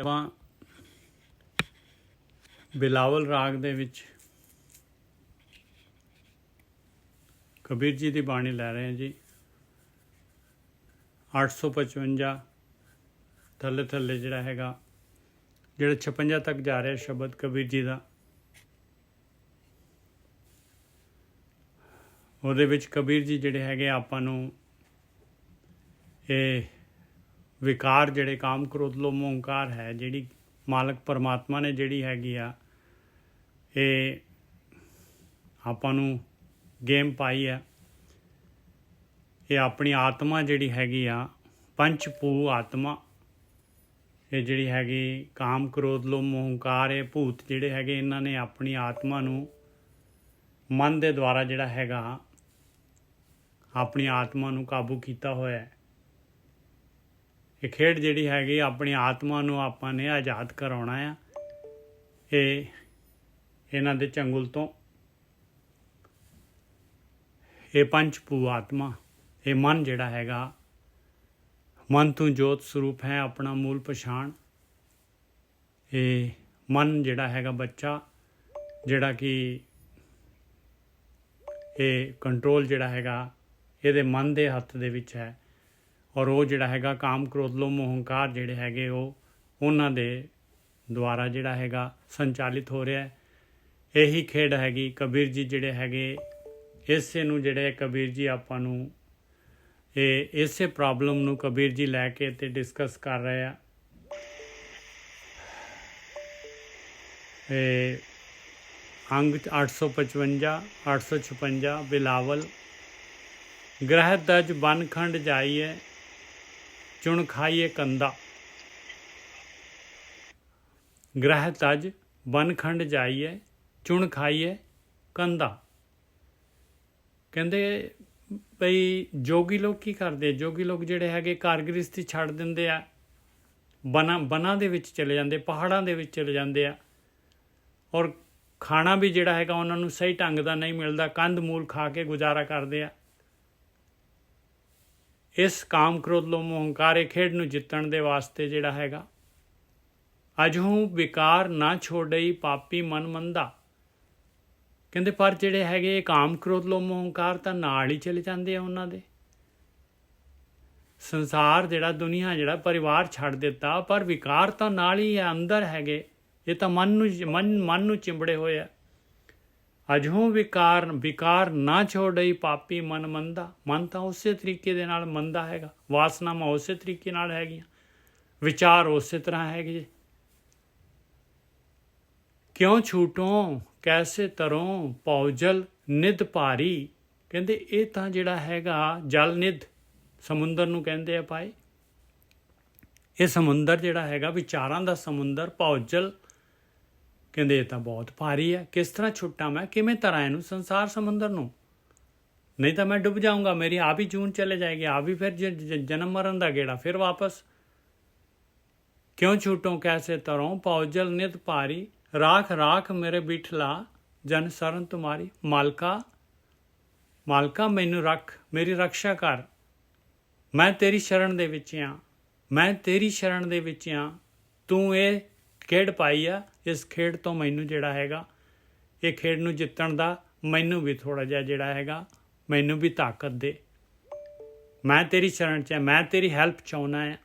ਆਪਾਂ ਬਿਲਾਵਲ ਰਾਗ ਦੇ ਵਿੱਚ ਕਬੀਰ ਜੀ ਦੀ ਬਾਣੀ ਲੈ ਰਹੇ ਹਾਂ ਜੀ। 855 ਥੱਲੇ ਥੱਲੇ ਜਿਹੜਾ ਹੈਗਾ, ਜਿਹੜਾ 56 ਤੱਕ ਜਾ ਰਿਹਾ ਸ਼ਬਦ ਕਬੀਰ ਜੀ ਦਾ, ਉਹਦੇ ਵਿੱਚ ਕਬੀਰ ਜੀ ਜਿਹੜੇ ਹੈਗੇ ਆਪਾਂ ਨੂੰ ਇਹ ਵਿਕਾਰ ਜਿਹੜੇ ਕਾਮ ਕ੍ਰੋਧ ਲੋਭ ਮੋਹ ਹੰਕਾਰ ਹੈ, ਜਿਹੜੀ ਮਾਲਕ ਪਰਮਾਤਮਾ ਨੇ ਜਿਹੜੀ ਹੈਗੀ ਆ, ਇਹ ਆਪਾਂ ਨੂੰ ਗੇਮ ਪਾਈ ਆ। ਇਹ ਆਪਣੀ ਆਤਮਾ ਜਿਹੜੀ ਹੈਗੀ ਆ, ਪੰਚ ਭੂ ਆਤਮਾ, ਇਹ ਜਿਹੜੀ ਹੈਗੀ ਕਾਮ ਕ੍ਰੋਧ ਲੋਭ ਮੋਹ ਹੰਕਾਰ, ਇਹ ਭੂਤ ਜਿਹੜੇ ਹੈਗੇ, ਇਹਨਾਂ ਨੇ ਆਪਣੀ ਆਤਮਾ ਨੂੰ ਮਨ ਦੇ ਦੁਆਰਾ ਜਿਹੜਾ ਹੈਗਾ ਆਪਣੀ ਆਤਮਾ ਨੂੰ ਕਾਬੂ ਕੀਤਾ ਹੋਇਆ ਹੈ। ਇਹ ਖੇਡ ਜਿਹੜੀ ਹੈਗੀ ਆਪਣੀ ਆਤਮਾ ਨੂੰ ਆਪਾਂ ਨੇ ਆਜ਼ਾਦ ਕਰਾਉਣਾ ਆ ਇਹ ਇਹਨਾਂ ਦੇ ਚੰਗੁਲ ਤੋਂ। ਇਹ ਪੰਚ ਭੂ ਆਤਮਾ, ਇਹ ਮਨ ਜਿਹੜਾ ਹੈਗਾ, ਮਨ ਤੂੰ ਜੋਤ ਸਰੂਪ ਹੈ ਆਪਣਾ ਮੂਲ ਪਛਾਣ। ਇਹ ਮਨ ਜਿਹੜਾ ਹੈਗਾ ਬੱਚਾ, ਜਿਹੜਾ ਕਿ ਇਹ ਕੰਟਰੋਲ ਜਿਹੜਾ ਹੈਗਾ ਇਹਦੇ ਮਨ ਦੇ ਹੱਥ ਦੇ ਵਿੱਚ ਹੈ, ਔਰ ਉਹ ਜਿਹੜਾ ਹੈਗਾ ਕਾਮ ਕ੍ਰੋਧ ਲੋਭ ਮੋਹ ਹੰਕਾਰ ਜਿਹੜੇ ਹੈਗੇ ਉਹ ਉਹਨਾਂ ਦੇ ਦੁਆਰਾ ਜਿਹੜਾ ਹੈਗਾ ਸੰਚਾਲਿਤ ਹੋ ਰਿਹਾ ਹੈ। ਇਹੀ ਖੇਡ ਹੈਗੀ ਕਬੀਰ ਜੀ ਜਿਹੜੇ ਹੈਗੇ, ਇਸੇ ਨੂੰ ਜਿਹੜੇ ਕਬੀਰ ਜੀ ਆਪਾਂ ਨੂੰ ਇਹ ਇਸੇ ਪ੍ਰੋਬਲਮ ਨੂੰ ਕਬੀਰ ਜੀ ਲੈ ਕੇ ਤੇ ਡਿਸਕਸ ਕਰ ਰਹੇ ਆ। ਇਹ ਅੰਗ 855 856 ਬਿਲਾਵਲ। ਗ੍ਰਹਿ ਤਜ ਬਨ ਖੰਡ ਜਾਈਏ, ਚੁਣ ਖਾਈਏ ਕੰਦਾ। ਗ੍ਰਹਿ ਤਜ ਬਨ ਖੰਡ ਜਾਈਏ, ਚੁਣ ਖਾਈਏ ਕੰਦਾ। ਕਹਿੰਦੇ ਬਈ ਜੋਗੀ ਲੋਕ ਕੀ ਕਰਦੇ, ਜੋਗੀ ਲੋਕ ਜਿਹੜੇ ਹੈਗੇ ਕਾਰਗ੍ਰਿਸਤੀ ਛੱਡ ਦਿੰਦੇ ਆ, ਬਨਾਂ ਦੇ ਵਿੱਚ ਚਲੇ ਜਾਂਦੇ, ਪਹਾੜਾਂ ਦੇ ਵਿੱਚ ਚਲੇ ਜਾਂਦੇ ਆ, ਔਰ ਖਾਣਾ ਵੀ ਜਿਹੜਾ ਹੈਗਾ ਉਹਨਾਂ ਨੂੰ ਸਹੀ ਢੰਗ ਦਾ ਨਹੀਂ ਮਿਲਦਾ, ਕੰਧ ਮੂਲ ਖਾ ਕੇ ਗੁਜ਼ਾਰਾ ਕਰਦੇ ਆ। ਇਸ ਕਾਮ ਕ੍ਰੋਧ ਲੋਭ ਮੋਹ ਹੰਕਾਰ ਇਹ ਖੇਡ ਨੂੰ ਜਿੱਤਣ ਦੇ ਵਾਸਤੇ ਜਿਹੜਾ ਹੈਗਾ, ਅਜਹੂ ਵਿਕਾਰ ਨਾ ਛੋੜਈ ਪਾਪੀ ਮਨ ਮੰਦਾ। ਕਹਿੰਦੇ ਪਰ ਜਿਹੜੇ ਹੈਗੇ ਇਹ ਕਾਮ ਕ੍ਰੋਧ ਲੋਭ ਮੋਹ ਹੰਕਾਰ ਤਾਂ ਨਾਲ ਹੀ ਚਲੇ ਜਾਂਦੇ ਆ ਉਹਨਾਂ ਦੇ। ਸੰਸਾਰ ਜਿਹੜਾ, ਦੁਨੀਆ ਜਿਹੜਾ, ਪਰਿਵਾਰ ਛੱਡ ਦਿੱਤਾ, ਪਰ ਵਿਕਾਰ ਤਾਂ ਨਾਲ ਹੀ ਆ, ਅੰਦਰ ਹੈਗੇ। ਇਹ ਤਾਂ ਮਨ ਨੂੰ ਚਿੰਬੜੇ ਹੋਏ ਆ। ਅਜਹੂ ਵਿਕਾਰ ਨਾ ਛੋੜਈ ਪਾਪੀ ਮਨ ਮੰਦਾ। ਮਨ ਤਾਂ ਉਸੇ ਤਰੀਕੇ ਦੇ ਨਾਲ ਮੰਦਾ ਹੈਗਾ, ਵਾਸਨਾਵਾਂ ਉਸੇ ਤਰੀਕੇ ਨਾਲ ਹੈਗੀਆਂ, ਵਿਚਾਰ ਉਸੇ ਤਰ੍ਹਾਂ ਹੈਗੇ। ਕਿਉਂ ਛੂਟੋਂ ਕੈਸੇ ਤਰੋਂ ਪੌਜਲ ਨਿਧ ਭਾਰੀ। ਕਹਿੰਦੇ ਇਹ ਤਾਂ ਜਿਹੜਾ ਹੈਗਾ ਜਲ ਨਿਧ, ਸਮੁੰਦਰ ਨੂੰ ਕਹਿੰਦੇ ਆ ਭਾਈ। ਇਹ ਸਮੁੰਦਰ ਜਿਹੜਾ ਹੈਗਾ ਵਿਚਾਰਾਂ ਦਾ ਸਮੁੰਦਰ, ਪੌਜਲ, ਕਹਿੰਦੇ ਇਹ ਤਾਂ ਬਹੁਤ ਭਾਰੀ ਹੈ। ਕਿਸ ਤਰ੍ਹਾਂ ਛੁੱਟਾਂ ਮੈਂ, ਕਿਵੇਂ ਤਰਾਂ ਇਹਨੂੰ ਸੰਸਾਰ ਸਮੁੰਦਰ ਨੂੰ, ਨਹੀਂ ਤਾਂ ਮੈਂ ਡੁੱਬ ਜਾਊਂਗਾ, ਮੇਰੀ ਆਪ ਹੀ ਜੂਨ ਚਲੇ ਜਾਏਗੀ, ਆਪ ਹੀ ਫਿਰ ਜਨਮ ਮਰਨ ਦਾ ਗੇੜਾ ਫਿਰ ਵਾਪਸ। ਕਿਉਂ ਛੂਟੋਂ ਕੈਸੇ ਤਰੋਂ ਪੌਜਲ ਨਿਧ ਭਾਰੀ, ਰਾਖ ਰਾਖ ਮੇਰੇ ਬਿਠਲਾ ਜਨ ਸਰਨ ਤੁਮਾਰੀ। ਮਾਲਕਾ ਮੈਨੂੰ ਰੱਖ, ਮੇਰੀ ਰਕਸ਼ਾ ਕਰ, ਮੈਂ ਤੇਰੀ ਸ਼ਰਨ ਦੇ ਵਿੱਚ ਹਾਂ, ਮੈਂ ਤੇਰੀ ਸ਼ਰਨ ਦੇ ਵਿੱਚ ਹਾਂ। ਤੂੰ ਇਹ ਖੇਡ ਪਾਈ ਆ, ਇਸ ਖੇਡ ਤੋਂ ਮੈਨੂੰ ਜਿਹੜਾ ਹੈਗਾ, ਇਹ ਖੇਡ ਨੂੰ ਜਿੱਤਣ ਦਾ ਮੈਨੂੰ ਵੀ ਥੋੜ੍ਹਾ ਜਿਹਾ ਜਿਹੜਾ ਹੈਗਾ, ਮੈਨੂੰ ਵੀ ਤਾਕਤ ਦੇ। ਮੈਂ ਤੇਰੀ ਸ਼ਰਨ 'ਚ, ਮੈਂ ਤੇਰੀ ਹੈਲਪ ਚਾਹੁੰਦਾ ਹਾਂ।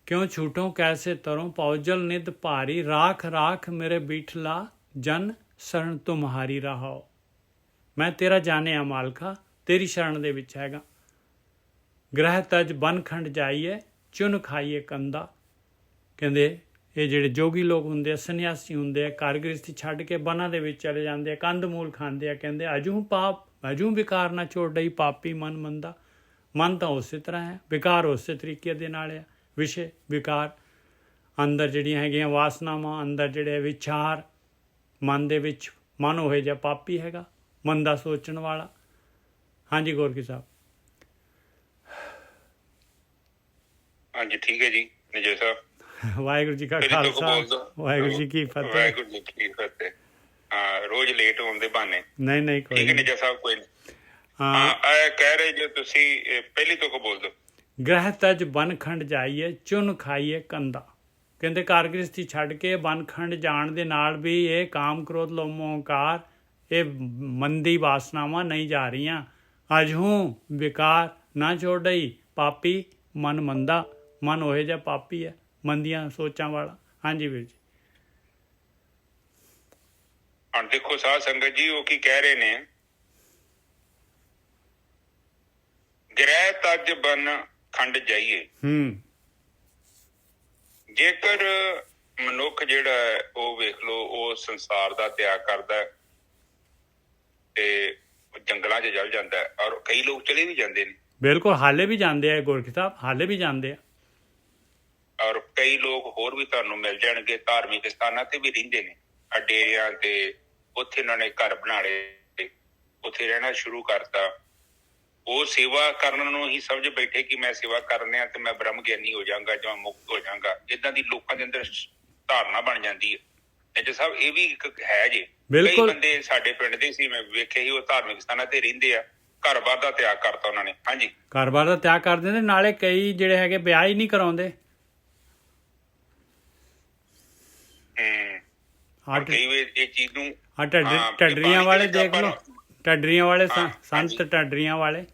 ਕਿਉਂ ਛੂਟੋਂ ਕੈਸੇ ਤਰੋਂ ਪੌਜਲ ਨਿਧ ਭਾਰੀ, ਰਾਖ ਰਾਖ ਮੇਰੇ ਬੀਠਲਾ ਜਨ ਸ਼ਰਨ ਤੁਮਹਾਰੀ ਰਹਾਓ। ਮੈਂ ਤੇਰਾ ਜਾਣਿਆ ਮਾਲਕਾ, ਤੇਰੀ ਸ਼ਰਨ ਦੇ ਵਿੱਚ ਹੈਗਾ। ਗ੍ਰਹਿ ਤਜ ਬਨ ਖੰਡ ਜਾਈਏ, ਚੁਣ ਖਾਈਏ ਕੰਦਾ। ਕਹਿੰਦੇ ਇਹ ਜਿਹੜੇ ਜੋਗੀ ਲੋਕ ਹੁੰਦੇ ਆ, ਸੰਨਿਆਸੀ ਹੁੰਦੇ ਆ, ਕਾਰਗ੍ਰਿਸਤੀ ਛੱਡ ਕੇ ਬਨਾਂ ਦੇ ਵਿੱਚ ਚਲੇ ਜਾਂਦੇ ਆ, ਕੰਧ ਮੂਲ ਖਾਂਦੇ ਆ। ਕਹਿੰਦੇ ਅਜੂ ਵਿਕਾਰ ਨਾ ਛੋੜਈ ਪਾਪੀ ਮਨ ਮੰਦਾ। ਮਨ ਤਾਂ ਉਸੇ ਤਰ੍ਹਾਂ ਹੈ, ਵਿਕਾਰ ਉਸੇ ਤਰੀਕੇ ਦੇ ਨਾਲ ਆ। ਵਿਸ਼ੇ ਵਿਕਾਰ ਅੰਦਰ ਜਿਹੜੀਆਂ ਹੈਗੀਆਂ ਵਾਸਨਾਵਾਂ, ਅੰਦਰ ਜਿਹੜੇ ਵਿਚਾਰ, ਮਨ ਦੇ ਵਿੱਚ ਮਨ ਉਹ ਜਿਹਾ ਪਾਪੀ ਹੈਗਾ, ਮਨ ਦਾ ਸੋਚਣ ਵਾਲਾ। ਹਾਂਜੀ ਗੋਰਕੀ ਸਾਹਿਬ। ਹਾਂਜੀ ਠੀਕ ਹੈ ਜੀ ਨਿਜੇ ਸਾਹਿਬ। ਵਾਹਿਗੁਰੂ ਜੀ ਕਾ ਖਾਲਸਾ, ਵਾਹਿਗੁਰੂ ਜੀ ਕੀ ਫਤਿਹ। ਵਾਹਿਗੁਰੂ ਜੀ ਕੀ ਫਤਿਹ। ਹਾਂ, ਰੋਜ਼ ਲੇਟ ਹੋਣ ਦੇ ਬਹਾਨੇ। ਨਹੀਂ ਨਹੀਂ, ਠੀਕ ਹੈ ਨਿਜਾ ਸਾਹਿਬ, ਕੋਈ ਹਾਂ ਕਹਿ ਰਹੇ ਜੋ ਤੁਸੀਂ ਪਹਿਲੀ ਤੋਂ ਕੋ ਬੋਲ ਦੋ। ਗ੍ਰਹਿ ਤਜ ਬਨਖੰਡ ਜਾਈਏ ਚੁਨ ਖਾਈਏ ਕੰਦਾ। ਕਹਿੰਦੇ ਘਰ ਗ੍ਰਸਤੀ ਛੱਡ ਕੇ ਬਨਖੰਡ ਜਾਣ ਦੇ ਨਾਲ ਵੀ ਇਹ ਕਾਮ ਕ੍ਰੋਧ ਲੋਭ ਮੋਹ ਹੰਕਾਰ ਇਹ ਮੰਦੀ ਵਾਸਨਾਵਾਂ ਨਹੀਂ ਜਾ ਰਹੀਆਂ। ਅਜਹੂ ਵਿਕਾਰ ਨਾ ਛੋੜਈ ਪਾਪੀ ਮਨ ਮੰਦਾ। ਮਨ ਉਹੇ ਜਿਹਾ ਪਾਪੀ ਹੈ, ਮੰਦੀਆਂ ਸੋਚਾਂ ਵਾਲਾ। ਹਾਂਜੀ ਵੀਰ ਜੀ। ਹੁਣ ਦੇਖੋ ਸਾਧ ਸੰਗਤ ਜੀ ਉਹ ਕੀ ਕਹਿ ਰਹੇ ਨੇ, ਗ੍ਰਹਿ ਤਜ ਬਨ ਖੰਡ ਜਾਈਏ। ਜੇਕਰ ਮਨੁੱਖ ਜਿਹੜਾ ਹੈ ਉਹ ਵੇਖ ਲਓ ਉਹ ਸੰਸਾਰ ਦਾ ਤਿਆਗ ਕਰਦਾ ਹੈ ਤੇ ਜੰਗਲਾਂ 'ਚ ਚਲ ਜਾਂਦਾ ਹੈ, ਔਰ ਕਈ ਲੋਕ ਚਲੇ ਵੀ ਜਾਂਦੇ ਨੇ। ਬਿਲਕੁਲ, ਹਾਲੇ ਵੀ ਜਾਂਦੇ ਆ ਗੁਰਕਿ ਸਾਹਿਬ, ਹਾਲੇ ਵੀ ਜਾਂਦੇ ਆ। ਔਰ ਕਈ ਲੋਕ ਹੋਰ ਵੀ ਤੁਹਾਨੂੰ ਮਿਲ ਜਾਣਗੇ ਧਾਰਮਿਕ ਸਥਾਨਾਂ ਤੇ ਵੀ ਰਹਿੰਦੇ ਨੇ, ਡੇਰਿਆਂ ਤੇ, ਉੱਥੇ ਇਹਨਾਂ ਨੇ ਘਰ ਬਣਾ ਲਏ, ਉੱਥੇ ਰਹਿਣਾ ਸ਼ੁਰੂ ਕਰਤਾ। ਉਹ ਸੇਵਾ ਕਰਨ ਨੂੰ ਹੀ ਸਮਝ ਬੈਠੇ ਕਿ ਮੈਂ ਸੇਵਾ ਕਰਨੇ ਆ ਤੇ ਮੈਂ ਬ੍ਰਹਮ ਗਿਆਨੀ ਹੋ ਜਾਵਾਂਗਾ ਜਾਂ ਮੁਕਤ ਹੋ ਜਾਵਾਂਗਾ। ਏਦਾਂ ਦੀ ਲੋਕਾਂ ਦੇ ਅੰਦਰ ਧਾਰਨਾ ਬਣ ਜਾਂਦੀ ਹੈ। ਜੀ ਸਾਹਿਬ ਇਹ ਵੀ ਇੱਕ ਹੈ ਜੀ। ਕਈ ਬੰਦੇ ਸਾਡੇ ਪਿੰਡ ਦੇ ਸੀ, ਮੈਂ ਵੇਖੇ ਸੀ, ਉਹ ਧਾਰਮਿਕ ਸਥਾਨਾਂ ਤੇ ਰਹਿੰਦੇ ਆ, ਘਰ-ਬਾਰ ਦਾ ਤਿਆਗ ਕਰਤਾ ਉਹਨਾਂ ਨੇ। ਹਾਂਜੀ, ਘਰ-ਬਾਰ ਦਾ ਤਿਆਗ ਕਰ ਦਿੰਦੇ, ਨਾਲੇ ਕਈ ਜਿਹੜੇ ਹੈਗੇ ਵਿਆਹ ਹੀ ਨਹੀਂ ਕਰਾਉਂਦੇ। ਇਹ ਚੀਜ਼ ਨੂੰ ਢੱਡਰੀਆਂ ਵਾਲੇ ਦੇਖ ਲਓ, ਢੱਡਰੀਆਂ ਵਾਲੇ ਸੰਤ, ਢੱਡਰੀਆਂ ਵਾਲੇ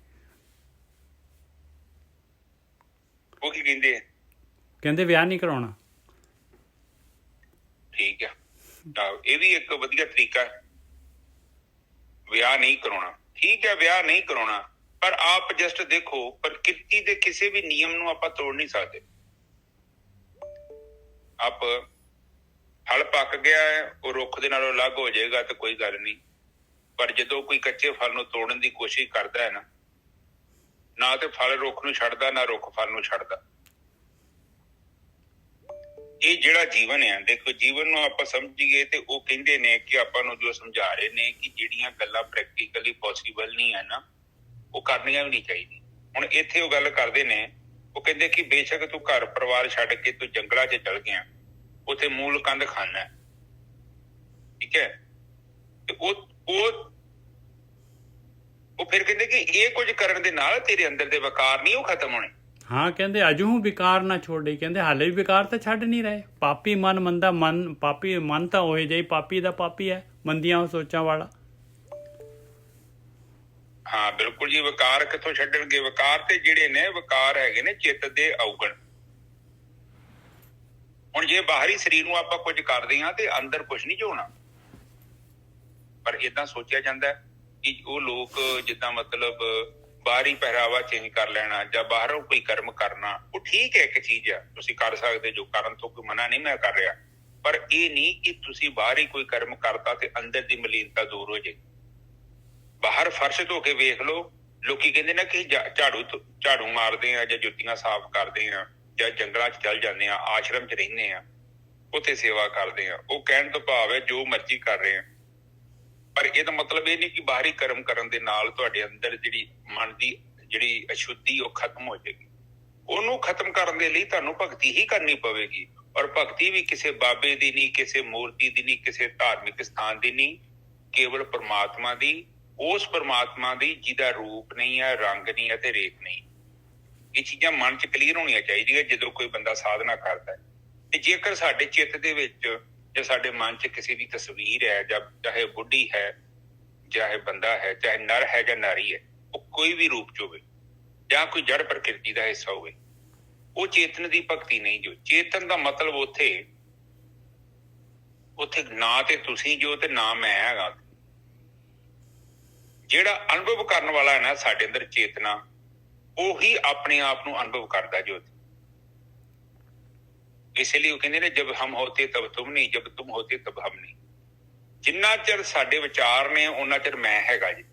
ਉਹ ਕੀ ਕਹਿੰਦੇ ਆ? ਕਹਿੰਦੇ ਵਿਆਹ ਨਹੀਂ ਕਰਾਉਣਾ। ਠੀਕ ਆ, ਇਹ ਵੀ ਇੱਕ ਵਧੀਆ ਤਰੀਕਾ ਹੈ, ਵਿਆਹ ਨਹੀਂ ਕਰਾਉਣਾ। ਠੀਕ ਹੈ, ਵਿਆਹ ਨਹੀਂ ਕਰਾਉਣਾ, ਪਰ ਆਪ ਜਸਟ ਦੇਖੋ ਪ੍ਰਕਿਰਤੀ ਦੇ ਕਿਸੇ ਵੀ ਨਿਯਮ ਨੂੰ ਆਪਾਂ ਤੋੜ ਨਹੀਂ ਸਕਦੇ। ਆਪ ਫਲ ਪੱਕ ਗਿਆ ਹੈ, ਉਹ ਰੁੱਖ ਦੇ ਨਾਲੋਂ ਅਲੱਗ ਹੋ ਜਾਏਗਾ ਤਾਂ ਕੋਈ ਗੱਲ ਨਹੀਂ, ਪਰ ਜਦੋਂ ਕੋਈ ਕੱਚੇ ਫਲ ਨੂੰ ਤੋੜਨ ਦੀ ਕੋਸ਼ਿਸ਼ ਕਰਦਾ ਹੈ ਨਾ ਤੇ ਫਲ ਰੁੱਖ ਨੂੰ ਛੱਡਦਾ, ਨਾ ਰੁੱਖ ਫਲ ਨੂੰ ਛੱਡਦਾ। ਇਹ ਜਿਹੜਾ ਜੀਵਨ ਹੈ, ਦੇਖੋ ਜੀਵਨ ਨੂੰ ਆਪਾਂ ਸਮਝੀਏ ਤੇ ਉਹ ਕਹਿੰਦੇ ਨੇ ਕਿ ਆਪਾਂ ਨੂੰ ਜੋ ਸਮਝਾ ਰਹੇ ਨੇ ਕਿ ਜਿਹੜੀਆਂ ਗੱਲਾਂ ਪ੍ਰੈਕਟੀਕਲੀ ਪੋਸੀਬਲ ਨਹੀਂ ਹੈ ਨਾ, ਉਹ ਕਰਨੀਆਂ ਵੀ ਨਹੀਂ ਚਾਹੀਦੀਆਂ। ਹੁਣ ਇੱਥੇ ਉਹ ਗੱਲ ਕਰਦੇ ਨੇ, ਉਹ ਕਹਿੰਦੇ ਕਿ ਬੇਸ਼ੱਕ ਤੂੰ ਘਰ ਪਰਿਵਾਰ ਛੱਡ ਕੇ ਤੂੰ ਜੰਗਲਾਂ 'ਚ ਚਲ ਗਿਆ, ਉੱਥੇ ਮੂਲ ਕੰਧ ਖਾਨਾ ਹੈ, ਠੀਕ ਹੈ, ਤੇ ਉਹ ਫਿਰ ਕਹਿੰਦੇ ਕਿ ਇਹ ਕੁਝ ਕਰਨ ਦੇ ਨਾਲ ਤੇਰੇ ਅੰਦਰ ਦੇ ਵਿਕਾਰ ਨਹੀਂ ਉਹ ਖਤਮ ਹੋਣੇ। ਹਾਂ, ਕਹਿੰਦੇ ਅਜੂ ਵਿਕਾਰ ਨਾ ਛੋੜੇ, ਕਹਿੰਦੇ ਹਾਲੇ ਵੀ ਵਿਕਾਰ ਤਾਂ ਛੱਡ ਨਹੀਂ ਰਹੇ। ਪਾਪੀ ਮਨ ਮੰਦਾ, ਮਨ ਪਾਪੀ, ਮਨ ਤਾਂ ਉਹੇ ਜਿਹੀ ਪਾਪੀ ਦਾ ਪਾਪੀ ਹੈ, ਮੰਦੀਆਂ ਸੋਚਾਂ ਵਾਲਾ। ਹਾਂ ਬਿਲਕੁਲ ਜੀ, ਵਿਕਾਰ ਕਿੱਥੋਂ ਛੱਡਣਗੇ? ਵਿਕਾਰ ਤੇ ਜਿਹੜੇ ਨੇ ਵਿਕਾਰ ਹੈਗੇ ਨੇ ਚਿੱਤ ਦੇ ਔਗਣ। ਹੁਣ ਜੇ ਬਾਹਰੀ ਸਰੀਰ ਨੂੰ ਆਪਾਂ ਕੁਝ ਕਰਦੇ ਹਾਂ ਤੇ ਅੰਦਰ ਕੁਝ ਨਹੀਂ ਹੋਣਾ, ਪਰ ਏਦਾਂ ਸੋਚਿਆ ਜਾਂਦਾ ਕਿ ਉਹ ਲੋਕ ਜਿੱਦਾਂ ਮਤਲਬ ਬਾਹਰੀ ਪਹਿਰਾਵਾ ਚੇਂਜ ਕਰ ਲੈਣਾ ਜਾਂ ਬਾਹਰੋਂ ਕੋਈ ਕਰਮ ਕਰਨਾ, ਉਹ ਠੀਕ ਹੈ, ਇੱਕ ਚੀਜ਼ ਆ, ਤੁਸੀਂ ਕਰ ਸਕਦੇ ਜੋ, ਕਰਨ ਤੋਂ ਕੋਈ ਮਨਾ ਨਹੀਂ ਮੈਂ ਕਰ ਰਿਹਾ, ਪਰ ਇਹ ਨਹੀਂ ਕਿ ਤੁਸੀਂ ਬਾਹਰ ਹੀ ਕੋਈ ਕਰਮ ਕਰਤਾ ਤੇ ਅੰਦਰ ਦੀ ਮਲੀਨਤਾ ਦੂਰ ਹੋ ਜਾਏ। ਬਾਹਰ ਫਰਸ਼ ਧੋ ਕੇ ਵੇਖ ਲਓ, ਲੋਕੀ ਕਹਿੰਦੇ ਨਾ ਕਿ ਝਾੜੂ ਮਾਰਦੇ ਆ ਜਾਂ ਜੁੱਤੀਆਂ ਸਾਫ਼ ਕਰਦੇ ਆ ਜਾਂ ਜੰਗਲਾਂ 'ਚ ਚੱਲ ਜਾਂਦੇ ਆ, ਆਸ਼ਰਮ 'ਚ ਰਹਿੰਦੇ ਆ, ਉੱਥੇ ਸੇਵਾ ਕਰਦੇ ਆ। ਉਹ ਕਹਿਣ ਤੋਂ ਭਾਵ ਹੈ ਜੋ ਮਰਜ਼ੀ ਕਰ ਰਹੇ ਆ, ਪਰ ਇਹਦਾ ਮਤਲਬ ਇਹ ਨਹੀਂ ਕਿ ਬਾਹਰੀ ਕਰਮ ਕਰਨ ਦੇ ਨਾਲ ਤੁਹਾਡੇ ਅੰਦਰ ਜਿਹੜੀ ਮਨ ਦੀ ਜਿਹੜੀ ਅਸ਼ੁੱਧੀ ਉਹ ਖਤਮ ਹੋ ਜਾਏਗੀ। ਉਹਨੂੰ ਖਤਮ ਕਰਨ ਦੇ ਲਈ ਤੁਹਾਨੂੰ ਭਗਤੀ ਹੀ ਕਰਨੀ ਪਵੇਗੀ, ਔਰ ਭਗਤੀ ਵੀ ਕਿਸੇ ਬਾਬੇ ਦੀ ਨਹੀਂ, ਕਿਸੇ ਮੂਰਤੀ ਦੀ ਨਹੀਂ, ਕਿਸੇ ਧਾਰਮਿਕ ਸਥਾਨ ਦੀ ਨਹੀਂ, ਕੇਵਲ ਪਰਮਾਤਮਾ ਦੀ, ਉਸ ਪਰਮਾਤਮਾ ਦੀ ਜਿਹਦਾ ਰੂਪ ਨਹੀਂ ਹੈ, ਰੰਗ ਨਹੀਂ ਹੈ ਤੇ ਰੇਖ ਨਹੀਂ। ਇਹ ਚੀਜ਼ਾਂ ਮਨ 'ਚ ਕਲੀਅਰ ਹੋਣੀਆਂ ਚਾਹੀਦੀਆਂ ਜਦੋਂ ਕੋਈ ਬੰਦਾ ਸਾਧਨਾ ਕਰਦਾ ਹੈ। ਤੇ ਜੇਕਰ ਸਾਡੇ ਚਿੱਤ ਦੇ ਵਿੱਚ ਜਾਂ ਸਾਡੇ ਮਨ 'ਚ ਕਿਸੇ ਦੀ ਤਸਵੀਰ ਹੈ, ਜਾਂ ਚਾਹੇ ਬੁੱਢੀ ਹੈ, ਚਾਹੇ ਬੰਦਾ ਹੈ, ਚਾਹੇ ਨਰ ਹੈ ਜਾਂ ਨਾਰੀ ਹੈ, ਉਹ ਕੋਈ ਵੀ ਰੂਪ 'ਚ ਹੋਵੇ ਜਾਂ ਕੋਈ ਜੜ ਪ੍ਰਕਿਰਤੀ ਦਾ ਹਿੱਸਾ ਹੋਵੇ, ਉਹ ਚੇਤਨ ਦੀ ਭਗਤੀ ਨਹੀਂ। ਜੋ ਚੇਤਨ ਦਾ ਮਤਲਬ ਉੱਥੇ ਨਾ ਤੇ ਤੁਸੀਂ ਜੋ ਤੇ ਨਾ ਮੈਂ ਹੈਗਾ। ਜਿਹੜਾ ਅਨੁਭਵ ਕਰਨ ਵਾਲਾ ਹੈ ਨਾ ਸਾਡੇ ਅੰਦਰ ਚੇਤਨਾ, ਉਹੀ ਆਪਣੇ ਆਪ ਨੂੰ ਅਨੁਭਵ ਕਰਦਾ ਜੋ। ਇਸੇ ਲਈ ਉਹ ਕਹਿੰਦੇ ਨੇ ਜਬ ਹਮ ਹੋਤੇ ਤਬ ਤੁਮ ਨਹੀਂ, ਜਬ ਤੁਮ ਹੋਤੇ ਤਬ ਹਮ ਨਹੀਂ। ਜਿੰਨਾ ਚਿਰ ਸਾਡੇ ਵਿਚਾਰ ਨੇ ਉਹਨਾਂ ਚਿਰ ਮੈਂ ਹੈਗਾ ਜੀ।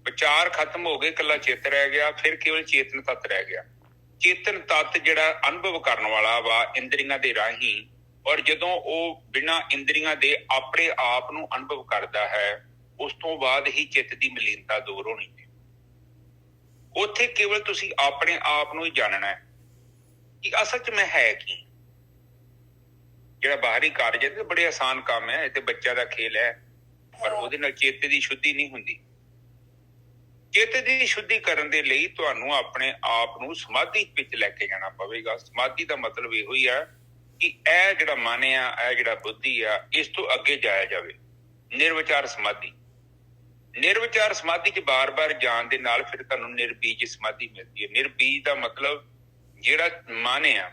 ਵਿਚਾਰ ਖਤਮ ਹੋ ਗਏ, ਇਕੱਲਾ ਚਿੱਤ ਰਹਿ ਗਿਆ, ਫਿਰ ਕੇਵਲ ਚੇਤਨ ਤੱਤ ਰਹਿ ਗਿਆ। ਚੇਤਨ ਤੱਤ ਜਿਹੜਾ ਅਨੁਭਵ ਕਰਨ ਵਾਲਾ ਵਾ ਇੰਦਰੀਆਂ ਦੇ ਰਾਹੀਂ, ਔਰ ਜਦੋਂ ਉਹ ਬਿਨਾਂ ਇੰਦਰੀਆਂ ਦੇ ਆਪਣੇ ਆਪ ਨੂੰ ਅਨੁਭਵ ਕਰਦਾ ਹੈ, ਉਸ ਤੋਂ ਬਾਅਦ ਹੀ ਚਿੱਤ ਦੀ ਮਲੀਨਤਾ ਦੂਰ ਹੋਣੀ ਹੈ। ਉੱਥੇ ਕੇਵਲ ਤੁਸੀਂ ਆਪਣੇ ਆਪ ਨੂੰ ਹੀ ਜਾਣਨਾ ਹੈ ਕਿ ਅਸਲ 'ਚ ਮੈਂ ਹੈ ਕੀ। ਜਿਹੜਾ ਬਾਹਰੀ ਕਾਰਜ ਹੈ ਤੇ ਬੜੇ ਆਸਾਨ ਕੰਮ ਹੈ, ਇਹ ਤੇ ਬੱਚਿਆਂ ਦਾ ਖੇਲ ਹੈ, ਪਰ ਉਹਦੇ ਨਾਲ ਚੇਤੇ ਦੀ ਸ਼ੁੱਧੀ ਨਹੀਂ ਹੁੰਦੀ। ਚਿੱਤ ਦੀ ਸ਼ੁੱਧੀ ਕਰਨ ਦੇ ਲਈ ਤੁਹਾਨੂੰ ਆਪਣੇ ਆਪ ਨੂੰ ਸਮਾਧੀ ਵਿੱਚ ਲੈ ਕੇ ਜਾਣਾ ਪਵੇਗਾ। ਸਮਾਧੀ ਦਾ ਮਤਲਬ ਇਹੋ ਹੀ ਆ ਕਿ ਇਹ ਜਿਹੜਾ ਮਨ ਆ, ਇਹ ਜਿਹੜਾ ਬੁੱਧੀ ਆ, ਇਸ ਤੋਂ ਅੱਗੇ ਜਾਇਆ ਜਾਵੇ। ਨਿਰਵਿਚਾਰ ਸਮਾਧੀ, ਨਿਰਵਿਚਾਰ ਸਮਾਧੀ 'ਚ ਬਾਰ-ਬਾਰ ਜਾਣ ਦੇ ਨਾਲ ਫਿਰ ਤੁਹਾਨੂੰ ਨਿਰਬੀਜ ਸਮਾਧੀ ਮਿਲਦੀ ਹੈ। ਨਿਰਬੀਜ ਦਾ ਮਤਲਬ ਜਿਹੜਾ ਮਨ ਆ,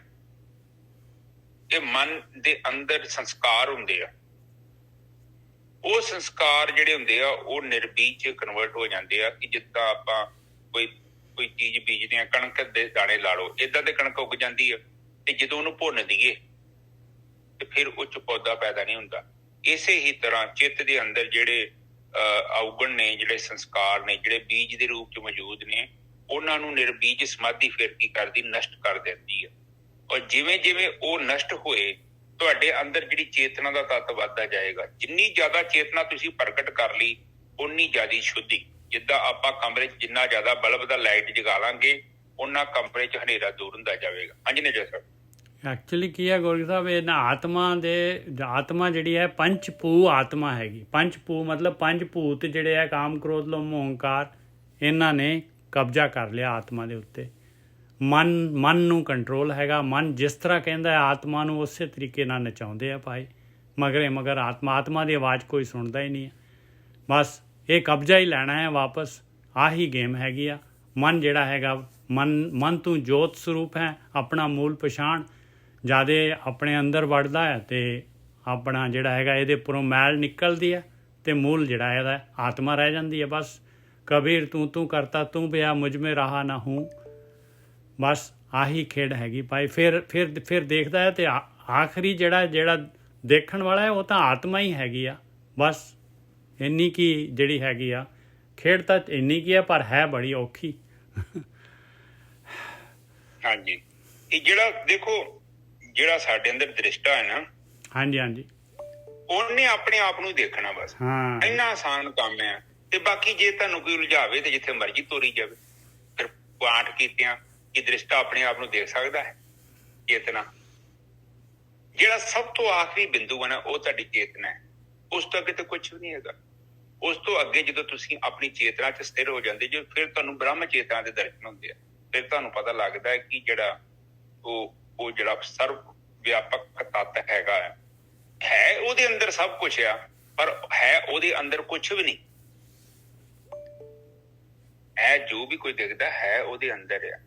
ਇਹ ਮਨ ਦੇ ਅੰਦਰ ਸੰਸਕਾਰ ਹੁੰਦੇ ਆ, ਉਹ ਸੰਸਕਾਰ ਜਿਹੜੇ ਹੁੰਦੇ ਆ ਉਹ ਨਿਰਬੀਜ 'ਚ ਕਨਵਰਟ ਹੋ ਜਾਂਦੇ ਆ। ਕਿ ਜਿੱਦਾਂ ਆਪਾਂ ਕੋਈ ਚੀਜ਼ ਬੀਜਦੇ ਆ, ਕਣਕ ਦੇ ਦਾਣੇ ਲਾ ਲਓ, ਏਦਾਂ ਦੇ ਕਣਕ ਉੱਗ ਜਾਂਦੀ ਆ ਤੇ ਜਦੋਂ ਉਹਨੂੰ ਭੁੰਨ ਦਈਏ ਤੇ ਫਿਰ ਉਹ 'ਚ ਪੌਦਾ ਪੈਦਾ ਨਹੀਂ ਹੁੰਦਾ। ਇਸੇ ਹੀ ਤਰ੍ਹਾਂ ਚਿੱਤ ਦੇ ਅੰਦਰ ਜਿਹੜੇ ਔਗਣ ਨੇ, ਜਿਹੜੇ ਸੰਸਕਾਰ ਨੇ, ਜਿਹੜੇ ਬੀਜ ਦੇ ਰੂਪ 'ਚ ਮੌਜੂਦ ਨੇ, ਉਹਨਾਂ ਨੂੰ ਨਿਰਬੀਜ ਸਮਾਧੀ ਫਿਰ ਕੀ ਕਰਦੀ, ਨਸ਼ਟ ਕਰ ਦਿੰਦੀ ਆ। ਔਰ ਜਿਵੇਂ ਜਿਵੇਂ ਉਹ ਨਸ਼ਟ ਹੋਏ, ਤੁਹਾਡੇ ਅੰਦਰ ਜਿਹੜੀ ਚੇਤਨਾ ਦਾ ਤੱਤ ਵੱਧਦਾ ਜਾਏਗਾ। ਜਿੰਨੀ ਜ਼ਿਆਦਾ ਚੇਤਨਾ ਤੁਸੀਂ ਪ੍ਰਗਟ ਕਰ ਲਈ, ਉਨੀ ਜ਼ਿਆਦਾ ਸ਼ੁੱਧੀ। ਜਿੱਦਾਂ ਆਪਾਂ ਕਮਰੇ 'ਚ ਜਿੰਨਾ ਜ਼ਿਆਦਾ ਬਲਬ ਦਾ ਲਾਈਟ ਜਗਾ ਲਾਂਗੇ, ਉਹਨਾਂ ਕਮਰੇ 'ਚ ਹਨੇਰਾ ਦੂਰ ਹੁੰਦਾ ਜਾਵੇਗਾ। ਹਾਂਜੀ ਨੇ ਜੀ ਸਰ। ਐਕਚੁਅਲੀ ਕੀ ਹੈ ਗੋਰੀ ਸਾਹਿਬ, ਇਹ ਨਾ ਆਤਮਾ ਜਿਹੜੀ ਹੈ ਪੰਚਭੂ ਆਤਮਾ ਹੈਗੀ। ਪੰਚਭੂ ਮਤਲਬ ਪੰਜ ਭੂਤ ਜਿਹੜੇ ਹੈ, ਕਾਮ ਕ੍ਰੋਧ ਲੋਭ ਮੋਹ ਅਹੰਕਾਰ, ਇਹਨਾਂ ਨੇ ਕਬਜ਼ਾ ਕਰ ਲਿਆ ਆਤਮਾ ਦੇ ਉੱਤੇ। ਮਨ ਨੂੰ ਕੰਟਰੋਲ ਹੈਗਾ। ਮਨ ਜਿਸ ਤਰ੍ਹਾਂ ਕਹਿੰਦਾ ਹੈ ਆਤਮਾ ਨੂੰ ਉਸੇ ਤਰੀਕੇ ਨਾਲ ਨਚਾਉਂਦੇ ਆ ਭਾਈ। ਮਗਰ ਆਤਮਾ ਦੀ ਆਵਾਜ਼ ਕੋਈ ਸੁਣਦਾ ਹੀ ਨਹੀਂ ਹੈ। ਬਸ ਇਹ ਕਬਜ਼ਾ ਹੀ ਲੈਣਾ ਹੈ ਵਾਪਸ। ਆਹੀ ਗੇਮ ਹੈਗੀ ਆ। ਮਨ ਜਿਹੜਾ ਹੈਗਾ, ਮਨ ਤੂੰ ਜੋਤ ਸਰੂਪ ਹੈ। ਆਪਣਾ ਮੂਲ ਪਛਾਣ ਜ਼ਿਆਦਾ ਆਪਣੇ ਅੰਦਰ ਵੜਦਾ ਹੈ ਤੇ ਆਪਣਾ ਜਿਹੜਾ ਹੈਗਾ ਇਹਦੇ ਉੱਪਰੋਂ ਮੈਲ ਨਿਕਲਦੀ ਹੈ ਤੇ ਮੂਲ ਜਿਹੜਾ ਇਹਦਾ ਆਤਮਾ ਰਹਿ ਜਾਂਦੀ ਹੈ। ਬਸ ਕਬੀਰ ਤੂੰ ਕਰਤਾ ਤੂੰ ਬਿਆ ਮੁਝ ਮੇ ਰਹਾ ਨਾ ਹੂੰ। ਬਸ ਆਹੀ ਖੇਡ ਹੈਗੀ ਭਾਈ। ਫਿਰ ਦੇਖਦਾ ਹੈ ਤੇ ਆਖਰੀ ਜਿਹੜਾ ਦੇਖਣ ਵਾਲਾ ਹੈ ਉਹ ਤਾਂ ਆਤਮਾ ਹੀ ਹੈਗੀ ਆ। ਬਸ ਇੰਨੀ ਕੀ ਜਿਹੜੀ ਹੈਗੀ ਆ ਖੇਡ ਤਾਂ ਇੰਨੀ ਕੀ ਆ, ਪਰ ਹੈ ਬੜੀ ਔਖੀ। ਹਾਂਜੀ, ਇਹ ਜਿਹੜਾ ਦੇਖੋ, ਜਿਹੜਾ ਸਾਡੇ ਅੰਦਰ ਦ੍ਰਿਸ਼ਟਾ ਹੈ ਨਾ, ਹਾਂਜੀ, ਉਹਨੇ ਆਪਣੇ ਆਪ ਨੂੰ ਦੇਖਣਾ। ਬਸ ਇੰਨਾ ਆਸਾਨ ਕੰਮ ਹੈ। ਤੇ ਬਾਕੀ ਜੇ ਤੁਹਾਨੂੰ ਕੋਈ ਉਲਝਾਵੇ ਤੇ ਜਿੱਥੇ ਮਰਜ਼ੀ ਤੋਰੀ ਜਾਵੇ। ਫਿਰ ਪਾਠ ਕੀਤਿਆਂ ਕਿ ਦ੍ਰਿਸ਼ਟਾ ਆਪਣੇ ਆਪ ਨੂੰ ਦੇਖ ਸਕਦਾ ਹੈ। ਚੇਤਨਾ ਜਿਹੜਾ ਸਭ ਤੋਂ ਆਖਰੀ ਬਿੰਦੂ ਹੈ ਨਾ, ਉਹ ਤੁਹਾਡੀ ਚੇਤਨਾ ਹੈ। ਉਸ ਤੋਂ ਅੱਗੇ ਤਾਂ ਕੁਛ ਵੀ ਨਹੀਂ ਹੈਗਾ। ਉਸ ਤੋਂ ਅੱਗੇ ਜਦੋਂ ਤੁਸੀਂ ਆਪਣੀ ਚੇਤਨਾ 'ਚ ਸਥਿਰ ਹੋ ਜਾਂਦੇ ਜੋ, ਫਿਰ ਤੁਹਾਨੂੰ ਬ੍ਰਹਮ ਚੇਤਨਾ ਦੇ ਦਰਸ਼ਨ ਹੁੰਦੇ ਆ। ਫਿਰ ਤੁਹਾਨੂੰ ਪਤਾ ਲੱਗਦਾ ਹੈ ਕਿ ਜਿਹੜਾ ਉਹ ਜਿਹੜਾ ਸਰਵ ਵਿਆਪਕ ਤੱਤ ਹੈਗਾ ਹੈ ਉਹਦੇ ਅੰਦਰ ਸਭ ਕੁਛ ਆ, ਪਰ ਹੈ ਉਹਦੇ ਅੰਦਰ ਕੁਛ ਵੀ ਨਹੀਂ ਹੈ। ਜੋ ਵੀ ਕੋਈ ਦਿਖਦਾ ਹੈ ਉਹਦੇ ਅੰਦਰ ਆ।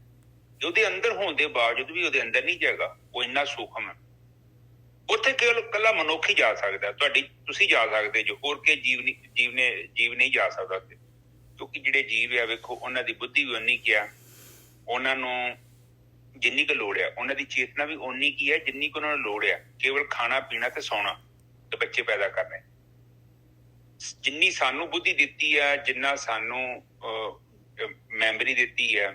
ਉਹਦੇ ਅੰਦਰ ਹੋਣ ਦੇ ਬਾਵਜੂਦ ਵੀ ਉਹਦੇ ਅੰਦਰ ਨਹੀਂ ਜਾਏਗਾ। ਉਹ ਇੰਨਾ ਸੂਖਮ ਹੈ। ਉੱਥੇ ਕੇਵਲ ਇਕੱਲਾ ਮਨੁੱਖ ਹੀ ਜਾ ਸਕਦਾ। ਤੁਸੀਂ ਜਾ ਸਕਦੇ ਜੋ, ਹੋਰ ਕੇ ਜੀਵ ਨਹੀਂ ਜਾ ਸਕਦਾ ਉੱਥੇ। ਕਿਉਂਕਿ ਜਿਹੜੇ ਜੀਵ ਆ, ਵੇਖੋ, ਉਹਨਾਂ ਦੀ ਬੁੱਧੀ ਵੀ ਉਨੀ ਕੀ ਆ, ਉਹਨਾਂ ਨੂੰ ਜਿੰਨੀ ਕੁ ਲੋੜ ਆ, ਉਹਨਾਂ ਦੀ ਚੇਤਨਾ ਵੀ ਉਨੀ ਕੀ ਹੈ ਜਿੰਨੀ ਕੁ ਉਹਨਾਂ ਨੂੰ ਲੋੜ ਆ। ਕੇਵਲ ਖਾਣਾ ਪੀਣਾ ਤੇ ਸੌਣਾ ਤੇ ਬੱਚੇ ਪੈਦਾ ਕਰਨੇ। ਜਿੰਨੀ ਸਾਨੂੰ ਬੁੱਧੀ ਦਿੱਤੀ ਆ, ਜਿੰਨਾ ਸਾਨੂੰ ਮੈਮਰੀ ਦਿੱਤੀ ਆ,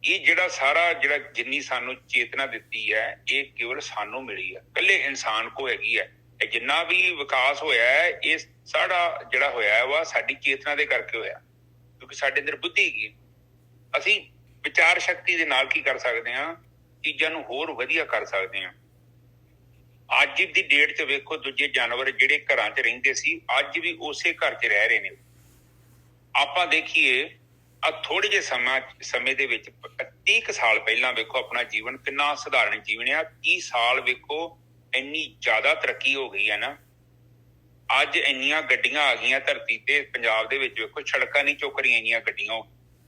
ਇਹ ਜਿਹੜਾ ਸਾਰਾ ਜਿੰਨੀ ਸਾਨੂੰ ਚੇਤਨਾ ਦਿੱਤੀ ਹੈ, ਇਹ ਕੇਵਲ ਸਾਨੂੰ ਮਿਲੀ ਹੈ। ਇਕੱਲੇ ਇਨਸਾਨ ਕੋ ਹੈਗੀ ਹੈ। ਇਹ ਜਿੰਨਾ ਵੀ ਵਿਕਾਸ ਹੋਇਆ ਹੈ, ਇਹ ਸਾਡਾ ਜਿਹੜਾ ਹੋਇਆ ਵਾ ਸਾਡੀ ਚੇਤਨਾ ਦੇ ਕਰਕੇ ਹੋਇਆ। ਕਿਉਂਕਿ ਸਾਡੇ ਅੰਦਰ ਬੁੱਧੀ ਹੈਗੀ। ਅਸੀਂ ਵਿਚਾਰ ਸ਼ਕਤੀ ਦੇ ਨਾਲ ਕੀ ਕਰ ਸਕਦੇ ਹਾਂ, ਚੀਜ਼ਾਂ ਨੂੰ ਹੋਰ ਵਧੀਆ ਕਰ ਸਕਦੇ ਹਾਂ। ਅੱਜ ਦੀ ਡੇਟ 'ਚ ਵੇਖੋ, ਦੂਜੇ ਜਾਨਵਰ ਜਿਹੜੇ ਘਰਾਂ 'ਚ ਰਹਿੰਦੇ ਸੀ, ਅੱਜ ਵੀ ਉਸੇ ਘਰ 'ਚ ਰਹਿ ਰਹੇ ਨੇ। ਆਪਾਂ ਦੇਖੀਏ ਥੋੜੇ ਜਿਹੇ ਸਮੇਂ ਦੇ ਵਿੱਚ 30 ਸਾਲ ਪਹਿਲਾਂ ਵੇਖੋ ਆਪਣਾ ਜੀਵਨ ਕਿੰਨਾ ਸਧਾਰਨ ਜੀਵਨ ਆ। 30 ਸਾਲ ਵੇਖੋ ਇੰਨੀ ਜ਼ਿਆਦਾ ਤਰੱਕੀ ਹੋ ਗਈ ਹੈ ਨਾ। ਅੱਜ ਇੰਨੀਆਂ ਗੱਡੀਆਂ ਆ ਗਈਆਂ ਧਰਤੀ ਤੇ। ਪੰਜਾਬ ਦੇ ਵਿੱਚ ਵੇਖੋ ਸੜਕਾਂ ਨਹੀਂ ਚੁੱਕ ਰਹੀਆਂ ਇੰਨੀਆਂ ਗੱਡੀਆਂ,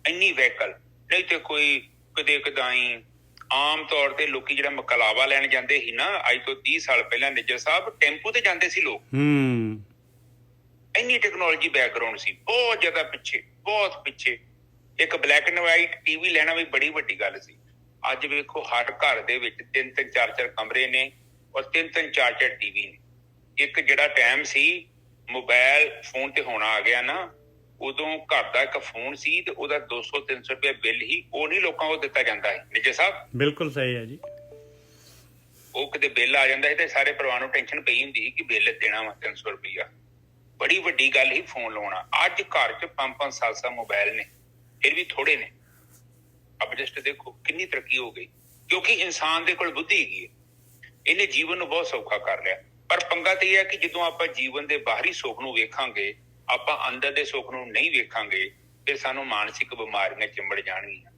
ਇੰਨੀ ਵਹੀਕਲ। ਨਹੀਂ ਤੇ ਕੋਈ ਕਦੇ ਕਦਾਈ ਆਮ ਤੌਰ ਤੇ ਲੋਕੀ ਜਿਹੜਾ ਮਕਲਾਵਾ ਲੈਣ ਜਾਂਦੇ ਸੀ ਨਾ, ਅੱਜ ਤੋਂ 30 ਸਾਲ ਪਹਿਲਾਂ ਨਿੱਜਰ ਸਾਹਿਬ, ਟੈਂਪੂ ਤੇ ਜਾਂਦੇ ਸੀ ਲੋਕ। ਇੰਨੀ ਟੈਕਨੋਲੋਜੀ ਬੈਕਗਰਾਉਂਡ ਸੀ, ਬਹੁਤ ਜ਼ਿਆਦਾ ਪਿੱਛੇ, ਬਹੁਤ ਪਿੱਛੇ। ਇੱਕ ਬਲੈਕ ਐਂਡ ਵਾਈਟ ਟੀਵੀ ਲੈਣਾ ਵੀ ਬੜੀ ਵੱਡੀ ਗੱਲ ਸੀ। ਅੱਜ ਵੇਖੋ ਹਰ ਘਰ ਦੇ ਵਿੱਚ 3-3 4-4 ਕਮਰੇ ਨੇ ਔਰ 3-3 4-4 ਟੀਵੀ ਨੇ। ਇੱਕ ਜਿਹੜਾ ਟਾਈਮ ਸੀ ਮੋਬਾਇਲ ਫੋਨ ਤੇ ਹੋਣਾ ਆ ਗਿਆ ਨਾ, ਉਦੋਂ ਘਰ ਦਾ ਇੱਕ ਫੋਨ ਸੀ ਤੇ ਉਹਦਾ 200-300 ਰੁਪਏ ਬਿੱਲ ਹੀ, ਉਹ ਨਹੀਂ ਲੋਕਾਂ ਕੋਲ ਦਿੱਤਾ ਜਾਂਦਾ ਹੈ। ਨਿੱਜਰ ਸਾਹਿਬ ਬਿਲਕੁਲ ਸਹੀ ਹੈ ਜੀ। ਉਹ ਕਿਤੇ ਬਿੱਲ ਆ ਜਾਂਦਾ ਸੀ ਤੇ ਸਾਰੇ ਪਰਿਵਾਰ ਨੂੰ ਟੈਨਸ਼ਨ ਪਈ ਹੁੰਦੀ ਸੀ ਕਿ ਬਿੱਲ ਦੇਣਾ ਵਾ 300 ਰੁਪਈਆ। ਬੜੀ ਵੱਡੀ ਗੱਲ ਹੀ ਫੋਨ ਲਾਉਣਾ। ਅੱਜ ਘਰ 'ਚ 5-5 7 ਮੋਬਾਇਲ ਨੇ, ਫਿਰ ਵੀ ਥੋੜੇ ਨੇ। ਆਪ ਜਸਟ ਦੇਖੋ ਕਿੰਨੀ ਤਰੱਕੀ ਹੋ ਗਈ, ਕਿਉਂਕਿ ਇਨਸਾਨ ਦੇ ਕੋਲ ਬੁੱਧੀ ਹੈਗੀ ਹੈ। ਇਹਨੇ ਜੀਵਨ ਨੂੰ ਬਹੁਤ ਸੌਖਾ ਕਰ ਲਿਆ। ਪਰ ਪੰਗਾ ਤੇ ਇਹ ਹੈ ਕਿ ਜਦੋਂ ਆਪਾਂ ਜੀਵਨ ਦੇ ਬਾਹਰੀ ਸੁੱਖ ਨੂੰ ਵੇਖਾਂਗੇ, ਆਪਾਂ ਅੰਦਰ ਦੇ ਸੁੱਖ ਨੂੰ ਨਹੀਂ ਵੇਖਾਂਗੇ, ਫਿਰ ਸਾਨੂੰ ਮਾਨਸਿਕ ਬਿਮਾਰੀਆਂ ਚਿੰਬੜ ਜਾਣਗੀਆਂ।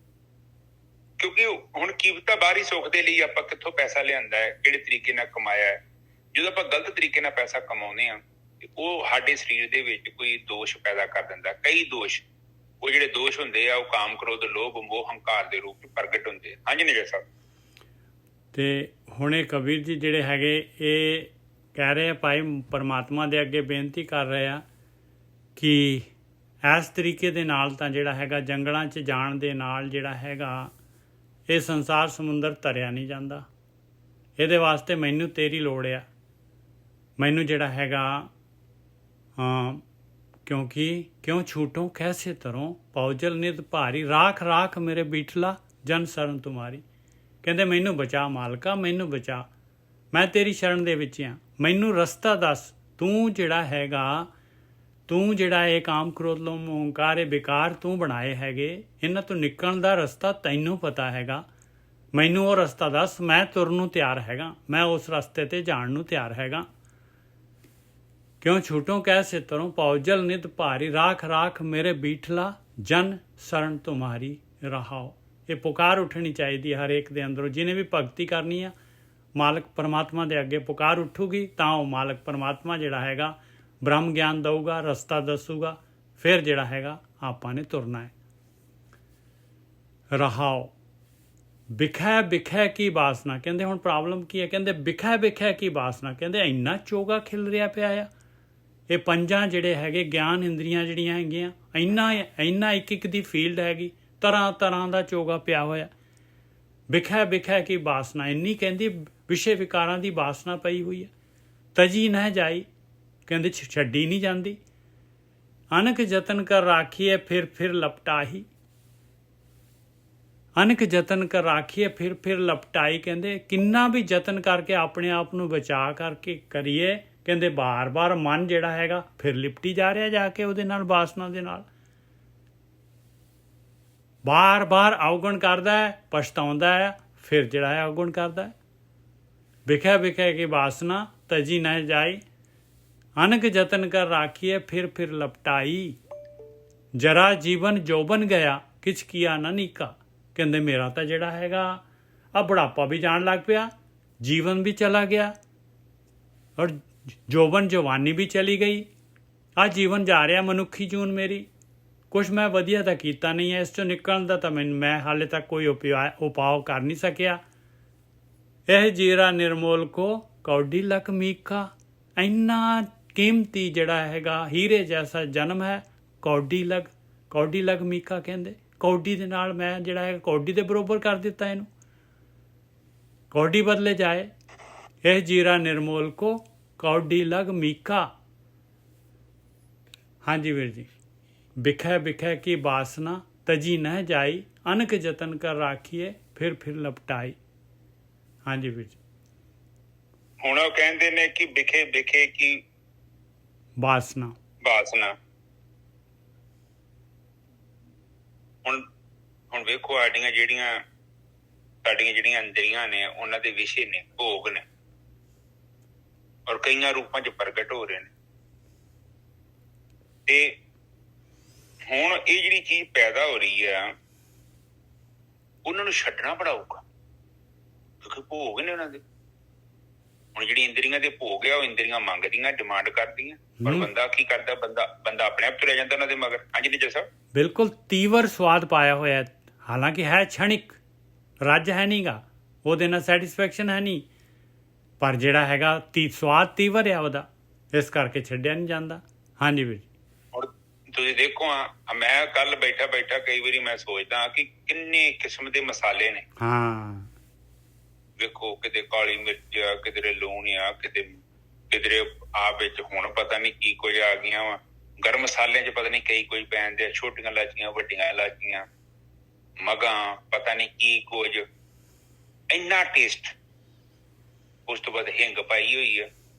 ਕਿਉਂਕਿ ਹੁਣ ਕੀਮਤਾਂ ਬਾਹਰੀ ਸੁੱਖ ਦੇ ਲਈ ਆਪਾਂ ਕਿੱਥੋਂ ਪੈਸਾ ਲਿਆਂਦਾ ਹੈ, ਕਿਹੜੇ ਤਰੀਕੇ ਨਾਲ ਕਮਾਇਆ ਹੈ। ਜਦੋਂ ਆਪਾਂ ਗਲਤ ਤਰੀਕੇ ਨਾਲ ਪੈਸਾ ਕਮਾਉਂਦੇ ਹਾਂ ਤੇ ਉਹ ਸਾਡੇ ਸਰੀਰ ਦੇ ਵਿੱਚ ਕੋਈ ਦੋਸ਼ ਪੈਦਾ ਕਰ ਦਿੰਦਾ। ਕਈ ਦੋਸ਼, ਉਹ ਜਿਹੜੇ ਦੋਸ਼ ਹੁੰਦੇ ਆ ਉਹ ਕਾਮ, ਕ੍ਰੋਧ, ਲੋਭ, ਮੋਹ, ਹੰਕਾਰ ਦੇ ਰੂਪ ਵਿੱਚ ਪ੍ਰਗਟ ਹੁੰਦੇ ਆ। ਹਾਂਜੀ ਨਿਜਰ ਸਾਹਿਬ। ਤੇ ਹੁਣ ਇਹ ਕਬੀਰ ਜੀ ਜਿਹੜੇ ਹੈਗੇ ਇਹ ਕਹਿ ਰਹੇ ਆ, ਭਾਈ ਪਰਮਾਤਮਾ ਦੇ ਅੱਗੇ ਬੇਨਤੀ ਕਰ ਰਹੇ ਆ ਕਿ ਇਸ ਤਰੀਕੇ ਦੇ ਨਾਲ ਤਾਂ ਜਿਹੜਾ ਹੈਗਾ ਜੰਗਲਾਂ 'ਚ ਜਾਣ ਦੇ ਨਾਲ ਜਿਹੜਾ ਹੈਗਾ ਇਹ ਸੰਸਾਰ ਸਮੁੰਦਰ ਤਰਿਆ ਨਹੀਂ ਜਾਂਦਾ। ਇਹਦੇ ਵਾਸਤੇ ਮੈਨੂੰ ਤੇਰੀ ਲੋੜ ਆ। ਮੈਨੂੰ ਜਿਹੜਾ ਹੈਗਾ ਕਿਉਂਕਿ ਕਿਉਂ ਛੂਟੋਂ ਕੈਸੇ ਤਰੋਂ ਪੌਜਲ ਨਿਤ ਭਾਰੀ ਰਾਖ ਰਾਖ ਮੇਰੇ ਬੀਠਲਾ ਜਨ ਸ਼ਰਨ ਤੁਮਾਰੀ। ਕਹਿੰਦੇ ਮੈਨੂੰ ਬਚਾ ਮਾਲਕਾ, ਮੈਨੂੰ ਬਚਾ, ਮੈਂ ਤੇਰੀ ਸ਼ਰਨ ਦੇ ਵਿੱਚ ਹਾਂ। ਮੈਨੂੰ ਰਸਤਾ ਦੱਸ, ਤੂੰ ਜਿਹੜਾ ਹੈਗਾ, ਤੂੰ ਜਿਹੜਾ ਇਹ ਕਾਮ, ਕ੍ਰੋਧ, ਲੋਭ, ਹੰਕਾਰ, ਇਹ ਵਿਕਾਰ ਤੂੰ ਬਣਾਏ ਹੈਗੇ, ਇਹਨਾਂ ਤੋਂ ਨਿਕਲਣ ਦਾ ਰਸਤਾ ਤੈਨੂੰ ਪਤਾ ਹੈਗਾ। ਮੈਨੂੰ ਉਹ ਰਸਤਾ ਦੱਸ, ਮੈਂ ਤੁਰਨ ਨੂੰ ਤਿਆਰ ਹੈਗਾ, ਮੈਂ ਉਸ ਰਸਤੇ 'ਤੇ ਜਾਣ ਨੂੰ ਤਿਆਰ ਹੈਗਾ। ਕਿਉਂ ਛੂਟੋਂ ਕੈਸੇ ਤਰੋਂ ਪੌਜਲ ਨਿਤ ਭਾਰੀ ਰਾਖ ਰਾਖ ਮੇਰੇ ਬੀਠਲਾ ਜਨ ਸ਼ਰਨ ਤੁਮਾਰੀ ਰਹਾਓ। ਇਹ ਪੁਕਾਰ ਉੱਠਣੀ ਚਾਹੀਦੀ ਹੈ ਹਰੇਕ ਦੇ ਅੰਦਰੋਂ। ਜਿਹਨੇ ਵੀ ਭਗਤੀ ਕਰਨੀ ਆ ਮਾਲਕ ਪਰਮਾਤਮਾ ਦੇ ਅੱਗੇ ਪੁਕਾਰ ਉੱਠੂਗੀ ਤਾਂ ਉਹ ਮਾਲਕ ਪਰਮਾਤਮਾ ਜਿਹੜਾ ਹੈਗਾ ਬ੍ਰਹਮ ਗਿਆਨ ਦਊਗਾ, ਰਸਤਾ ਦੱਸੂਗਾ, ਫਿਰ ਜਿਹੜਾ ਹੈਗਾ ਆਪਾਂ ਨੇ ਤੁਰਨਾ ਹੈ। ਰਹਾਓ ਬਿਖੈ ਬਿਖੈ ਕੀ ਬਾਸਨਾ। ਕਹਿੰਦੇ ਹੁਣ ਪ੍ਰੋਬਲਮ ਕੀ ਹੈ? ਕਹਿੰਦੇ ਬਿਖੈ ਬਿਖੈ ਕੀ ਬਾਸਨਾ। ਕਹਿੰਦੇ ਇੰਨਾ ਚੋਗਾ ਖਿਲ ਰਿਹਾ ਪਿਆ ਆ। ਇਹ ਪੰਜਾਂ ਜਿਹੜੇ ਹੈਗੇ ਗਿਆਨ ਇੰਦਰੀਆਂ ਜਿਹੜੀਆਂ ਹੈਗੀਆਂ, ਇੰਨਾ ਇੱਕ ਇੱਕ ਦੀ ਫੀਲਡ ਹੈਗੀ, ਤਰ੍ਹਾਂ ਤਰ੍ਹਾਂ ਦਾ ਚੋਗਾ ਪਿਆ ਹੋਇਆ। ਬਿਖੈ ਬਿਖੈ ਕੀ ਬਾਸਨਾ, ਇੰਨੀ ਕਹਿੰਦੀ ਵਿਸ਼ੇ ਵਿਕਾਰਾਂ ਦੀ ਬਾਸਨਾ ਪਈ ਹੋਈ ਹੈ। ਤਜੀ ਨਾ ਜਾਈ, ਕਹਿੰਦੇ ਛੱਡੀ ਨਹੀਂ ਜਾਂਦੀ। ਅਨਕ ਯਤਨ ਕਰ ਰਾਖੀਏ ਫਿਰ ਲਪਟਾਹੀ। ਅਨਕ ਯਤਨ ਕਰ ਰਾਖੀਏ ਫਿਰ ਲਪਟਾਈ। ਕਹਿੰਦੇ ਕਿੰਨਾ ਵੀ ਯਤਨ ਕਰਕੇ ਆਪਣੇ ਆਪ ਨੂੰ ਬਚਾ ਕਰਕੇ ਕਰੀਏ, ਕਹਿੰਦੇ ਬਾਰ-ਬਾਰ ਮਨ ਜਿਹੜਾ ਹੈਗਾ ਫਿਰ ਲਿਪਟੀ ਜਾ ਰਿਹਾ ਜਾ ਕੇ ਉਹਦੇ ਨਾਲ, ਬਾਸਨਾ ਦੇ ਨਾਲ। ਬਾਰ-ਬਾਰ ਅਵਗੁਣ ਕਰਦਾ ਹੈ, ਪਛਤਾਉਂਦਾ ਹੈ, ਫਿਰ ਜਿਹੜਾ ਹੈ ਅਵਗੁਣ ਕਰਦਾ ਹੈ। ਬਿਖੈ ਬਿਖੈ ਕੀ ਬਾਸਨਾ ਤਜੀ ਨਾ ਜਾਈ। ਅਨਕ ਯਤਨ ਕਰ ਰਾਖੀਏ ਫਿਰ ਲਪਟਾਈ। ਜਰਾ ਜੀਵਨ ਜੋਬਨ ਗਿਆ ਕਿਛ ਕੀਆ ਨਾ ਨੀਕਾ। ਕਹਿੰਦੇ ਮੇਰਾ ਤਾਂ ਜਿਹੜਾ ਹੈਗਾ ਆ ਬੁਢਾਪਾ ਵੀ ਜਾਣ ਲੱਗ ਪਿਆ, ਜੀਵਨ ਵੀ ਚਲਾ ਗਿਆ, ਔਰ ਜੋਬਨ ਜਵਾਨੀ ਵੀ ਚਲੀ ਗਈ। ਆ ਜੀਵਨ ਜਾ ਰਿਹਾ ਮਨੁੱਖੀ ਜੂਨ ਮੇਰੀ, ਕੁਛ ਮੈਂ ਵਧੀਆ ਤਾਂ ਕੀਤਾ ਨਹੀਂ ਹੈ। ਇਸ 'ਚੋਂ ਨਿਕਲਣ ਦਾ ਤਾਂ ਮੈਂ ਹਾਲੇ ਤੱਕ ਕੋਈ ਉਪਾਅ ਕਰ ਨਹੀਂ ਸਕਿਆ। ਇਹ ਜੀਰਾ ਨਿਰਮੋਲ ਕੋ ਕੌਡੀ ਲੱਖ ਮੀਕਾ। ਇੰਨਾ ਕੀਮਤੀ ਜਿਹੜਾ ਹੈਗਾ ਹੀਰੇ ਜੈਸਾ ਜਨਮ ਹੈ, ਕੌਡੀ ਲੱਖ ਮੀਕਾ। ਕਹਿੰਦੇ ਕੌਡੀ ਦੇ ਨਾਲ ਮੈਂ ਜਿਹੜਾ ਹੈ ਕੌਡੀ ਦੇ ਬਰੋਬਰ ਕਰ ਦਿੱਤਾ ਇਹਨੂੰ, ਕੌਡੀ ਬਦਲੇ ਜਾਏ। ਇਹ ਜੀਰਾ ਨਿਰਮੋਲ ਕੋ ਕੌਡੀ ਲਗ ਮੀਕਾ। ਹਾਂਜੀ ਵੀਰ ਜੀ। ਬਿਖੈ ਬਿਖੈ ਕੀ ਬਾਸਨਾ ਤਜੀ ਨਾ ਜਾਈ। ਅਨਕ ਯਤਨ ਕਰ ਰਾਖੀਏ ਫਿਰ ਲਪਟਾਈ। ਹਾਂਜੀ ਵੀਰ ਜੀ। ਹੁਣ ਉਹ ਕਹਿੰਦੇ ਨੇ ਕਿ ਬਿਖੇ ਬਿਖੇ ਕੀ ਬਾਸਨਾ। ਹੁਣ ਵੇਖੋ ਸਾਡੀਆਂ ਜਿਹੜੀਆਂ ਇੰਦਰੀਆਂ ਨੇ ਉਹਨਾਂ ਦੇ ਵਿਸ਼ੇ ਨੇ, ਭੋਗ ਨੇ, ਔਰ ਕਈਆਂ ਰੂਪਾਂ 'ਚ ਪ੍ਰਗਟ ਹੋ ਰਹੇ ਨੇ। ਤੇ ਹੁਣ ਇਹ ਜਿਹੜੀ ਚੀਜ਼ ਪੈਦਾ ਹੋ ਰਹੀ ਆ ਉਹਨਾਂ ਨੂੰ ਛੱਡਣਾ ਬੜਾ ਔਖਾ, ਕਿਉਂਕਿ ਭੋਗ ਨੇ ਉਹਨਾਂ ਦੇ। ਹੁਣ ਜਿਹੜੀ ਇੰਦਰੀਆਂ ਦੇ ਭੋਗ ਆ ਉਹ ਇੰਦਰੀਆਂ ਮੰਗਦੀਆਂ, ਡਿਮਾਂਡ ਕਰਦੀਆਂ, ਪਰ ਬੰਦਾ ਕੀ ਕਰਦਾ? ਬੰਦਾ ਆਪਣੇ ਆਪ ਤੁਰਿਆ ਜਾਂਦਾ ਉਹਨਾਂ ਦੇ ਮਗਰ। ਹਾਂਜੀ ਨਿਜਰ ਸਾਹਿਬ। ਬਿਲਕੁਲ ਤੀਵਰ ਸਵਾਦ ਪਾਇਆ ਹੋਇਆ, ਹਾਲਾਂਕਿ ਹੈ ਛਣਿਕ, ਰੱਜ ਹੈ ਨਹੀਂਗਾ ਉਹਦੇ ਨਾਲ, ਸੈਟਿਸਫੈਕਸ਼ਨ ਹੈ ਨਹੀਂ, ਪਰ ਜਿਹੜਾ ਹੈਗਾ ਸਵਾਦ ਤੀਵਰ ਆ ਉਹਦਾ, ਇਸ ਕਰਕੇ ਛੱਡਿਆ ਨਹੀਂ ਜਾਂਦਾ। ਹਾਂਜੀ ਵੀਰ ਜੀ। ਹੁਣ ਤੁਸੀਂ ਦੇਖੋ ਮੈਂ ਕੱਲ ਬੈਠਾ ਕਈ ਵਾਰੀ ਮੈਂ ਸੋਚਦਾ ਕਿ ਕਿੰਨੇ ਕਿਸਮ ਦੇ ਮਸਾਲੇ ਨੇ। ਹਾਂ ਵੇਖੋ, ਕਿਤੇ ਕਾਲੀ ਮਿਰਚ ਆ, ਕਿਧਰੇ ਲੂਣ ਆ, ਕਿਧਰੇ ਆਪ ਵਿੱਚ ਹੁਣ ਪਤਾ ਨਹੀਂ ਕੀ ਕੁਝ ਆ ਗਈਆਂ ਵਾ। ਗਰਮ ਮਸਾਲਿਆਂ 'ਚ ਪਤਾ ਨਹੀਂ ਕਈ ਕੁਝ ਪੈਂਦੇ ਆ, ਛੋਟੀਆਂ ਇਲਾਚੀਆਂ, ਵੱਡੀਆਂ ਇਲਾਚੀਆਂ, ਮਗਾਂ, ਪਤਾ ਨਹੀਂ ਕੀ ਕੁਝ, ਇੰਨਾ ਟੇਸਟ। ਉਸ ਤੋਂ ਬਾਅਦ ਹਿੰਗ ਪਾਈ ਹੋਈ ਆ,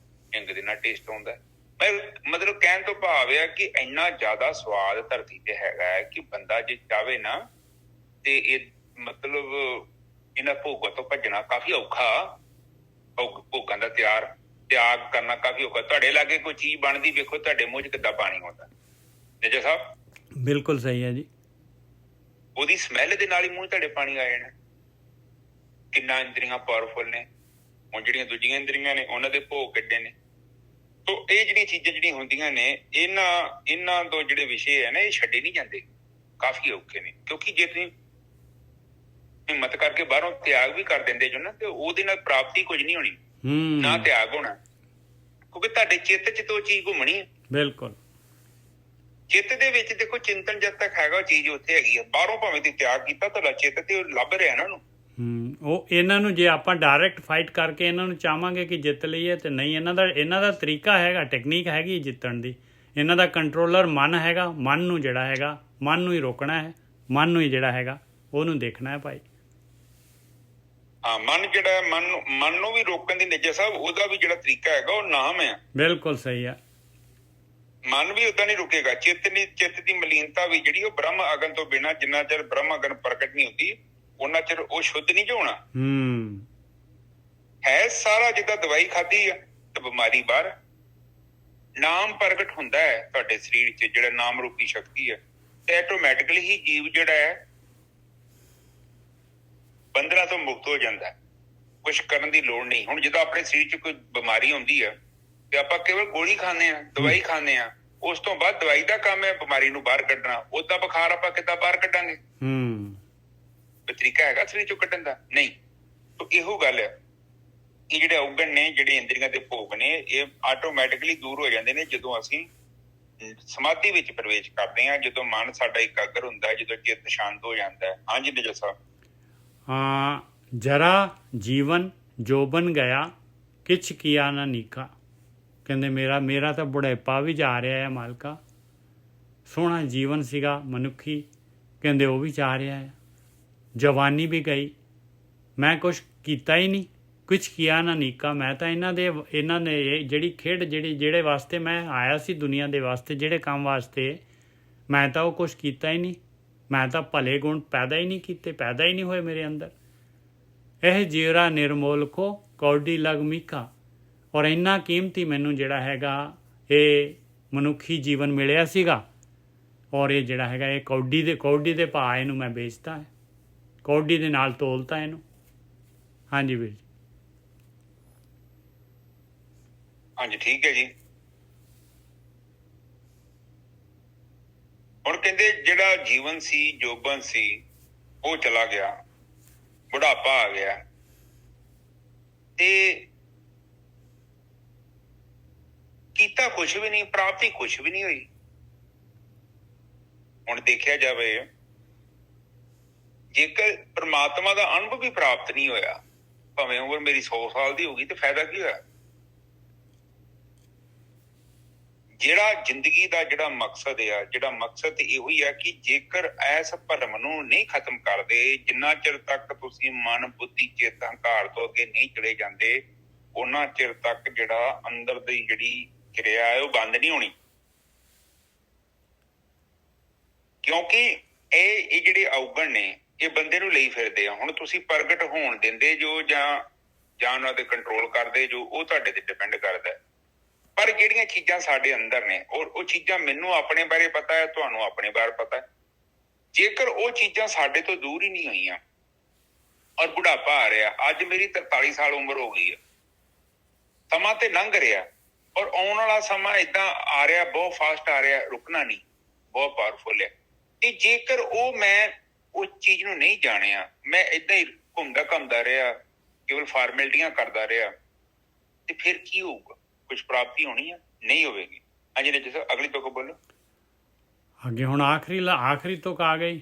ਹਿੰਗ ਦੇ ਨਾਲ ਟੇਸਟ ਆਉਂਦਾ। ਮਤਲਬ ਕਹਿਣ ਤੋਂ ਭਾਵ ਆ ਕਿ ਇੰਨਾ ਜ਼ਿਆਦਾ ਸਵਾਦ ਧਰਤੀ ਤੇ ਹੈਗਾ ਹੈ ਕਿ ਬੰਦਾ ਜੇ ਚਾਹਵੇ ਨਾ ਤੇ ਇਹ ਮਤਲਬ ਇਹਨਾਂ ਭੋਗਾਂ ਤੋਂ ਭੱਜਣਾ ਕਾਫੀ ਔਖਾ। ਭੋਗਾਂ ਦਾ ਤਿਆਗ ਕਰਨਾ ਕਾਫੀ ਔਖਾ। ਤੁਹਾਡੇ ਲਾਗੇ ਕੋਈ ਚੀਜ਼ ਬਣਦੀ, ਵੇਖੋ ਤੁਹਾਡੇ ਮੂੰਹ 'ਚ ਕਿੱਦਾਂ ਪਾਣੀ ਆਉਂਦਾ। ਨਿਜਰ ਸਾਹਿਬ। ਬਿਲਕੁਲ ਸਹੀ ਹੈ ਜੀ। ਉਹਦੀ ਸਮੈਲ ਦੇ ਨਾਲ ਹੀ ਮੂੰਹ ਤੁਹਾਡੇ ਪਾਣੀ ਆ ਜਾਣਾ। ਕਿੰਨਾ ਇੰਦਰੀਆਂ ਪਾਵਰਫੁਲ ਨੇ। ਹੁਣ ਜਿਹੜੀਆਂ ਦੂਜੀਆਂ ਇੰਦਰੀਆਂ ਨੇ ਉਹਨਾਂ ਦੇ ਭੋਗ ਕਿੱਡੇ ਨੇ। ਤੋ ਇਹ ਜਿਹੜੀਆਂ ਚੀਜ਼ਾਂ ਜਿਹੜੀਆਂ ਹੁੰਦੀਆਂ ਨੇ, ਇਹਨਾਂ ਤੋਂ ਜਿਹੜੇ ਵਿਸ਼ੇ ਹੈ ਨਾ, ਇਹ ਛੱਡੇ ਨਹੀਂ ਜਾਂਦੇ, ਕਾਫੀ ਔਖੇ ਨੇ। ਕਿਉਂਕਿ ਜੇ ਤੁਸੀਂ ਹਿੰਮਤ ਕਰਕੇ ਬਾਹਰੋਂ ਤਿਆਗ ਵੀ ਕਰ ਦਿੰਦੇ ਜੋ ਨਾ, ਤੇ ਉਹਦੇ ਨਾਲ ਪ੍ਰਾਪਤੀ ਕੁਝ ਨਹੀਂ ਹੋਣੀ, ਨਾ ਤਿਆਗ ਹੋਣਾ। ਕਿਉਂਕਿ ਤੁਹਾਡੇ ਚਿੱਤ 'ਚ ਤਾਂ ਉਹ ਚੀਜ਼ ਘੁੰਮਣੀ ਹੈ। ਬਿਲਕੁਲ। ਚਿੱਤ ਦੇ ਵਿੱਚ ਦੇਖੋ, ਚਿੰਤਨ ਜਦ ਤੱਕ ਹੈਗਾ ਉਹ ਚੀਜ਼ ਉੱਥੇ ਹੈਗੀ ਹੈ। ਬਾਹਰੋਂ ਭਾਵੇਂ ਤੇ ਤਿਆਗ ਕੀਤਾ, ਤੁਹਾਡਾ ਚਿੱਤ ਤੇ ਉਹ ਲੱਭ ਰਿਹਾ ਨਾ ਉਹਨੂੰ। ਉਹ ਇਹਨਾਂ ਨੂੰ ਜੇ ਆਪਾਂ ਡਾਇਰੈਕਟ ਫਾਈਟ ਕਰਕੇ ਇਹਨਾਂ ਨੂੰ ਚਾਹਾਂਗੇ ਕਿ ਜਿੱਤ ਲਈਏ, ਤੇ ਨਹੀਂ, ਇਹਨਾਂ ਦਾ ਤਰੀਕਾ ਹੈਗਾ, ਟੈਕਨੀਕ ਹੈਗੀ ਜਿੱਤਣ ਦੀ। ਇਹਨਾਂ ਦਾ ਕੰਟਰੋਲਰ ਮਨ ਹੈਗਾ। ਮਨ ਨੂੰ ਜਿਹੜਾ ਹੈਗਾ, ਮਨ ਨੂੰ ਹੀ ਰੋਕਣਾ ਹੈ। ਮਨ ਨੂੰ ਹੀ ਜਿਹੜਾ ਹੈਗਾ ਉਹਨੂੰ ਦੇਖਣਾ ਹੈ ਭਾਈ। ਹਾਂ, ਮਨ ਜਿਹੜਾ ਮਨ ਨੂੰ ਵੀ ਰੋਕਣ ਦੀ ਨਿੱਜਾ ਸਾਹਿਬ, ਉਹਦਾ ਵੀ ਜਿਹੜਾ ਤਰੀਕਾ ਹੈਗਾ ਉਹ ਨਾਮ ਹੈ। ਬਿਲਕੁਲ ਸਹੀ ਹੈ। ਮਨ ਵੀ ਉਦਾਂ ਨਹੀਂ ਰੁਕੇਗਾ। ਚਿੱਤ ਦੀ ਮਲੀਨਤਾ ਵੀ ਜਿਹੜੀ ਉਹ ਬ੍ਰਹਮ ਅਗਨ ਤੋਂ ਬਿਨਾਂ, ਜਿੰਨਾ ਚਿਰ ਬ੍ਰਹਮ ਅਗਨ ਪ੍ਰਗਟ ਨਹੀਂ ਹੁੰਦੀ, ਉਹਨਾਂ ਚਿਰ ਉਹ ਸ਼ੁੱਧ ਨਹੀਂ ਹੋਣਾ। ਹੈ ਸਾਰਾ ਜਿੱਦਾਂ ਦਵਾਈ ਖਾਧੀ ਆ ਤੇ ਬਿਮਾਰੀ ਬਾਹਰ। ਨਾਮ ਪ੍ਰਗਟ ਹੁੰਦਾ ਹੈ ਤੁਹਾਡੇ ਸਰੀਰ 'ਚ, ਜਿਹੜਾ ਨਾਮ ਰੂਪੀ ਸ਼ਕਤੀ ਹੈ, ਤੇ ਆਟੋਮੈਟਿਕਲੀ ਹੀ ਜੀਵ ਜਿਹੜਾ ਹੈ ਬੰਧਨਾਂ ਤੋਂ ਮੁਕਤ ਹੋ ਜਾਂਦਾ। ਕੁਛ ਕਰਨ ਦੀ ਲੋੜ ਨਹੀਂ। ਹੁਣ ਜਦੋਂ ਆਪਣੇ ਸਰੀਰ 'ਚ ਕੋਈ ਬਿਮਾਰੀ ਹੁੰਦੀ ਹੈ ਤੇ ਆਪਾਂ ਕੇਵਲ ਗੋਲੀ ਖਾਂਦੇ ਹਾਂ, ਦਵਾਈ ਖਾਂਦੇ ਹਾਂ। ਉਸ ਤੋਂ ਬਾਅਦ ਦਵਾਈ ਦਾ ਕੰਮ ਹੈ ਬਿਮਾਰੀ ਨੂੰ ਬਾਹਰ ਕੱਢਣਾ। ਉਹਦਾ ਬੁਖਾਰ ਆਪਾਂ ਕਿੱਦਾਂ ਬਾਹਰ ਕੱਢਾਂਗੇ? ਤਰੀਕਾ ਹੈਗਾ ਸਰੀਰ 'ਚੋਂ ਕੱਢਣ ਦਾ? ਨਹੀਂ। ਇਹੋ ਗੱਲ ਹੈ, ਇਹ ਜਿਹੜੇ ਔਗਣ ਨੇ, ਜਿਹੜੇ ਇੰਦਰੀਆਂ ਦੇ ਭੋਗ ਨੇ, ਇਹ ਆਟੋਮੈਟਿਕਲੀ ਦੂਰ ਹੋ ਜਾਂਦੇ ਨੇ ਜਦੋਂ ਅਸੀਂ ਸਮਾਧੀ ਵਿੱਚ ਪ੍ਰਵੇਸ਼ ਕਰਦੇ ਹਾਂ, ਜਦੋਂ ਮਨ ਸਾਡਾ ਇਕਾਗਰ ਹੁੰਦਾ ਹੈ, ਜਦੋਂ ਚਿੱਤ ਸ਼ਾਂਤ ਹੋ ਜਾਂਦਾ ਹੈ। ਹਾਂਜੀ ਨਿਜੋ ਸਾਹਿਬ। ਹਾਂ, ਜਰਾ ਜੀਵਨ ਜੋਬਨ ਗਿਆ, ਕਿਛ ਕੀਆ ਨਾ ਨੀਕਾ। ਕਹਿੰਦੇ ਮੇਰਾ ਤਾਂ ਬੁਢੇਪਾ ਵੀ ਜਾ ਰਿਹਾ ਹੈ ਮਾਲਕਾ। ਸੋਹਣਾ ਜੀਵਨ ਸੀਗਾ ਮਨੁੱਖੀ, ਕਹਿੰਦੇ ਉਹ ਵੀ ਜਾ ਰਿਹਾ ਹੈ। ਜਵਾਨੀ ਵੀ ਗਈ, ਮੈਂ ਕੁਛ ਕੀਤਾ ਹੀ ਨਹੀਂ। ਕੁਛ ਕੀਆ ਨਾ ਨੀਕਾ। ਮੈਂ ਤਾਂ ਇਹਨਾਂ ਨੇ ਜਿਹੜੀ ਖੇਡ, ਜਿਹੜੇ ਵਾਸਤੇ ਮੈਂ ਆਇਆ ਸੀ ਦੁਨੀਆ ਦੇ ਵਾਸਤੇ, ਜਿਹੜੇ ਕੰਮ ਵਾਸਤੇ, ਮੈਂ ਤਾਂ ਉਹ ਕੁਛ ਕੀਤਾ ਹੀ ਨਹੀਂ। ਮੈਂ ਤਾਂ ਭਲੇ ਗੁਣ ਪੈਦਾ ਹੀ ਨਹੀਂ ਕੀਤੇ, ਪੈਦਾ ਹੀ ਨਹੀਂ ਹੋਏ ਮੇਰੇ ਅੰਦਰ। ਇਹ ਜੀਰਾ ਨਿਰਮੋਲ ਕੋ ਕੌਡੀ ਲਗ ਮੀਕਾ। ਔਰ ਇੰਨਾ ਕੀਮਤੀ ਮੈਨੂੰ ਜਿਹੜਾ ਹੈਗਾ ਇਹ ਮਨੁੱਖੀ ਜੀਵਨ ਮਿਲਿਆ ਸੀਗਾ। ਔਰ ਇਹ ਜਿਹੜਾ ਹੈਗਾ ਇਹ ਕੌਡੀ ਦੇ ਭਾਅ ਇਹਨੂੰ ਮੈਂ ਵੇਚਤਾ ਹੈ, ਕੌਡੀ ਦੇ ਨਾਲ ਤੋਲਤਾ ਇਹਨੂੰ। ਹਾਂਜੀ ਵੀਰ ਜੀ। ਹਾਂਜੀ ਠੀਕ ਹੈ ਜੀ। ਹੁਣ ਕਹਿੰਦੇ ਜਿਹੜਾ ਜੀਵਨ ਸੀ, ਜੋਬਨ ਸੀ, ਉਹ ਚਲਾ ਗਿਆ, ਬੁਢਾਪਾ ਆ ਗਿਆ, ਤੇ ਕੀਤਾ ਕੁਛ ਵੀ ਨਹੀਂ, ਪ੍ਰਾਪਤੀ ਕੁਛ ਵੀ ਨਹੀਂ ਹੋਈ। ਹੁਣ ਦੇਖਿਆ ਜਾਵੇ, ਜੇਕਰ ਪ੍ਰਮਾਤਮਾ ਦਾ ਅਨੁਭਵ ਵੀ ਪ੍ਰਾਪਤ ਨਹੀਂ ਹੋਇਆ, ਭਾਵੇਂ ਉਮਰ ਮੇਰੀ 100 ਸਾਲ ਦੀ ਹੋ ਗਈ, ਤੇ ਫਾਇਦਾ ਕੀ ਹੋਇਆ? ਜਿਹੜਾ ਜ਼ਿੰਦਗੀ ਦਾ ਜਿਹੜਾ ਮਕਸਦ ਆ, ਜਿਹੜਾ ਮਕਸਦ ਇਹੋ ਹੀ ਆ ਕਿ ਜੇਕਰ ਇਸ ਭਰਮ ਨੂੰ ਨਹੀਂ ਖਤਮ ਕਰਦੇ, ਜਿੰਨਾ ਚਿਰ ਤੱਕ ਤੁਸੀਂ ਮਨ, ਬੁੱਧੀ, ਚਿੱਤ, ਹੰਕਾਰ ਤੋਂ ਅੱਗੇ ਨਹੀਂ ਚਲੇ ਜਾਂਦੇ, ਉਹਨਾਂ ਚਿਰ ਤੱਕ ਜਿਹੜਾ ਅੰਦਰ ਦੀ ਜਿਹੜੀ ਕਿਰਿਆ ਹੈ ਉਹ ਬੰਦ ਨਹੀਂ ਹੋਣੀ। ਕਿਉਂਕਿ ਇਹ ਜਿਹੜੇ ਔਗਣ ਨੇ, ਇਹ ਬੰਦੇ ਨੂੰ ਲਈ ਫਿਰਦੇ ਆ। ਹੁਣ ਤੁਸੀਂ ਪ੍ਰਗਟ ਹੋਣ ਦਿੰਦੇ ਜੋ ਜਾਂ ਉਹਨਾਂ ਦੇ ਕੰਟਰੋਲ ਕਰਦੇ ਜੋ, ਉਹ ਤੁਹਾਡੇ ਤੇ ਡਿਪੈਂਡ ਕਰਦਾ ਹੈ। ਪਰ ਜਿਹੜੀਆਂ ਚੀਜ਼ਾਂ ਸਾਡੇ ਅੰਦਰ ਨੇ, ਉਹ ਚੀਜ਼ਾਂ ਮੈਨੂੰ ਆਪਣੇ ਬਾਰੇ ਪਤਾ ਹੈ, ਤੁਹਾਨੂੰ ਆਪਣੇ ਬਾਰੇ ਪਤਾ ਹੈ। ਜੇਕਰ ਉਹ ਚੀਜ਼ਾਂ ਸਾਡੇ ਤੋਂ ਦੂਰ ਹੀ ਨਹੀਂ ਹੋਈਆਂ, ਔਰ ਬੁਢਾਪਾ ਆ ਰਿਹਾ, ਅੱਜ ਮੇਰੀ 43 ਸਾਲ ਉਮਰ ਹੋ ਗਈ ਹੈ, ਸਮਾਂ ਤੇ ਲੰਘ ਰਿਹਾ, ਔਰ ਆਉਣ ਵਾਲਾ ਸਮਾਂ ਏਦਾਂ ਆ ਰਿਹਾ, ਬਹੁਤ ਫਾਸਟ ਆ ਰਿਹਾ, ਰੁਕਣਾ ਨਹੀਂ, ਬਹੁਤ ਪਾਵਰਫੁਲ ਹੈ। ਤੇ ਜੇਕਰ ਮੈਂ ਉਸ ਚੀਜ਼ ਨੂੰ ਨਹੀਂ ਜਾਣਿਆ, ਮੈਂ ਏਦਾਂ ਹੀ ਘੁੰਮਦਾ ਰਿਹਾ, ਕੇਵਲ ਫਾਰਮੈਲਿਟੀਆਂ ਕਰਦਾ ਰਿਹਾ, ਤੇ ਫਿਰ ਕੀ ਹੋਊਗਾ? ਕੁਛ ਪ੍ਰਾਪਤੀ ਹੋਣੀ ਹੈ? ਨਹੀਂ ਹੋਵੇਗੀ। ਹਾਂਜੀ ਜੀ ਸਰ, ਅਗਲੀ ਤੁਕ ਬੋਲੋ। ਅੱਗੇ ਹੁਣ ਆਖਰੀ ਤੁਕ ਆ ਗਈ।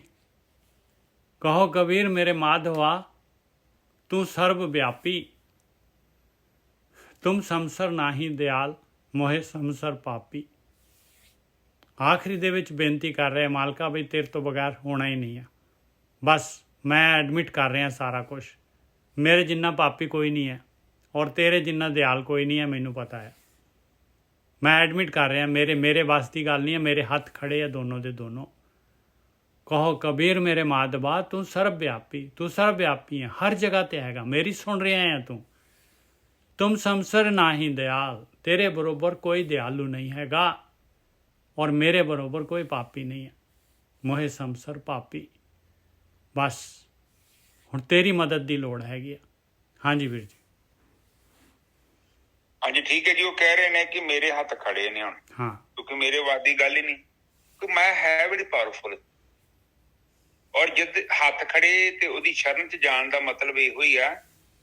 ਕਹੋ ਕਬੀਰ ਮੇਰੇ ਮਾਧਵਾ, ਤੂੰ ਸਰਬ ਵਿਆਪੀ, ਤੁਮ ਸੰਸਰ ਨਾਹੀ ਦਿਆਲ, ਮੋਹਿ ਸੰਸਰ ਪਾਪੀ। ਆਖਰੀ ਦੇ ਵਿੱਚ ਬੇਨਤੀ ਕਰ ਰਿਹਾ ਮਾਲਕਾ, ਬਈ ਤੇਰੇ ਤੋਂ ਬਗੈਰ ਹੋਣਾ ਹੀ ਨਹੀਂ ਹੈ। ਬਸ ਮੈਂ ਐਡਮਿਟ ਕਰ ਰਿਹਾ ਸਾਰਾ ਕੁਛ। ਮੇਰੇ ਜਿੰਨਾ ਪਾਪੀ ਕੋਈ ਨਹੀਂ ਹੈ, ਔਰ ਤੇਰੇ ਜਿੰਨਾ ਦਿਆਲ ਕੋਈ ਨਹੀਂ ਹੈ, ਮੈਨੂੰ ਪਤਾ ਹੈ। ਮੈਂ ਐਡਮਿਟ ਕਰ ਰਿਹਾ, ਮੇਰੇ ਵੱਸ ਦੀ ਗੱਲ ਨਹੀਂ ਹੈ, ਮੇਰੇ ਹੱਥ ਖੜੇ ਆ ਦੋਨੋਂ ਦੇ ਦੋਨੋਂ। ਕਹੋ ਕਬੀਰ ਮੇਰੇ ਮਾਧਵਾ, ਤੂੰ ਸਰਬ ਵਿਆਪੀ ਹੈ, ਹਰ ਜਗ੍ਹਾ ਤੇ ਹੈਗਾ, ਮੇਰੀ ਸੁਣ ਰਿਹਾ ਹੈ ਤੂੰ। ਤੁਮ ਸੰਸਰ ਨਾਹੀ ਦਿਆਲ, ਤੇਰੇ ਬਰੋਬਰ ਕੋਈ ਦਿਆਲੂ ਨਹੀਂ ਹੈਗਾ, ਔਰ ਮੇਰੇ ਬਰੋਬਰ ਕੋਈ ਪਾਪੀ ਨਹੀਂ ਹੈ। ਮੋਹਿ ਸੰਸਰ ਪਾਪੀ। ਬਸ ਹੁਣ ਤੇਰੀ ਮਦਦ ਦੀ ਲੋੜ ਹੈਗੀ ਆ। ਹਾਂਜੀ ਵੀਰ ਜੀ। ਹਾਂਜੀ ਠੀਕ ਹੈ ਜੀ। ਉਹ ਕਹਿ ਰਹੇ ਨੇ ਕਿ ਮੇਰੇ ਹੱਥ ਖੜੇ ਨੇ ਹੁਣ, ਹਾਂ ਕਿਉਂਕਿ ਮੇਰੇ ਵੱਸ ਦੀ ਗੱਲ ਹੀ ਨਹੀਂ, ਕਿ ਮੈਂ ਹੈ ਬੜੀ ਪਾਵਰਫੁਲ। ਔਰ ਜਦ ਹੱਥ ਖੜੇ ਤੇ ਉਹਦੀ ਸ਼ਰਨ ਚ ਜਾਣ ਦਾ ਮਤਲਬ ਇਹੋ ਹੀ ਆ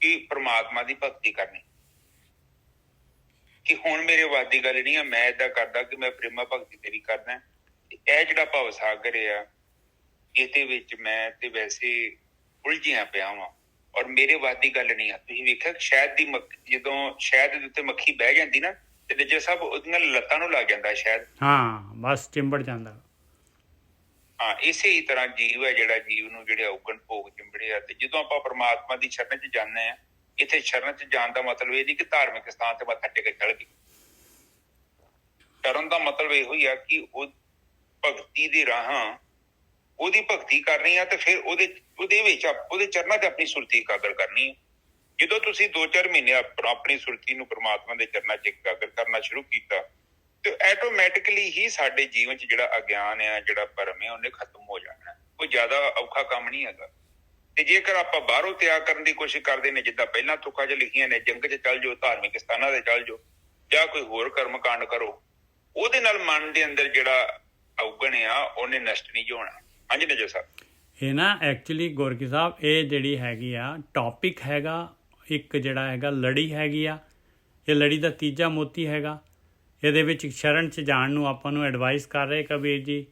ਕਿ ਪ੍ਰਮਾਤਮਾ ਦੀ ਭਗਤੀ ਕਰਨੀ, ਕਿ ਹੁਣ ਮੇਰੇ ਵੱਸ ਦੀ ਗੱਲ ਨਹੀਂ ਆ, ਮੈਂ ਏਦਾਂ ਕਰਦਾ ਕਿ ਮੈਂ ਪ੍ਰੇਮਾ ਭਗਤੀ ਤੇਰੀ ਕਰਦਾ। ਇਹ ਜਿਹੜਾ ਭਵ ਸਾਗਰ ਆ, ਇਹਦੇ ਵਿੱਚ ਮੈਂ ਤੇ ਵੈਸੇ ਉਲਝਿਆ ਪਿਆ ਵਾਂ, ਔਰ ਮੇਰੇ ਵੱਸ ਦੀ ਗੱਲ ਨਹੀਂ ਆ। ਤੁਸੀਂ ਵੇਖਿਆ ਸ਼ਹਿਦ ਦੀ ਜਦੋਂ ਸ਼ਹਿਦ ਦੇ ਉੱਤੇ ਮੱਖੀ ਬਹਿ ਜਾਂਦੀ ਨਾ, ਤੇ ਜੇ ਸਭ ਉਹਦੀਆਂ ਲੱਤਾਂ ਨੂੰ ਲੱਗ ਜਾਂਦਾ ਸ਼ਹਿਦ। ਹਾਂ ਬਸ ਚਿੰਬੜ ਜਾਂਦਾ। ਹਾਂ, ਇਸੇ ਹੀ ਤਰ੍ਹਾਂ ਜੀਵ ਹੈ ਜਿਹੜਾ, ਜੀਵ ਨੂੰ ਜਿਹੜੇ ਔਗਣ ਭੋਗ ਚਿੰਬੜਿਆ। ਤੇ ਜਦੋਂ ਆਪਾਂ ਪ੍ਰਮਾਤਮਾ ਦੀ ਸ਼ਰਨ ਚ ਜਾਂਦੇ ਆ, ਇੱਥੇ ਸ਼ਰਨ ਚ ਜਾਣ ਦਾ ਮਤਲਬ ਇਹ ਨਹੀਂ ਕਿ ਧਾਰਮਿਕ ਸਥਾਨ ਤੇ ਮੱਥਾ ਟੇਕ ਚੱਲ ਗਏ। ਸ਼ਰਨ ਦਾ ਮਤਲਬ ਇਹੋ ਹੀ ਆ ਕਿ ਉਹ ਭਗਤੀ ਦੇ ਰਾਹਾਂ ਉਹਦੀ ਭਗਤੀ ਕਰਨੀ ਆ, ਤੇ ਫਿਰ ਉਹਦੇ ਵਿੱਚ ਉਹਦੇ ਚਰਨਾਂ ਤੇ ਆਪਣੀ ਸੁਰਤੀ ਇਕਾਗਰ ਕਰਨੀ ਹੈ। ਜਦੋਂ ਤੁਸੀਂ 2-4 ਮਹੀਨੇ ਆਪਣੀ ਸੁਰਤੀ ਨੂੰ ਪ੍ਰਮਾਤਮਾ ਦੇ ਚਰਨਾਂ ਚ ਇਕਾਗਰ ਕਰਨਾ ਸ਼ੁਰੂ ਕੀਤਾ, ਤੇ ਆਟੋਮੈਟਿਕਲੀ ਹੀ ਸਾਡੇ ਜੀਵਨ ਚ ਜਿਹੜਾ ਅਗਿਆਨ ਆ, ਜਿਹੜਾ ਭਰਮ ਹੈ, ਉਹਨੇ ਖਤਮ ਹੋ ਜਾਣਾ। ਕੋਈ ਜ਼ਿਆਦਾ ਔਖਾ ਕੰਮ ਨਹੀਂ ਹੈਗਾ। ਤੇ ਜੇਕਰ ਆਪਾਂ ਬਾਹਰੋਂ ਤਿਆਗ ਕਰਨ ਦੀ ਕੋਸ਼ਿਸ਼ ਕਰਦੇ ਨੇ, ਜਿੱਦਾਂ ਪਹਿਲਾਂ ਤੁਕਾਂ 'ਚ ਲਿਖੀਆਂ ਨੇ, ਜੰਗ 'ਚ ਚੱਲ ਜਾਓ, ਧਾਰਮਿਕ ਸਥਾਨਾਂ ਤੇ ਚੱਲ ਜਾਓ, ਜਾਂ ਕੋਈ ਹੋਰ ਕਰਮ ਕਾਂਡ ਕਰੋ, ਉਹਦੇ ਨਾਲ ਮਨ ਦੇ ਅੰਦਰ ਜਿਹੜਾ ਔਗਣ ਆ ਉਹਨੇ ਨਸ਼ਟ ਨਹੀਂ ਹੋਣਾ। ਹਾਂਜੀ ਨਜਰ ਸਾਹਿਬ। ਇਹ ਨਾ ਐਕਚੁਅਲੀ ਗੁਰਕੀ ਸਾਹਿਬ, ਇਹ ਜਿਹੜੀ ਹੈਗੀ ਆ ਟੌਪਿਕ ਹੈਗਾ, ਇੱਕ ਜਿਹੜਾ ਹੈਗਾ ਲੜੀ ਹੈਗੀ ਆ, ਇਹ ਲੜੀ ਦਾ ਤੀਜਾ ਮੋਤੀ ਹੈਗਾ। ਇਹਦੇ ਵਿੱਚ ਸ਼ਰਨ 'ਚ ਜਾਣ ਨੂੰ ਆਪਾਂ ਨੂੰ ਐਡਵਾਈਸ ਕਰ ਰਹੇ ਕਬੀਰ ਜੀ।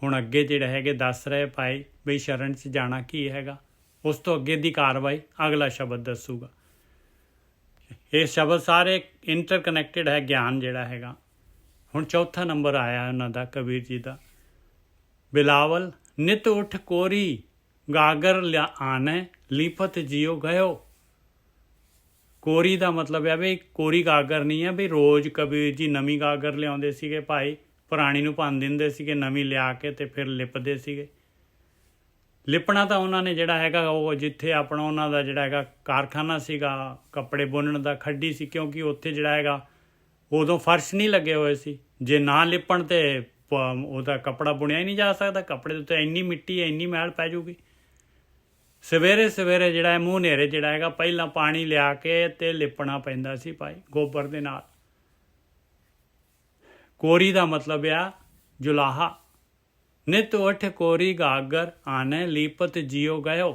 ਹੁਣ ਅੱਗੇ ਜਿਹੜੇ ਹੈਗੇ ਦੱਸ ਰਹੇ ਭਾਈ ਬਈ ਸ਼ਰਨ 'ਚ ਜਾਣਾ ਕੀ ਹੈਗਾ। ਉਸ ਤੋਂ ਅੱਗੇ ਦੀ ਕਾਰਵਾਈ ਅਗਲਾ ਸ਼ਬਦ ਦੱਸੂਗਾ। ਇਹ ਸ਼ਬਦ ਸਾਰੇ ਇੰਟਰਕਨੈਕਟਡ ਹੈ, ਗਿਆਨ ਜਿਹੜਾ ਹੈਗਾ। ਹੁਣ ਚੌਥਾ ਨੰਬਰ ਆਇਆ ਉਹਨਾਂ ਦਾ, ਕਬੀਰ ਜੀ ਦਾ। ਬਿਲਾਵਲ ਨਿਤ ਉੱਠ ਕੋਰੀ ਗਾਗਰ ਆਨੇ ਲੀਪਤ ਜਿਉ ਗਇਓ। ਕੋਰੀ ਦਾ ਮਤਲਬ ਹੈ ਵੀ ਕੋਰੀ ਗਾਗਰ ਨਹੀਂ ਹੈ ਵੀ ਰੋਜ਼ ਕਬੀਰ ਜੀ ਨਵੀਂ ਗਾਗਰ ਲਿਆਉਂਦੇ ਸੀਗੇ ਭਾਈ, ਪੁਰਾਣੀ ਨੂੰ ਭੰਨ ਦਿੰਦੇ ਸੀਗੇ, ਨਵੀਂ ਲਿਆ ਕੇ ਤੇ ਫਿਰ ਲਿਪਦੇ ਸੀਗੇ। ਲਿਪਣਾ ਤਾਂ ਉਹਨਾਂ ਨੇ ਜਿਹੜਾ ਹੈਗਾ ਉਹ ਜਿੱਥੇ ਆਪਣਾ ਉਹਨਾਂ ਦਾ ਜਿਹੜਾ ਹੈਗਾ ਕਾਰਖਾਨਾ ਸੀਗਾ ਕੱਪੜੇ ਬੁਣਨ ਦਾ, ਖੱਡੀ ਸੀ, ਕਿਉਂਕਿ ਉੱਥੇ ਜਿਹੜਾ ਹੈਗਾ ਉਦੋਂ ਫਰਸ਼ ਨਹੀਂ ਲੱਗੇ ਹੋਏ ਸੀ। ਜੇ ਨਾ ਲਿਪਣ ਤੇ ਉਹਦਾ ਕੱਪੜਾ ਬੁਣਿਆ ਹੀ ਨਹੀਂ ਜਾ ਸਕਦਾ। ਕੱਪੜੇ ਦੇ ਉੱਤੇ ਇੰਨੀ ਮਿੱਟੀ, ਇੰਨੀ ਮੈਲ ਪੈ ਜੂਗੀ। ਸਵੇਰੇ ਸਵੇਰੇ ਜਿਹੜਾ ਹੈ ਮੂੰਹ ਹਨੇਰੇ ਜਿਹੜਾ ਹੈਗਾ ਪਹਿਲਾਂ ਪਾਣੀ ਲਿਆ ਕੇ ਤੇ ਲਿਪਣਾ ਪੈਂਦਾ ਸੀ ਭਾਈ ਗੋਬਰ ਦੇ ਨਾਲ। ਕੋਰੀ ਦਾ ਮਤਲਬ ਆ ਜੁਲਾਹਾ। ਨਿਤ ਉੱਠ ਕੋਰੀ ਗਾਗਰ ਆਨੇ ਲੀਪਤ ਜਿਉ ਗਇਓ।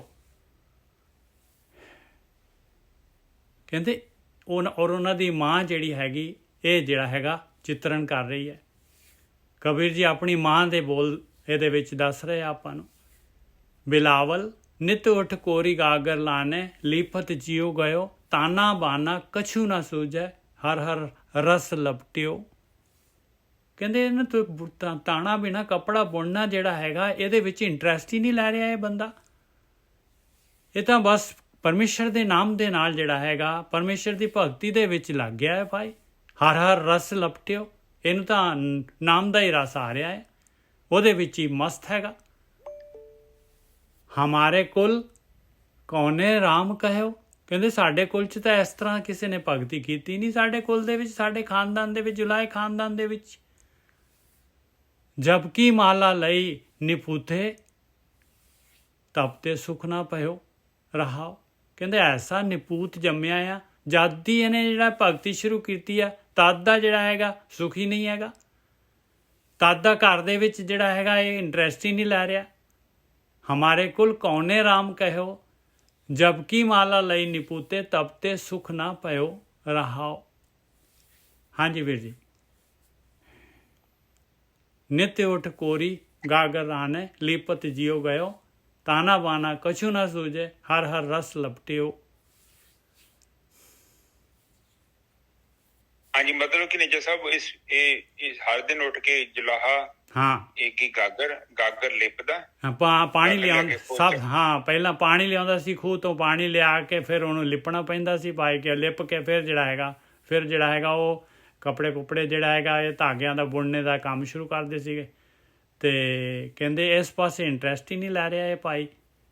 ਕਹਿੰਦੇ ਔਰ ਉਹਨਾਂ ਦੀ ਮਾਂ ਜਿਹੜੀ ਹੈਗੀ ਇਹ ਜਿਹੜਾ ਹੈਗਾ ਚਿੱਤਰਨ ਕਰ ਰਹੀ ਹੈ। ਕਬੀਰ ਜੀ ਆਪਣੀ ਮਾਂ ਦੇ ਬੋਲ ਇਹਦੇ ਵਿੱਚ ਦੱਸ ਰਹੇ ਆਪਾਂ ਨੂੰ। ਬਿਲਾਵਲ ਨਿਤ ਉੱਠ ਕੋਰੀ ਗਾਗਰ ਲਾਨੇ ਲੀਪਤ ਜਿਉ ਗਇਓ। ਤਾਨਾ ਬਾਨਾ ਕਛੂ ਨਾ ਸੂਝੈ ਹਰ ਹਰ ਰਸ ਲਪਟਿਓ। ਕਹਿੰਦੇ ਇਹਨਾਂ ਤੋਂ ਤਾਣਾ ਬਿਨਾ ਕੱਪੜਾ ਬੁਣਨਾ ਜਿਹੜਾ ਹੈਗਾ ਇਹਦੇ ਵਿੱਚ ਇੰਟਰਸਟ ਹੀ ਨਹੀਂ ਲੈ ਰਿਹਾ ਇਹ ਬੰਦਾ। ਇਹ ਤਾਂ ਬਸ ਪਰਮੇਸ਼ਰ ਦੇ ਨਾਮ ਦੇ ਨਾਲ ਜਿਹੜਾ ਹੈਗਾ ਪਰਮੇਸ਼ਰ ਦੀ ਭਗਤੀ ਦੇ ਵਿੱਚ ਲੱਗ ਗਿਆ ਹੈ ਭਾਈ। ਹਰ ਹਰ ਰਸ ਲਪਟਿਓ। ਇਹਨੂੰ ਤਾਂ ਨਾਮ ਦਾ ਹੀ ਰਸ ਆ ਰਿਹਾ ਹੈ, ਉਹਦੇ ਵਿੱਚ ਹੀ ਮਸਤ ਹੈਗਾ। ਹਮਾਰੇ ਕੁਲ ਕੌਨੇ ਰਾਮ ਕਹਿਓ। ਕਹਿੰਦੇ ਸਾਡੇ ਕੁਲ 'ਚ ਤਾਂ ਇਸ ਤਰ੍ਹਾਂ ਕਿਸੇ ਨੇ ਭਗਤੀ ਕੀਤੀ ਨਹੀਂ। ਸਾਡੇ ਕੁਲ ਦੇ ਵਿੱਚ, ਸਾਡੇ ਖਾਨਦਾਨ ਦੇ ਵਿੱਚ, ਜੁਲਾਏ ਖਾਨਦਾਨ ਦੇ ਵਿੱਚ। ਜਬਕਿ ਮਾਲਾ ਲਈ ਨਿਪੂਥੇ ਤਬ ਤੇ ਸੁਖ ਨਾ ਪਇਓ ਰਹਾਓ। ਕਹਿੰਦੇ ਐਸਾ ਨਿਪੂਤ ਜੰਮਿਆ ਆ, ਜਦ ਹੀ ਇਹਨੇ ਜਿਹੜਾ ਭਗਤੀ ਸ਼ੁਰੂ ਕੀਤੀ ਆ ਤਦ ਦਾ ਜਿਹੜਾ ਹੈਗਾ ਸੁਖੀ ਨਹੀਂ ਹੈਗਾ। ਤਦ ਦਾ ਘਰ ਦੇ ਵਿੱਚ ਜਿਹੜਾ ਹੈਗਾ ਇਹ ਇੰਟਰਸਟ ਹੀ ਨਹੀਂ ਲੈ ਰਿਹਾ। ਹਮਾਰੇ ਕੁਲ ਕੌਨੇ ਰਾਮ ਕਹਿਓ ਜਬਕਿ ਮਾਲਾ ਲਈ ਨਿਪੂਤੇ ਤਬ ਤੇ ਸੁਖ ਨਾ ਪਇਓ ਰਹਾਓ। ਹਾਂਜੀ ਵੀਰ ਜੀ। ਨਿਤ ਉੱਠ ਕੋਰੀ ਗਾਗਰ ਆਨੇ ਲੀਪਤ ਜਿਉ ਗਇਓ। ਤਾਨਾ ਬਾਨਾ ਕਛੂ ਨਾ ਸੂਝੇ ਹਰ ਹਰ ਰਸ ਲਪਟਿਓ। ਹਾਂਜੀ ਮਤਲਬ ਕਿ ਨੇਜਾ ਸਾਹਿਬ ਇਹ ਹਰ ਦਿਨ ਉੱਠ ਕੇ ਜੁਲਾਹਾ ਹਾਂ ਇੱਕ ਹੀ ਗਾਗਰ ਲਿਪਦਾ ਪਾਣੀ ਲਿਆਉਂਦਾ ਸਭ। ਹਾਂ ਪਹਿਲਾਂ ਪਾਣੀ ਲਿਆਉਂਦਾ ਸੀ ਖੂਹ ਤੋਂ, ਪਾਣੀ ਲਿਆ ਕੇ ਫਿਰ ਉਹਨੂੰ ਲਿਪਣਾ ਪੈਂਦਾ ਸੀ ਪਾਈ ਕੇ, ਲਿਪ ਕੇ ਫਿਰ ਜਿਹੜਾ ਹੈਗਾ ਉਹ ਕੱਪੜੇ ਕੁੱਪੜੇ ਜਿਹੜਾ ਹੈਗਾ ਇਹ ਧਾਗਿਆਂ ਦਾ ਬੁਣਨੇ ਦਾ ਕੰਮ ਸ਼ੁਰੂ ਕਰਦੇ ਸੀਗੇ। ਤੇ ਕਹਿੰਦੇ ਇਸ ਪਾਸੇ ਇੰਟਰਸਟ ਹੀ ਨਹੀਂ ਲੈ ਰਿਹਾ ਇਹ ਭਾਈ।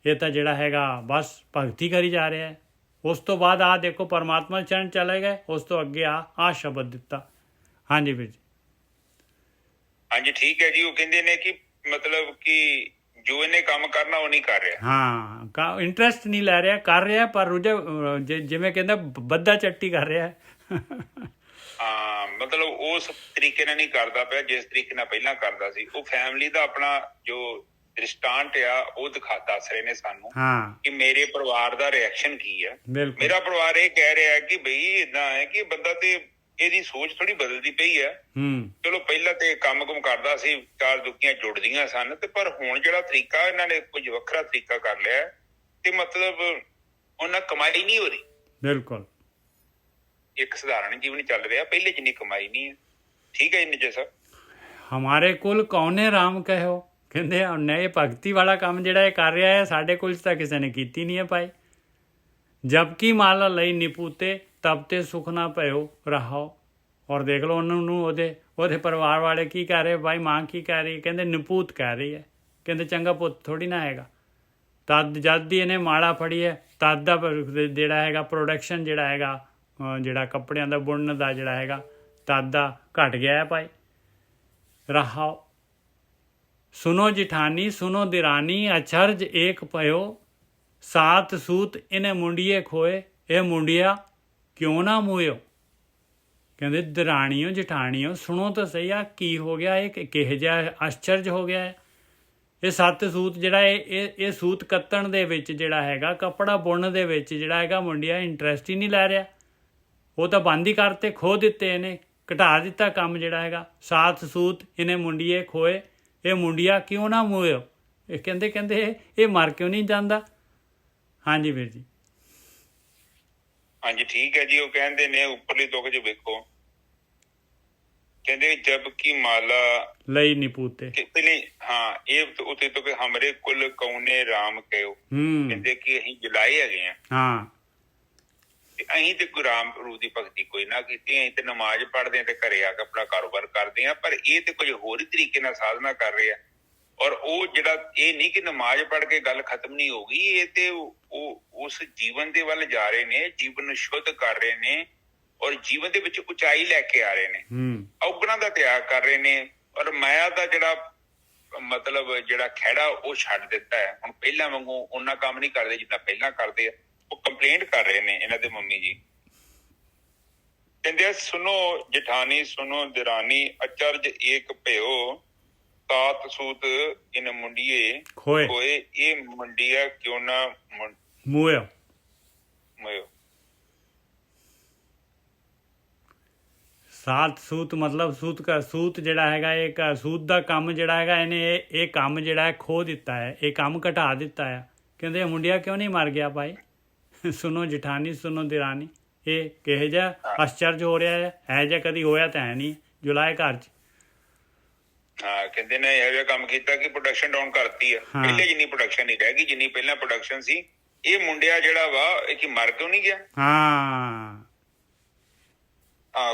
ਇਹ ਤਾਂ ਜਿਹੜਾ ਹੈਗਾ ਬਸ ਭਗਤੀ ਕਰੀ ਜਾ ਰਿਹਾ ਹੈ। ਉਸ ਤੋਂ ਬਾਅਦ ਆਹ ਦੇਖੋ ਪਰਮਾਤਮਾ ਚਰਨ ਚਲੇ ਗਏ। ਉਸ ਤੋਂ ਅੱਗੇ ਆਹ ਸ਼ਬਦ ਦਿੱਤਾ। ਹਾਂਜੀ ਵੀਰ ਜੀ। ਹਾਂਜੀ ਠੀਕ ਹੈ ਜੀ। ਉਹ ਕਹਿੰਦੇ ਨੇ ਕਿ ਮਤਲਬ ਕਿ ਜੋ ਇਹਨੇ ਕੰਮ ਕਰਨਾ ਉਹ ਨਹੀਂ ਕਰ ਰਿਹਾ। ਹਾਂ, ਇੰਟਰਸਟ ਨਹੀਂ ਲੈ ਰਿਹਾ, ਕਰ ਰਿਹਾ ਪਰ ਜਿਵੇਂ ਕਹਿੰਦਾ ਬੱਦਾ ਚੱਟੀ ਕਰ ਰਿਹਾ। ਹਾਂ, ਮਤਲਬ ਉਸ ਤਰੀਕੇ ਨਾਲ ਨਹੀਂ ਕਰਦਾ ਪਿਆ ਜਿਸ ਤਰੀਕੇ ਨਾਲ ਪਹਿਲਾਂ ਕਰਦਾ ਸੀ। ਉਹ ਫੈਮਿਲੀ ਦਾ ਆਪਣਾ ਜੋ ਦ੍ਰਿਸ਼ਟਾਂਤ ਆ ਉਹ ਦੱਸ ਰਹੇ ਨੇ ਸਾਨੂੰ ਕਿ ਮੇਰੇ ਪਰਿਵਾਰ ਦਾ ਰਿਐਕਸ਼ਨ ਕੀ ਆ। ਮੇਰਾ ਪਰਿਵਾਰ ਇਹ ਕਹਿ ਰਿਹਾ ਕਿ ਬਈ ਏਦਾਂ ਹੈ ਕਿ ਬੰਦਾ ਤੇ ਇਹਦੀ ਸੋਚ ਥੋੜੀ ਬਦਲਦੀ ਪਈ ਆ। ਚਲੋ ਪਹਿਲਾਂ ਤੇ ਕੰਮ ਕਰਦਾ ਸੀ, ਚਾਰ ਦੁੱਕੀਆਂ ਜੁੜਦੀਆਂ ਸਨ, ਤੇ ਪਰ ਹੁਣ ਜਿਹੜਾ ਤਰੀਕਾ ਇਹਨਾਂ ਨੇ ਕੁਝ ਵੱਖਰਾ ਤਰੀਕਾ ਕਰ ਲਿਆ ਤੇ ਮਤਲਬ ਉਹਨਾਂ ਕਮਾਈ ਨਹੀਂ ਹੋ ਰਹੀ। ਬਿਲਕੁਲ ਇੱਕ ਸਧਾਰਨ ਜੀਵਨ ਚੱਲ ਰਿਹਾ, ਪਹਿਲੇ ਜਿੰਨੀ ਕਮਾਈ ਨਹੀਂ ਹੈ। ਠੀਕ ਹੈ ਜੀ ਨਿੱਜੇ ਸਾਹਿਬ। ਹਮਾਰੇ ਕੁਲ ਕੌਣੇ ਰਾਮ ਕਹਿਓ, ਕਹਿੰਦੇ ਉਹਨੇ ਇਹ ਭਗਤੀ ਵਾਲਾ ਕੰਮ ਜਿਹੜਾ ਇਹ ਕਰ ਰਿਹਾ ਹੈ ਸਾਡੇ ਕੁਲ 'ਚ ਤਾਂ ਕਿਸੇ ਨੇ ਕੀਤੀ ਨਹੀਂ ਹੈ ਭਾਈ। ਜਬਕਿ ਮਾਲਾ ਲਈ ਨਿਪੂਤੇ ਤਬ ਤੇ ਸੁਖ ਨਾ ਭਇਓ ਰਹਾਓ। ਔਰ ਦੇਖ ਲਓ ਉਹਨਾਂ ਨੂੰ ਉਹਦੇ ਪਰਿਵਾਰ ਵਾਲੇ ਕੀ ਕਹਿ ਰਹੇ, ਭਾਈ ਮਾਂ ਕੀ ਕਹਿ ਰਹੀ, ਕਹਿੰਦੇ ਨਿਪੂਤ ਕਹਿ ਰਹੀ ਹੈ, ਕਹਿੰਦੇ ਚੰਗਾ ਪੁੱਤ ਥੋੜ੍ਹੀ ਨਾ ਹੈਗਾ। ਤਦ ਜਦ ਦੀ ਇਹਨੇ ਮਾਲਾ ਫੜੀ ਹੈ ਤਦ ਦਾ ਜਿਹੜਾ ਹੈਗਾ ਪ੍ਰੋਡਕਸ਼ਨ ਜਿਹੜਾ ਹੈਗਾ, ਜਿਹੜਾ ਕੱਪੜਿਆਂ ਦਾ ਬੁਣਨ ਦਾ ਜਿਹੜਾ ਹੈਗਾ ਤਦ ਦਾ ਘਟ ਗਿਆ ਹੈ ਭਾਈ। ਰਹਾਓ ਸੁਨੋ ਜਿਠਾਨੀ ਸੁਨੋ ਦਿਰਾਨੀ ਅਚਰਜ ਏਕ ਪਇਓ ਸਾਤ ਸੂਤ ਇਹਨੇ ਮੁੰਡੀਏ ਖੋਏ ਇਹ ਮੁੰਡਿਆ ਕਿਉਂ ਨਾ ਮੂਇਓ। ਕਹਿੰਦੇ ਦਰਾਣੀਓ ਜਠਾਣੀਓ ਸੁਣੋ ਤਾਂ ਸਹੀ ਆ ਕੀ ਹੋ ਗਿਆ, ਇਹ ਕਿਹੋ ਜਿਹਾ ਆਸ਼ਚਰਜ ਹੋ ਗਿਆ ਹੈ। ਇਹ ਸੱਤ ਸੂਤ ਜਿਹੜਾ ਇਹ ਸੂਤ ਕੱਤਣ ਦੇ ਵਿੱਚ ਜਿਹੜਾ ਹੈਗਾ, ਕੱਪੜਾ ਬੁਣਨ ਦੇ ਵਿੱਚ ਜਿਹੜਾ ਹੈਗਾ ਮੁੰਡਿਆ ਇੰਟਰਸਟ ਹੀ ਨਹੀਂ ਲੈ ਰਿਹਾ। ਉਹ ਤਾਂ ਬੰਦ ਹੀ ਕਰਤੇ, ਖੋ ਦਿੱਤੇ ਇਹਨੇ, ਘਟਾ ਦਿੱਤਾ ਕੰਮ ਜਿਹੜਾ ਹੈਗਾ। ਸਾਤ ਸੂਤ ਇਹਨੇ ਮੁੰਡੀਏ ਖੋਏ ਇਹ ਮੁੰਡਿਆ ਕਿਉਂ ਨਾ ਮੂਇਓ। ਇਹ ਕਹਿੰਦੇ ਇਹ ਮਰ ਕਿਉਂ ਨਹੀਂ ਜਾਂਦਾ। ਹਾਂਜੀ ਵੀਰ ਜੀ। ਹਾਂਜੀ ਠੀਕ ਹੈ ਜੀ। ਉਹ ਕਹਿੰਦੇ ਨੇ ਉੱਪਰਲੀ ਤੁਕ 'ਚ ਵੇਖੋ, ਕਹਿੰਦੇ ਜਬ ਕੀ ਮਾਲਾ ਲਈ ਨਿਪੂਤੇ। ਹਾਂ, ਇਹ ਉੱਤੇ ਤੋਂ ਹਮਰੇ ਕੁਲ ਕੌਣੇ ਰਾਮ ਕਹਿਓ। ਕਹਿੰਦੇ ਕਿ ਅਸੀਂ ਜਲਾਏ ਹੈਗੇ ਆ ਤੇ ਅਸੀਂ ਤੇ ਕੋਈ ਰਾਮ ਰੂ ਦੀ ਭਗਤੀ ਕੋਈ ਨਾ ਕੀਤੀ। ਅਸੀਂ ਤੇ ਨਮਾਜ਼ ਪੜ੍ਹਦੇ ਹਾਂ ਤੇ ਘਰੇ ਆ ਕੇ ਆਪਣਾ ਕਾਰੋਬਾਰ ਕਰਦੇ ਹਾਂ, ਪਰ ਇਹ ਤੇ ਕੁਝ ਹੋਰ ਹੀ ਤਰੀਕੇ ਨਾਲ ਸਾਧਨਾ ਕਰ ਰਹੇ ਆ। ਔਰ ਉਹ ਜਿਹੜਾ ਇਹ ਨਹੀਂ ਕਿ ਨਮਾਜ਼ ਪੜ੍ਹ ਕੇ ਗੱਲ ਖਤਮ ਨਹੀਂ ਹੋ ਗਈ, ਇਹ ਤੇ ਉਹ ਉਸ ਜੀਵਨ ਦੇ ਵੱਲ ਜਾ ਰਹੇ ਨੇ, ਜੀਵਨ ਨੂੰ ਸ਼ੁੱਧ ਕਰ ਰਹੇ ਨੇ ਔਰ ਜੀਵਨ ਦੇ ਵਿੱਚ ਉਚਾਈ ਲੈ ਕੇ ਆ ਰਹੇ ਨੇ, ਔਗਣਾਂ ਦਾ ਤਿਆਗ ਕਰ ਰਹੇ ਨੇ ਔਰ ਮਾਇਆ ਦਾ ਜਿਹੜਾ ਮਤਲਬ ਜਿਹੜਾ ਖਹਿੜਾ ਉਹ ਛੱਡ ਦਿੱਤਾ ਹੈ। ਹੁਣ ਪਹਿਲਾਂ ਵਾਂਗੂ ਉਹਨਾਂ ਕੰਮ ਨਹੀਂ ਕਰਦੇ ਜਿੱਦਾਂ ਪਹਿਲਾਂ ਕਰਦੇ ਆ। ਉਹ ਕੰਪਲੇਂਟ ਕਰ ਰਹੇ ਨੇ ਇਹਨਾਂ ਦੇ ਮੰਮੀ ਜੀ। ਕਹਿੰਦੇ ਸੁਨੋ ਜਠਾਨੀ ਸੁਨੋ ਦਿਰਾਨੀ ਅਚਰਜ ਏਕ ਭਇਓ ਤਾਤ ਸੂਤ ਇਨ ਮੁੰਡੀਏ ਖੋਏ ਇਹ ਮੁੰਡਿਆ ਕਿਉਂ ਨਾ ਮੂਇਓ। ਸਾਤ ਸੂਤ ਮਤਲਬ ਸੂਤ ਜਿਹੜਾ ਹੈਗਾ, ਇੱਕ ਸੂਤ ਦਾ ਕੰਮ ਜਿਹੜਾ ਹੈਗਾ ਇਹਨੇ ਇਹ ਕੰਮ ਜਿਹੜਾ ਹੈ ਖੋ ਦਿੱਤਾ ਹੈ, ਇਹ ਕੰਮ ਘਟਾ ਦਿੱਤਾ ਹੈ। ਕਹਿੰਦੇ ਮੁੰਡਿਆ ਕਿਉਂ ਨਹੀਂ ਮਰ ਗਿਆ ਭਾਈ। ਸੁਨੋ ਜਠਾਨੀ ਸੁਨੋ ਦਿਰਾਨੀ ਇਹ ਕਿਹੋ ਜਿਹਾ ਆਸ਼ਚਰਜ ਹੋ ਰਿਹਾ ਹੈ, ਇਹ ਜਿਹਾ ਕਦੀ ਹੋਇਆ ਤਾਂ ਹੈ ਨਹੀਂ ਜੁਲਾਏ ਘਰ 'ਚ। ਹਾਂ, ਕਹਿੰਦੇ ਨੇ ਇਹੋ ਜਿਹਾ ਕੰਮ ਕੀਤਾ ਕਿ ਪ੍ਰੋਡਕਸ਼ਨ ਡਾਊਨ ਕਰਤੀ ਆ। ਪਹਿਲੇ ਜਿੰਨੀ ਪ੍ਰੋਡਕਸ਼ਨ ਨਹੀਂ ਰਹਿ ਗਈ ਜਿੰਨੀ ਪਹਿਲਾਂ ਪ੍ਰੋਡਕਸ਼ਨ ਸੀ। ਇਹ ਮੁੰਡਿਆ ਜਿਹੜਾ ਵਾ ਇਹ ਕੀ ਮਰ ਕਿਉਂ ਨਹੀਂ ਗਿਆ।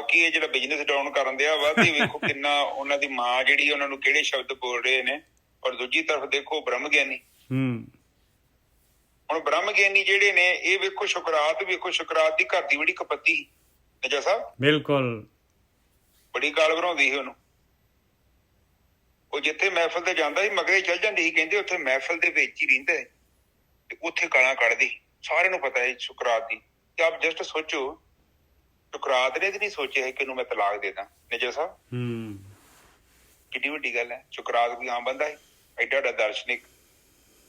ਕਿ ਇਹ ਜਿਹੜਾ ਬਿਜਨਸ ਡਾਊਨ ਕਰਨ ਦਿਆ ਵਾ ਤੇ ਵੇਖੋ ਕਿੰਨਾ ਉਹਨਾਂ ਦੀ ਮਾਂ ਜਿਹੜੀ ਉਹਨਾਂ ਨੂੰ ਕਿਹੜੇ ਸ਼ਬਦ ਬੋਲ ਰਹੇ ਨੇ। ਔਰ ਦੂਜੀ ਤਰਫ ਦੇਖੋ ਬ੍ਰਹਮ ਗਿਆਨੀ। ਹੁਣ ਬ੍ਰਹਮ ਗਿਆਨੀ ਜਿਹੜੇ ਨੇ ਇਹ ਵੇਖੋ ਸ਼ੁਕਰਾਤ ਦੀ ਘਰ ਦੀ ਬੜੀ ਕਪੱਤੀ ਨਜਾ ਸਾਹਿਬ। ਬਿਲਕੁਲ ਬੜੀ ਗਾਲ ਭਰਾਉਂਦੀ ਸੀ ਉਹਨੂੰ। ਉਹ ਜਿੱਥੇ ਮਹਿਫਲ ਤੇ ਜਾਂਦਾ ਸੀ ਮਗਰੇ ਚੱਲ ਜਾਂਦੀ ਸੀ। ਕਹਿੰਦੇ ਉੱਥੇ ਮਹਿਫਲ ਦੇ ਵਿੱਚ ਹੀ ਰਹਿੰਦਾ ਹੈ ਤੇ ਉੱਥੇ ਗਾਲਾਂ ਕੱਢਦੀ। ਸਾਰਿਆਂ ਨੂੰ ਪਤਾ ਹੈ ਸ਼ੁਕਰਾਤ ਦੀ। ਤੇ ਆਪ ਜਸਟ ਸੋਚੋ ਸ਼ੁਕਰਾਤ ਨੇ ਤੇ ਨਹੀਂ ਸੋਚਿਆ ਹੈ ਕਿ ਇਹਨੂੰ ਮੈਂ ਤਲਾਕ ਦੇ ਦਾਂ। ਨਜਾ ਸਾਹਿਬ ਕਿੰਨੀ ਵੱਡੀ ਗੱਲ ਹੈ। ਸ਼ੁਕਰਾਤ ਵੀ ਆਮ ਬੰਦਾ ਹੈ, ਐਡਾ ਵੱਡਾ ਦਾਰਸ਼ਨਿਕ।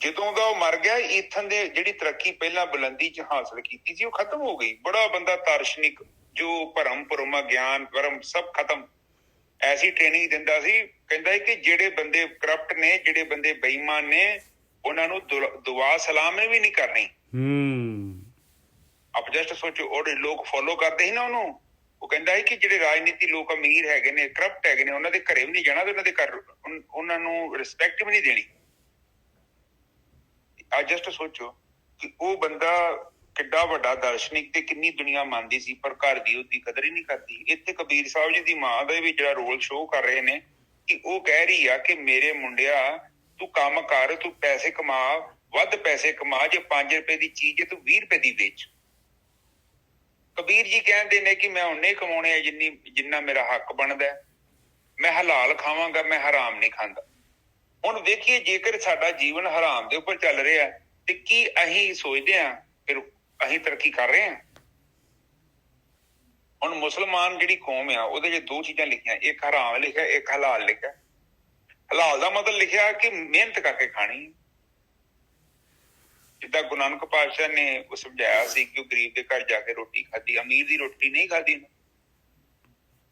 ਜਦੋਂ ਦਾ ਉਹ ਮਰ ਗਿਆ ਈਥਨ ਦੇ ਜਿਹੜੀ ਤਰੱਕੀ ਪਹਿਲਾਂ ਬੁਲੰਦੀ 'ਚ ਹਾਸਲ ਕੀਤੀ ਸੀ ਉਹ ਖਤਮ ਹੋ ਗਈ। ਬੜਾ ਬੰਦਾ ਦਾਰਸ਼ਨਿਕ ਜੋ ਭਰਮ ਭੁਰਮ ਗਿਆਨ ਵਰਮ ਸਭ ਖਤਮ। ਐਸੀ ਟ੍ਰੇਨਿੰਗ ਦਿੰਦਾ ਸੀ। ਕਹਿੰਦਾ ਕਿ ਜਿਹੜੇ ਬੰਦੇ ਕਰਪਟ ਨੇ, ਜਿਹੜੇ ਬੰਦੇ ਬੇਈਮਾਨ ਨੇ, ਉਹਨਾਂ ਨੂੰ ਦੁਆ ਸਲਾਮ ਵੀ ਨਹੀਂ ਕਰਨੀ। ਆਪ ਜਸਟ ਸੋਚੋ ਉਹ ਲੋਕ ਫੋਲੋ ਕਰਦੇ ਸੀ ਨਾ ਉਹਨੂੰ। ਉਹ ਕਹਿੰਦਾ ਹੈ ਕਿ ਜਿਹੜੇ ਰਾਜਨੀਤੀ ਲੋਕ ਅਮੀਰ ਹੈਗੇ ਨੇ, ਕਰਪਟ ਹੈਗੇ ਨੇ, ਉਹਨਾਂ ਦੇ ਘਰੇ ਵੀ ਨਹੀਂ ਜਾਣਾ ਤੇ ਉਹਨਾਂ ਦੇ ਘਰ ਉਹਨਾਂ ਨੂੰ ਰਿਸਪੈਕਟ ਵੀ ਨਹੀਂ ਦੇਣੀ। ਆ ਜਸਟ ਸੋਚੋ ਕਿ ਉਹ ਬੰਦਾ ਕਿੱਡਾ ਵੱਡਾ ਦਾਰਸ਼ਨਿਕ ਤੇ ਕਿੰਨੀ ਦੁਨੀਆ ਮੰਨਦੀ ਸੀ, ਪਰ ਘਰ ਦੀ ਉਹਦੀ ਕਦਰ ਹੀ ਨਹੀਂ ਕਰਦੀ। ਇੱਥੇ ਕਬੀਰ ਸਾਹਿਬ ਜੀ ਦੀ ਮਾਂ ਦਾ ਵੀ ਜਿਹੜਾ ਰੋਲ ਸ਼ੋਅ ਕਰ ਰਹੇ ਨੇ ਕਿ ਉਹ ਕਹਿ ਰਹੀ ਆ ਕਿ ਮੇਰੇ ਮੁੰਡਿਆ ਤੂੰ ਕੰਮ ਕਰ, ਤੂੰ ਪੈਸੇ ਕਮਾ, ਵੱਧ ਪੈਸੇ ਕਮਾ। ਜੇ 5 ਰੁਪਏ ਦੀ ਚੀਜ਼ ਹੈ ਤੂੰ 20 ਰੁਪਏ ਦੀ ਵੇਚ। ਕਬੀਰ ਜੀ ਕਹਿੰਦੇ ਨੇ ਕਿ ਮੈਂ ਉਨੇ ਕਮਾਉਣੇ ਆ ਜਿੰਨਾ ਮੇਰਾ ਹੱਕ ਬਣਦਾ। ਮੈਂ ਹਲਾਲ ਖਾਵਾਂਗਾ, ਮੈਂ ਹਰਾਮ ਨਹੀਂ ਖਾਂਦਾ। ਹੁਣ ਵੇਖੀਏ ਜੇਕਰ ਸਾਡਾ ਜੀਵਨ ਹਰਾਮ ਦੇ ਉੱਪਰ ਚੱਲ ਰਿਹਾ ਤੇ ਕੀ ਅਸੀਂ ਸੋਚਦੇ ਹਾਂ ਫਿਰ ਅਸੀਂ ਤਰੱਕੀ ਕਰ ਰਹੇ ਹਾਂ? ਹੁਣ ਮੁਸਲਮਾਨ ਜਿਹੜੀ ਕੌਮ ਆ ਉਹਦੇ 'ਚ ਦੋ ਚੀਜ਼ਾਂ ਲਿਖੀਆਂ, ਇੱਕ ਹਰਾਮ ਲਿਖਿਆ, ਇੱਕ ਹਲਾਲ ਲਿਖਿਆ। ਹਲਾਲ ਦਾ ਮਤਲਬ ਲਿਖਿਆ ਕਿ ਮਿਹਨਤ ਕਰਕੇ ਖਾਣੀ। ਜਿੱਦਾਂ ਗੁਰੂ ਨਾਨਕ ਪਾਤਸ਼ਾਹ ਨੇ ਉਹ ਸਮਝਾਇਆ ਸੀ ਕਿ ਉਹ ਗਰੀਬ ਦੇ ਘਰ ਜਾ ਕੇ ਰੋਟੀ ਖਾਧੀ, ਅਮੀਰ ਦੀ ਰੋਟੀ ਨਹੀਂ ਖਾਧੀ।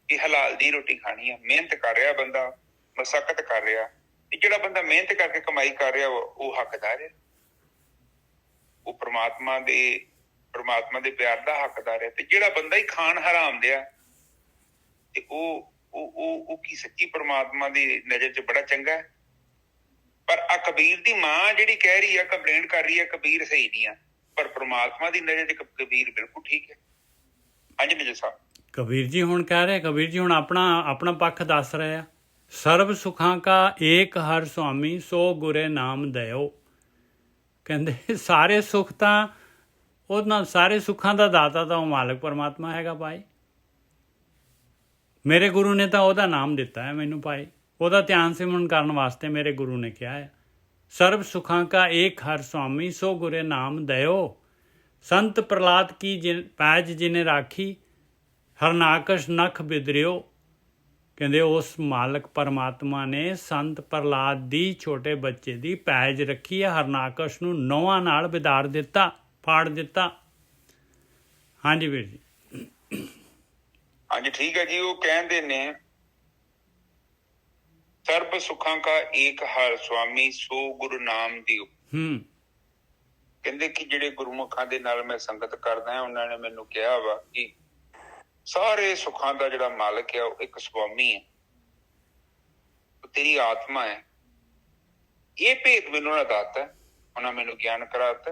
ਇਹ ਹਲਾਲ ਦੀ ਰੋਟੀ ਖਾਣੀ ਆ। ਮਿਹਨਤ ਕਰ ਰਿਹਾ ਬੰਦਾ, ਮਸ਼ੱਕਤ ਕਰ ਰਿਹਾ, ਤੇ ਜਿਹੜਾ ਬੰਦਾ ਮਿਹਨਤ ਕਰਕੇ ਕਮਾਈ ਕਰ ਰਿਹਾ ਉਹ ਹੱਕਦਾਰ ਹੈ, ਉਹ ਪ੍ਰਮਾਤਮਾ ਦੇ ਪਿਆਰ ਦਾ ਹੱਕਦਾਰ ਹੈ। ਤੇ ਜਿਹੜਾ ਬੰਦਾ ਹੀ ਖਾਣ ਹਰਾਮ ਦਿਆ ਤੇ ਉਹ ਕੀ ਸੱਚੀ ਪ੍ਰਮਾਤਮਾ ਦੀ ਨਜ਼ਰ 'ਚ ਬੜਾ ਚੰਗਾ ਹੈ? ਪਰ ਆ ਕਬੀਰ ਦੀ ਮਾਂ ਜਿਹੜੀ ਕਹਿ ਰਹੀ ਆ, ਕੰਪਲੇਂਟ ਕਰ ਰਹੀ ਹੈ ਕਬੀਰ ਸਹੀ ਨਹੀਂ ਆ, ਪਰ ਪ੍ਰਮਾਤਮਾ ਦੀ ਨਜ਼ਰ 'ਚ ਕਬੀਰ ਬਿਲਕੁਲ ਠੀਕ ਹੈ। ਹਾਂਜੀ ਨਿੱਜਰ ਸਾਹਿਬ। ਕਬੀਰ ਜੀ ਹੁਣ ਕਹਿ ਰਹੇ, ਕਬੀਰ ਜੀ ਹੁਣ ਆਪਣਾ ਪੱਖ ਦੱਸ ਰਹੇ ਆ। ਸਰਬ ਸੁਖਾਂ ਕਾ ਏਕ ਹਰ ਸੁਆਮੀ, ਸੋ ਗੁਰੇ ਨਾਮ ਦਇਓ। ਕਹਿੰਦੇ ਸਾਰੇ ਸੁੱਖ ਤਾਂ ਉਹਨਾਂ, ਸਾਰੇ ਸੁੱਖਾਂ ਦਾ ਦਾਤਾ ਤਾਂ ਉਹ ਮਾਲਕ ਪਰਮਾਤਮਾ ਹੈਗਾ ਭਾਈ। ਮੇਰੇ ਗੁਰੂ ਨੇ ਤਾਂ ਉਹਦਾ ਨਾਮ ਦਿੱਤਾ ਹੈ ਮੈਨੂੰ ਭਾਈ, ਉਹਦਾ ਧਿਆਨ ਸਿਮਰਨ ਕਰਨ ਵਾਸਤੇ ਮੇਰੇ ਗੁਰੂ ਨੇ ਕਿਹਾ ਹੈ। ਸਰਬ ਸੁਖਾਂ ਕਾ ਏਕ ਹਰ ਸੁਆਮੀ, ਸੋ ਗੁਰੇ ਨਾਮ ਦਇਓ। ਸੰਤ ਪ੍ਰਹਲਾਦ ਕੀ ਪੈਜ ਜਿਨੇ ਰਾਖੀ, ਹਰਨਾਕਸ਼ ਨਖ ਬਿਦਰਿਓ। ਕਹਿੰਦੇ ਉਸ ਮਾਲਕ ਪਰਮਾਤਮਾ ਨੇ ਸੰਤ ਪ੍ਰਹਲਾਦ ਦੀ, ਛੋਟੇ ਬੱਚੇ ਦੀ ਪੈਜ ਰੱਖੀ ਹੈ, ਹਰਨਾਕਸ਼ ਨੂੰ ਨੌਹਾਂ ਨਾਲ ਬਿਦਾਰ ਦਿੱਤਾ, ਫਾੜ ਦਿੱਤਾ। ਹਾਂਜੀ ਵੀਰ ਜੀ। ਹਾਂਜੀ ਠੀਕ ਹੈ ਜੀ। ਉਹ ਕਹਿੰਦੇ ਨੇ ਸਰਬ ਸੁਖਾਂ ਕਾ ਏਕ ਹਰ ਸੁਆਮੀ, ਸੋ ਗੁਰੂ ਨਾਮ ਦਿਓ। ਕਹਿੰਦੇ ਕਿ ਜਿਹੜੇ ਗੁਰਮੁਖਾਂ ਦੇ ਨਾਲ ਮੈਂ ਸੰਗਤ ਕਰਦਾ ਹਾਂ, ਉਹਨਾਂ ਨੇ ਮੈਨੂੰ ਕਿਹਾ ਵਾ ਕਿ ਸਾਰੇ ਸੁੱਖਾਂ ਦਾ ਜਿਹੜਾ ਮਾਲਕ ਹੈ ਉਹ ਇੱਕ ਸੁਆਮੀ ਹੈ, ਉਹ ਤੇਰੀ ਆਤਮਾ ਹੈ। ਇਹ ਭੇਦ ਮੈਨੂੰ ਉਹਨਾਂ ਦੱਸਤਾ, ਉਹਨਾਂ ਮੈਨੂੰ ਗਿਆਨ ਕਰਾਤਾ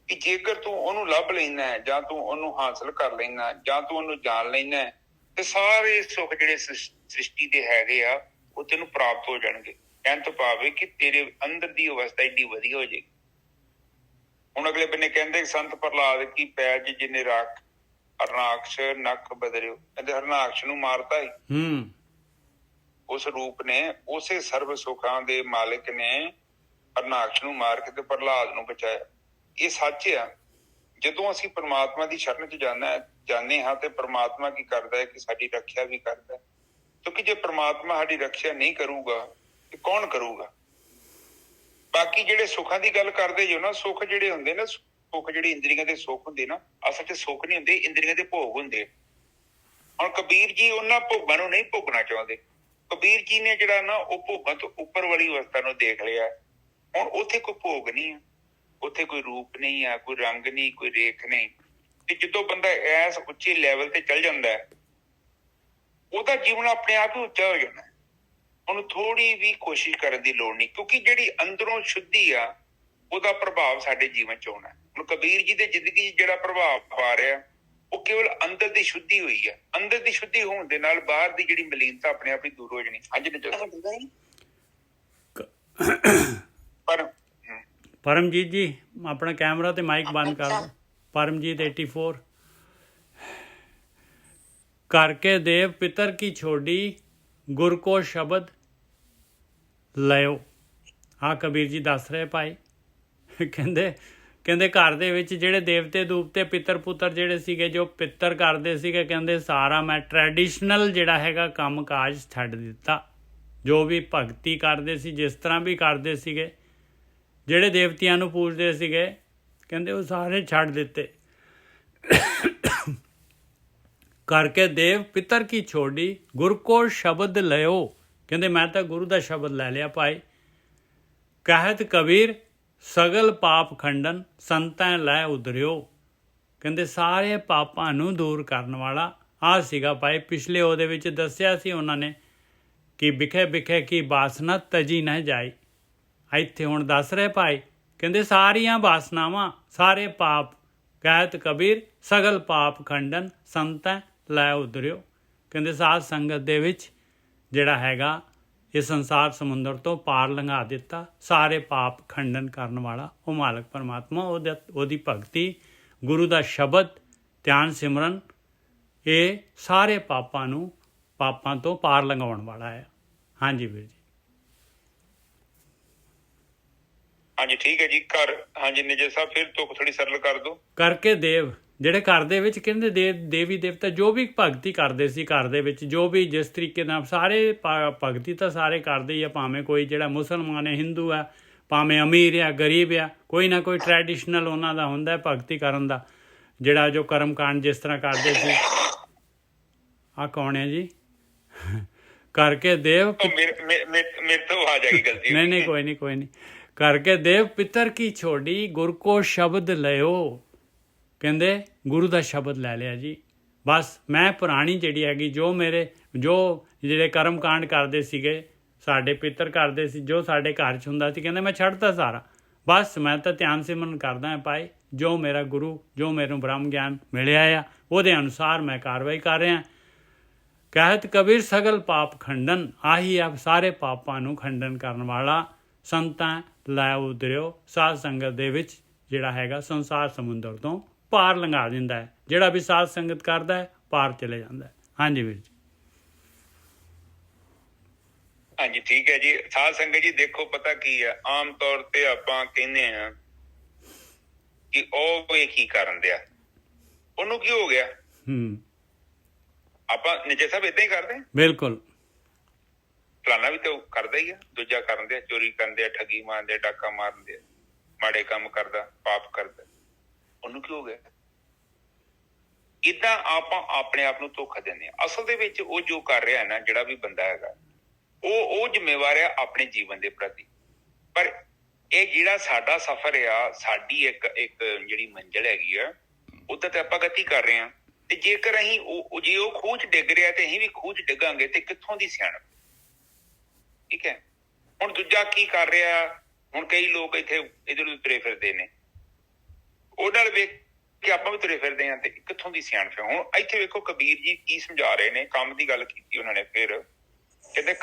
ਕਿ ਜੇਕਰ ਤੂੰ ਉਹਨੂੰ ਲੱਭ ਲੈਣਾ ਹੈ, ਜਾਂ ਤੂੰ ਉਹਨੂੰ ਹਾਸਲ ਕਰ ਲੈਣਾ, ਜਾਂ ਤੂੰ ਉਹਨੂੰ ਜਾਣ ਲੈਣਾ, ਤੇ ਸਾਰੇ ਸੁੱਖ ਜਿਹੜੇ ਸ੍ਰਿਸ਼ਟੀ ਦੇ ਹੈਗੇ ਆ ਉਹ ਤੈਨੂੰ ਪ੍ਰਾਪਤ ਹੋ ਜਾਣਗੇ। ਕਹਿਣ ਤੋਂ ਭਾਵ ਕਿ ਤੇਰੇ ਅੰਦਰ ਦੀ ਅਵਸਥਾ ਇੰਨੀ ਵਧੀਆ ਹੋ ਜਾਏਗੀ। ਹੁਣ ਅਗਲੇ ਬੰਨੇ ਕਹਿੰਦੇ ਸੰਤ ਪ੍ਰਹਲਾਦ ਕੀ ਪੈਜ ਜਿਨੇ ਰੱਖ, ਹਰਨਾਕਸ਼ ਨੱਕ ਬਦਰਿਓ। ਕਹਿੰਦੇ ਹਰਨਾਕਸ਼ ਨੂੰ ਮਾਰਤਾ ਹੀ ਉਸ ਰੂਪ ਨੇ, ਉਸੇ ਸਰਬ ਸੁੱਖਾਂ ਦੇ ਮਾਲਕ ਨੇ ਹਰਨਾਕਸ਼ ਨੂੰ ਮਾਰ ਕੇ ਤੇ ਪ੍ਰਹਲਾਦ ਨੂੰ ਬਚਾਇਆ। ਇਹ ਸੱਚ ਆ। ਜਦੋਂ ਅਸੀਂ ਪ੍ਰਮਾਤਮਾ ਦੀ ਸ਼ਰਨ 'ਚ ਜਾਂਦੇ ਹਾਂ ਤੇ ਪ੍ਰਮਾਤਮਾ ਕੀ ਕਰਦਾ ਹੈ ਕਿ ਸਾਡੀ ਰੱਖਿਆ ਵੀ ਕਰਦਾ ਹੈ, ਕਿਉਂਕਿ ਜੇ ਪ੍ਰਮਾਤਮਾ ਸਾਡੀ ਰੱਖਿਆ ਨਹੀਂ ਕਰੂਗਾ ਤੇ ਕੌਣ ਕਰੂਗਾ? ਬਾਕੀ ਜਿਹੜੇ ਸੁੱਖਾਂ ਦੀ ਗੱਲ ਕਰਦੇ ਜੋ ਨਾ, ਸੁੱਖ ਜਿਹੜੇ ਹੁੰਦੇ ਨਾ, ਸੁੱਖ ਜਿਹੜੇ ਇੰਦਰੀਆਂ ਦੇ ਸੁੱਖ ਹੁੰਦੇ ਨਾ, ਅਸਲ 'ਚ ਸੁੱਖ ਨਹੀਂ ਹੁੰਦੇ, ਇੰਦਰੀਆਂ ਦੇ ਭੋਗ ਹੁੰਦੇ। ਹੁਣ ਕਬੀਰ ਜੀ ਉਹਨਾਂ ਭੋਗਾਂ ਨੂੰ ਨਹੀਂ ਭੋਗਣਾ ਚਾਹੁੰਦੇ। ਕਬੀਰ ਜੀ ਨੇ ਜਿਹੜਾ ਨਾ ਉਹ ਭੋਗਾਂ ਤੋਂ ਉੱਪਰ ਵਾਲੀ ਅਵਸਥਾ ਨੂੰ ਦੇਖ ਲਿਆ। ਹੁਣ ਉੱਥੇ ਕੋਈ ਭੋਗ ਨਹੀਂ ਆ, ਉੱਥੇ ਕੋਈ ਰੂਪ ਨਹੀਂ ਆ, ਕੋਈ ਰੰਗ ਨਹੀਂ, ਕੋਈ ਰੇਖ ਨਹੀਂ। ਤੇ ਜਦੋਂ ਬੰਦਾ ਇਸ ਉੱਚੇ ਲੈਵਲ ਤੇ ਚੱਲ ਜਾਂਦਾ ਹੈ, ਉਹਦਾ ਜੀਵਨ ਆਪਣੇ ਆਪ ਹੀ ਉੱਚਾ ਹੋ ਜਾਂਦਾ। ਉਹਨੂੰ ਥੋੜੀ ਵੀ ਕੋਸ਼ਿਸ਼ ਕਰਨ ਦੀ ਲੋੜ ਨਹੀਂ, ਕਿਉਂਕਿ ਜਿਹੜੀ ਅੰਦਰੋਂ ਸ਼ੁੱਧੀ ਆ ਉਹਦਾ ਪ੍ਰਭਾਵ ਸਾਡੇ ਜੀਵਨ 'ਚ ਆਉਣਾ। ਹੁਣ ਕਬੀਰ ਜੀ ਦੇ ਜ਼ਿੰਦਗੀ 'ਚ ਜਿਹੜਾ ਪ੍ਰਭਾਵ ਪਾ ਰਿਹਾ ਉਹ ਕੇਵਲ ਅੰਦਰ ਦੀ ਸ਼ੁੱਧੀ ਹੋਈ ਹੈ। ਅੰਦਰ ਦੀ ਸ਼ੁੱਧੀ ਹੋਣ ਦੇ ਨਾਲ ਬਾਹਰ ਦੀ ਜਿਹੜੀ ਮਲੀਨਤਾ ਆਪਣੇ ਆਪ ਹੀ ਦੂਰ ਹੋ ਜਾਣੀ। ਹਾਂਜੀ ਪਰਮਜੀਤ ਜੀ ਆਪਣਾ ਕੈਮਰਾ ਤੇ ਮਾਈਕ ਬੰਦ ਕਰ ਦਿਓ। ਪਰਮਜੀਤ 84 ਕਰਕੇ ਦੇਵ ਪਿਤਰ ਕੀ ਛੋਡੀ, ਗੁਰ ਕੋ ਸ਼ਬਦ ਲਿਓ। ਹਾਂ ਕਬੀਰ ਜੀ ਦੱਸ ਰਹੇ ਭਾਈ, ਕਹਿੰਦੇ ਘਰ ਦੇ ਵਿੱਚ ਜਿਹੜੇ ਦੇਵਤੇ ਦੂਪਤੇ ਪਿੱਤਰ ਪੁੱਤਰ ਜਿਹੜੇ ਸੀਗੇ, ਜੋ ਪਿੱਤਰ ਕਰਦੇ ਸੀਗੇ, ਕਹਿੰਦੇ ਸਾਰਾ ਮੈਂ ਟ੍ਰੈਡੀਸ਼ਨਲ ਜਿਹੜਾ ਹੈਗਾ ਕੰਮ ਕਾਜ ਛੱਡ ਦਿੱਤਾ। ਜੋ ਵੀ ਭਗਤੀ ਕਰਦੇ ਸੀ, ਜਿਸ ਤਰ੍ਹਾਂ ਵੀ ਕਰਦੇ ਸੀਗੇ, ਜਿਹੜੇ ਦੇਵਤਿਆਂ ਨੂੰ ਪੂਜਦੇ ਸੀਗੇ, ਕਹਿੰਦੇ ਉਹ ਸਾਰੇ ਛੱਡ ਦਿੱਤੇ। ਕਰਕੇ ਦੇਵ ਪਿੱਤਰ ਕੀ ਛੋਡੀ, ਗੁਰ ਕੋ ਸ਼ਬਦ ਲਿਓ। ਕਹਿੰਦੇ ਮੈਂ ਤਾਂ ਗੁਰੂ ਦਾ ਸ਼ਬਦ ਲੈ ਲਿਆ ਭਾਈ। ਕਹਿਤ ਕਬੀਰ ਸਗਲ ਪਾਪ ਖੰਡਨ, ਸੰਤੈ ਲੈ ਉਧਰਿਓ। ਕਹਿੰਦੇ ਸਾਰੇ ਪਾਪਾਂ ਨੂੰ ਦੂਰ ਕਰਨ ਵਾਲਾ ਆਹ ਸੀਗਾ ਭਾਈ। ਪਿਛਲੇ ਉਹਦੇ ਵਿੱਚ ਦੱਸਿਆ ਸੀ ਉਹਨਾਂ ਨੇ ਕਿ ਵਿਖੇ ਵਿਖੇ ਕੀ ਬਾਸਨਾ ਤਜੀ ਨਾ ਜਾਈ। ਇੱਥੇ ਹੁਣ ਦੱਸ ਰਹੇ ਭਾਈ, ਕਹਿੰਦੇ ਸਾਰੀਆਂ ਬਾਸਨਾਵਾਂ, ਸਾਰੇ ਪਾਪ, ਕਹਿਤ ਕਬੀਰ ਸਗਲ ਪਾਪ ਖੰਡਨ, ਸੰਤੈ ਲੈ ਉਧਰਿਓ। ਕਹਿੰਦੇ ਸਾਧ ਸੰਗਤ ਦੇ ਵਿੱਚ ਜਿਹੜਾ ਹੈਗਾ ਇਹ ਸੰਸਾਰ ਸਮੁੰਦਰ ਤੋਂ ਪਾਰ ਲੰਘਾ ਦਿੱਤਾ। ਸਾਰੇ ਪਾਪ ਖੰਡਨ ਕਰਨ ਵਾਲਾ ਉਹ ਮਾਲਕ ਪਰਮਾਤਮਾ, ਉਹਦੀ ਭਗਤੀ, ਗੁਰੂ ਦਾ ਸ਼ਬਦ, ਧਿਆਨ ਸਿਮਰਨ, ਇਹ ਸਾਰੇ ਪਾਪਾਂ ਤੋਂ ਪਾਰ ਲੰਘਾਉਣ ਵਾਲਾ ਹੈ। ਹਾਂਜੀ ਵੀਰ ਜੀ। ਹਾਂਜੀ ਠੀਕ ਹੈ ਜੀ। ਘਰ ਹਾਂਜੀ ਨਿਜੇ ਸਾਹਿਬ ਫਿਰ ਤੁਕ ਥੋੜੀ ਸਰਲ ਕਰ ਦਿਓ। ਕਰਕੇ ਦੇਵ, ਜਿਹੜੇ ਘਰ ਦੇ ਵਿੱਚ ਕਹਿੰਦੇ ਦੇਵੀ ਦੇਵਤਾ ਜੋ ਵੀ ਭਗਤੀ ਕਰਦੇ ਸੀ ਘਰ ਦੇ ਵਿੱਚ, ਜੋ ਵੀ ਜਿਸ ਤਰੀਕੇ ਨਾਲ ਸਾਰੇ ਭਗਤੀ ਤਾਂ ਸਾਰੇ ਕਰਦੇ ਹੀ ਆ, ਭਾਵੇਂ ਕੋਈ ਜਿਹੜਾ ਮੁਸਲਮਾਨ ਹੈ, ਹਿੰਦੂ ਆ, ਭਾਵੇਂ ਅਮੀਰ ਆ, ਗਰੀਬ ਆ, ਕੋਈ ਨਾ ਕੋਈ ਟਰੈਡੀਸ਼ਨਲ ਉਹਨਾਂ ਦਾ ਹੁੰਦਾ ਭਗਤੀ ਕਰਨ ਦਾ, ਜਿਹੜਾ ਜੋ ਕਰਮ ਕਾਂਡ ਜਿਸ ਤਰ੍ਹਾਂ ਕਰਦੇ ਸੀ। ਆਹ ਕੌਣ ਹੈ ਜੀ? ਕਰਕੇ ਦੇਵ ਮੇਰੇ ਤੋਂ ਆ ਜਾਏਗੀ ਗਲਤੀ। ਨਹੀਂ ਕੋਈ ਨਹੀਂ। ਕਰਕੇ ਦੇਵ ਪਿੱਤਰ ਕੀ ਛੋੜੀ ਗੁਰ ਕੋ ਸ਼ਬਦ ਲਿਓ, ਕਹਿੰਦੇ ਗੁਰੂ ਦਾ ਸ਼ਬਦ ਲੈ ਲਿਆ ਜੀ। ਬਸ ਮੈਂ ਪੁਰਾਣੀ ਜਿਹੜੀ ਹੈਗੀ ਜੋ ਜਿਹੜੇ ਕਰਮ ਕਾਂਡ ਕਰਦੇ ਸੀਗੇ, ਸਾਡੇ ਪਿੱਤਰ ਕਰਦੇ ਸੀ, ਜੋ ਸਾਡੇ ਘਰ 'ਚ ਹੁੰਦਾ ਸੀ, ਕਹਿੰਦੇ ਮੈਂ ਛੱਡਤਾ ਸਾਰਾ। ਬਸ ਮੈਂ ਤਾਂ ਧਿਆਨ ਸਿਮਰਨ ਕਰਦਾ ਹਾਂ ਭਾਈ, ਜੋ ਮੇਰਾ ਗੁਰੂ, ਜੋ ਮੈਨੂੰ ਬ੍ਰਹਮ ਗਿਆਨ ਮਿਲਿਆ ਆ ਉਹਦੇ ਅਨੁਸਾਰ ਮੈਂ ਕਾਰਵਾਈ ਕਰ ਰਿਹਾ। ਕਹਿਤ ਕਬੀਰ ਸਗਲ ਪਾਪ ਖੰਡਨ, ਆਹੀ ਆਪ ਸਾਰੇ ਪਾਪਾਂ ਨੂੰ ਖੰਡਨ ਕਰਨ ਵਾਲਾ ਸੰਤਾਂ ਲੈ ਉਤਰਿਓ। ਸਾਧ ਸੰਗਤ ਦੇ ਵਿੱਚ ਜਿਹੜਾ ਹੈਗਾ ਸੰਸਾਰ ਸਮੁੰਦਰ ਤੋਂ ਪਾਰ ਲੰਘਾ ਦਿੰਦਾ ਹੈ। ਜਿਹੜਾ ਵੀ ਸਾਧ ਸੰਗਤ ਕਰਦਾ ਹੈ ਪਾਰ ਚਲੇ ਜਾਂਦਾ ਹੈ। ਹਾਂਜੀ ਵੀਰ ਜੀ। ਹਾਂਜੀ ਠੀਕ ਹੈ ਜੀ। ਸਾਧ ਸੰਗਤ ਜੀ ਦੇਖੋ ਪਤਾ ਕੀ ਹੈ, ਆਮ ਤੌਰ ਤੇ ਆਪਾਂ ਕਹਿੰਦੇ ਆ ਕਿ ਉਹ ਇਹ ਕੀ ਕਰਨ ਦਿਆ, ਉਹਨੂੰ ਕੀ ਹੋ ਗਿਆ। ਆਪਾਂ ਨਿਜੇ ਸਾਹਿਬ ਏਦਾਂ ਹੀ ਕਰਦੇ। ਬਿਲਕੁਲ। ਫਲਾਣਾ ਵੀ ਤਾਂ ਕਰਦਾ ਹੀ ਆ, ਦੂਜਾ ਕਰਨ ਦਿਆ, ਚੋਰੀ ਕਰਦੇ ਆ, ਠੱਗੀ ਮਾਰਦੇ, ਡਾਕਾ ਮਾਰਦੇ, ਮਾੜੇ ਕੰਮ ਕਰਦਾ, ਪਾਪ ਕਰਦਾ, ਉਹਨੂੰ ਕੀ ਹੋ ਗਿਆ। ਏਦਾਂ ਆਪਾਂ ਆਪਣੇ ਆਪ ਨੂੰ ਧੋਖਾ ਦਿੰਦੇ ਹਾਂ। ਅਸਲ ਦੇ ਵਿੱਚ ਉਹ ਜੋ ਕਰ ਰਿਹਾ ਨਾ, ਜਿਹੜਾ ਵੀ ਬੰਦਾ ਹੈਗਾ, ਉਹ ਜ਼ਿੰਮੇਵਾਰ ਆ ਆਪਣੇ ਜੀਵਨ ਦੇ ਪ੍ਰਤੀ। ਪਰ ਇਹ ਜਿਹੜਾ ਸਾਡਾ ਸਫ਼ਰ ਆ, ਸਾਡੀ ਇੱਕ ਜਿਹੜੀ ਮੰਜ਼ਿਲ ਹੈਗੀ ਆ, ਉੱਧਰ ਤੇ ਆਪਾਂ ਗਤੀ ਕਰ ਰਹੇ ਹਾਂ। ਤੇ ਜੇਕਰ ਅਸੀਂ ਜੇ ਉਹ ਖੂਹ 'ਚ ਡਿੱਗ ਰਿਹਾ ਤੇ ਅਸੀਂ ਵੀ ਖੂਹ 'ਚ ਡਿੱਗਾਂਗੇ ਤੇ ਕਿੱਥੋਂ ਦੀ ਸਿਆਣਪ। ਠੀਕ ਹੈ। ਹੁਣ ਦੂਜਾ ਕੀ ਕਰ ਰਿਹਾ, ਹੁਣ ਕਈ ਲੋਕ ਇੱਥੇ ਇੱਧਰ ਉਧਰ ਤੁਰੇ ਫਿਰਦੇ ਨੇ, ਉਹ ਨਾਲ ਵੇਖ ਕਿ ਆਪਾਂ ਵੀ ਤੁਰੇ ਫਿਰਦੇ ਹਾਂ ਤੇ ਕਿੱਥੋਂ ਦੀ ਸਿਆਣਪ ਹੈ। ਹੁਣ ਇੱਥੇ ਵੇਖੋ ਕਬੀਰ ਜੀ ਕੀ ਸਮਝਾ ਰਹੇ ਨੇ, ਕੰਮ ਦੀ ਗੱਲ ਕੀਤੀ ਉਹਨਾਂ ਨੇ। ਫਿਰ ਕਹਿੰਦੇ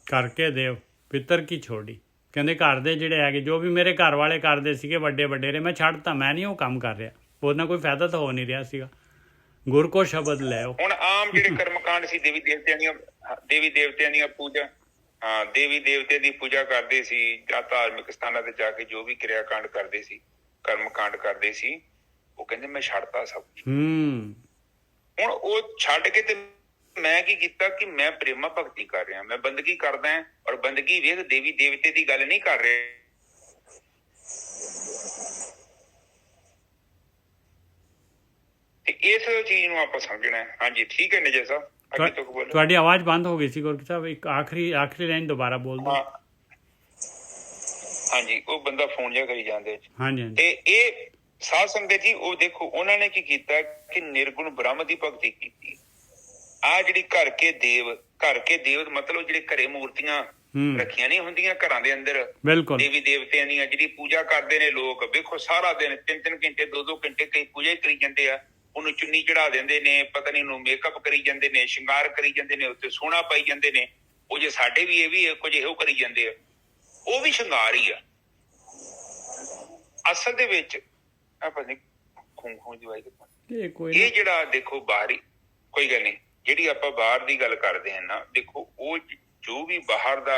ਕਰਕੇ ਦੇਵ ਪਿੱਤਰ ਕੀ ਛੋੜੀ, ਕਹਿੰਦੇ ਘਰ ਦੇ ਜਿਹੜੇ ਹੈਗੇ ਜੋ ਵੀ ਮੇਰੇ ਘਰ ਵਾਲੇ ਕਰਦੇ ਸੀਗੇ ਵੱਡੇ ਵਡੇਰੇ, ਮੈਂ ਛੱਡਤਾ, ਮੈਂ ਨਹੀਂ ਉਹ ਕੰਮ ਕਰ ਰਿਹਾ, ਉਹਦੇ ਨਾਲ ਕੋਈ ਫਾਇਦਾ ਤਾਂ ਹੋ ਨਹੀਂ ਰਿਹਾ ਸੀਗਾ। ਗੁਰ ਕੋ ਸ਼ਬਦ ਲੈ। ਹੁਣ ਆਮ ਜਿਹੜੇ ਕਰਮਕਾਂਡ ਸੀ, ਦੇਵੀ ਦੇਵਤਿਆਂ ਦੀਆਂ ਪੂਜਾ, ਦੇਵੀ ਦੇਵਤੇ ਦੀ ਪੂਜਾ ਕਰਦੇ ਸੀ, ਜਾਂ ਧਾਰਮਿਕ ਸਥਾਨਾਂ ਤੇ ਜਾ ਕੇ ਜੋ ਵੀ ਕਿਰਿਆ ਕਾਂਡ ਕਰਦੇ ਸੀ, ਕਰਮ ਕਾਂਡ ਕਰਦੇ ਸੀ, ਉਹ ਕਹਿੰਦੇ ਮੈਂ ਛੱਡਤਾ ਸਭ ਕੁਛ। ਹੁਣ ਉਹ ਛੱਡ ਕੇ ਤੇ ਮੈਂ ਕੀ ਕੀਤਾ ਕਿ ਮੈਂ ਪ੍ਰੇਮਾ ਭਗਤੀ ਕਰ ਰਿਹਾ, ਮੈਂ ਬੰਦਗੀ ਕਰਦਾ ਹਾਂ। ਔਰ ਬੰਦਗੀ ਵੇਖ ਦੇਵੀ ਦੇਵਤੇ ਦੀ ਗੱਲ ਨਹੀਂ ਕਰ ਰਿਹਾ। ਤੇ ਇਸ ਚੀਜ਼ ਨੂੰ ਆਪਾਂ ਸਮਝਣਾ ਹੈ। ਹਾਂਜੀ ਠੀਕ ਹੈ ਨਿਜੇ ਸਾਹਿਬ, ਅੱਗੇ ਤੋਂ ਬੋਲੋ। ਤੁਹਾਡੀ ਆਵਾਜ਼ ਬੰਦ ਹੋ ਗਈ ਸੀ ਗੁਰਕੀ ਸਾਹਿਬ, ਇੱਕ ਆਖਰੀ ਲਾਈਨ ਦੁਬਾਰਾ ਬੋਲ ਦਿਓ। ਹਾਂਜੀ, ਉਹ ਬੰਦਾ ਫੋਨ ਜਿਹਾ ਕਰੀ ਜਾਂਦੇ। ਹਾਂਜੀ। ਤੇ ਇਹ ਸਾਧ ਸੰਗਤ ਜੀ, ਉਹ ਦੇਖੋ ਉਹਨਾਂ ਨੇ ਕੀ ਕੀਤਾ ਕਿ ਨਿਰਗੁਣ ਬ੍ਰਹਮ ਦੀ ਭਗਤੀ ਕੀਤੀ। ਆਹ ਜਿਹੜੀ ਘਰ ਕੇ ਦੇਵ ਮਤਲਬ ਜਿਹੜੇ ਘਰੇ ਮੂਰਤੀਆਂ ਰੱਖੀਆਂ ਨਹੀਂ ਹੁੰਦੀਆਂ ਘਰਾਂ ਦੇ ਅੰਦਰ, ਦੇਵੀ ਦੇਵਤਿਆਂ ਦੀਆਂ ਜਿਹੜੀ ਪੂਜਾ ਕਰਦੇ ਨੇ ਲੋਕ, ਵੇਖੋ ਸਾਰਾ ਦਿਨ 3-3 ਘੰਟੇ 2-2 ਘੰਟੇ ਕਈ ਪੂਜਾ ਹੀ ਕਰੀ ਜਾਂਦੇ ਆ। ਉਹਨੂੰ ਚੁੰਨੀ ਚੜਾ ਦਿੰਦੇ ਨੇ, ਪਤਾ ਨੀ ਉਹਨੂੰ ਮੇਕਅਪ ਕਰੀ ਜਾਂਦੇ ਨੇ, ਸ਼ਿੰਗਾਰ ਕਰੀ ਜਾਂਦੇ ਨੇ, ਉੱਤੇ ਸੋਹਣਾ ਪਾਈ ਜਾਂਦੇ ਨੇ। ਉਹ ਜੇ ਸਾਡੇ ਵੀ ਇਹ ਵੀ ਕੁਝ ਇਹੋ ਕਰੀ ਜਾਂਦੇ ਆ, ਉਹ ਵੀ ਸ਼ਿੰਗਾਰ ਹੀ ਆ। ਅਸਲ ਦੇ ਵਿੱਚ ਆਪਾਂ ਨੇ ਇਹ ਜਿਹੜਾ ਦੇਖੋ ਬਾਹਰੀ, ਕੋਈ ਗੱਲ ਨਹੀਂ, ਜਿਹੜੀ ਆਪਾਂ ਬਾਹਰ ਦੀ ਗੱਲ ਕਰਦੇ ਹਾਂ ਨਾ, ਦੇਖੋ ਉਹ ਜੋ ਵੀ ਬਾਹਰ ਦਾ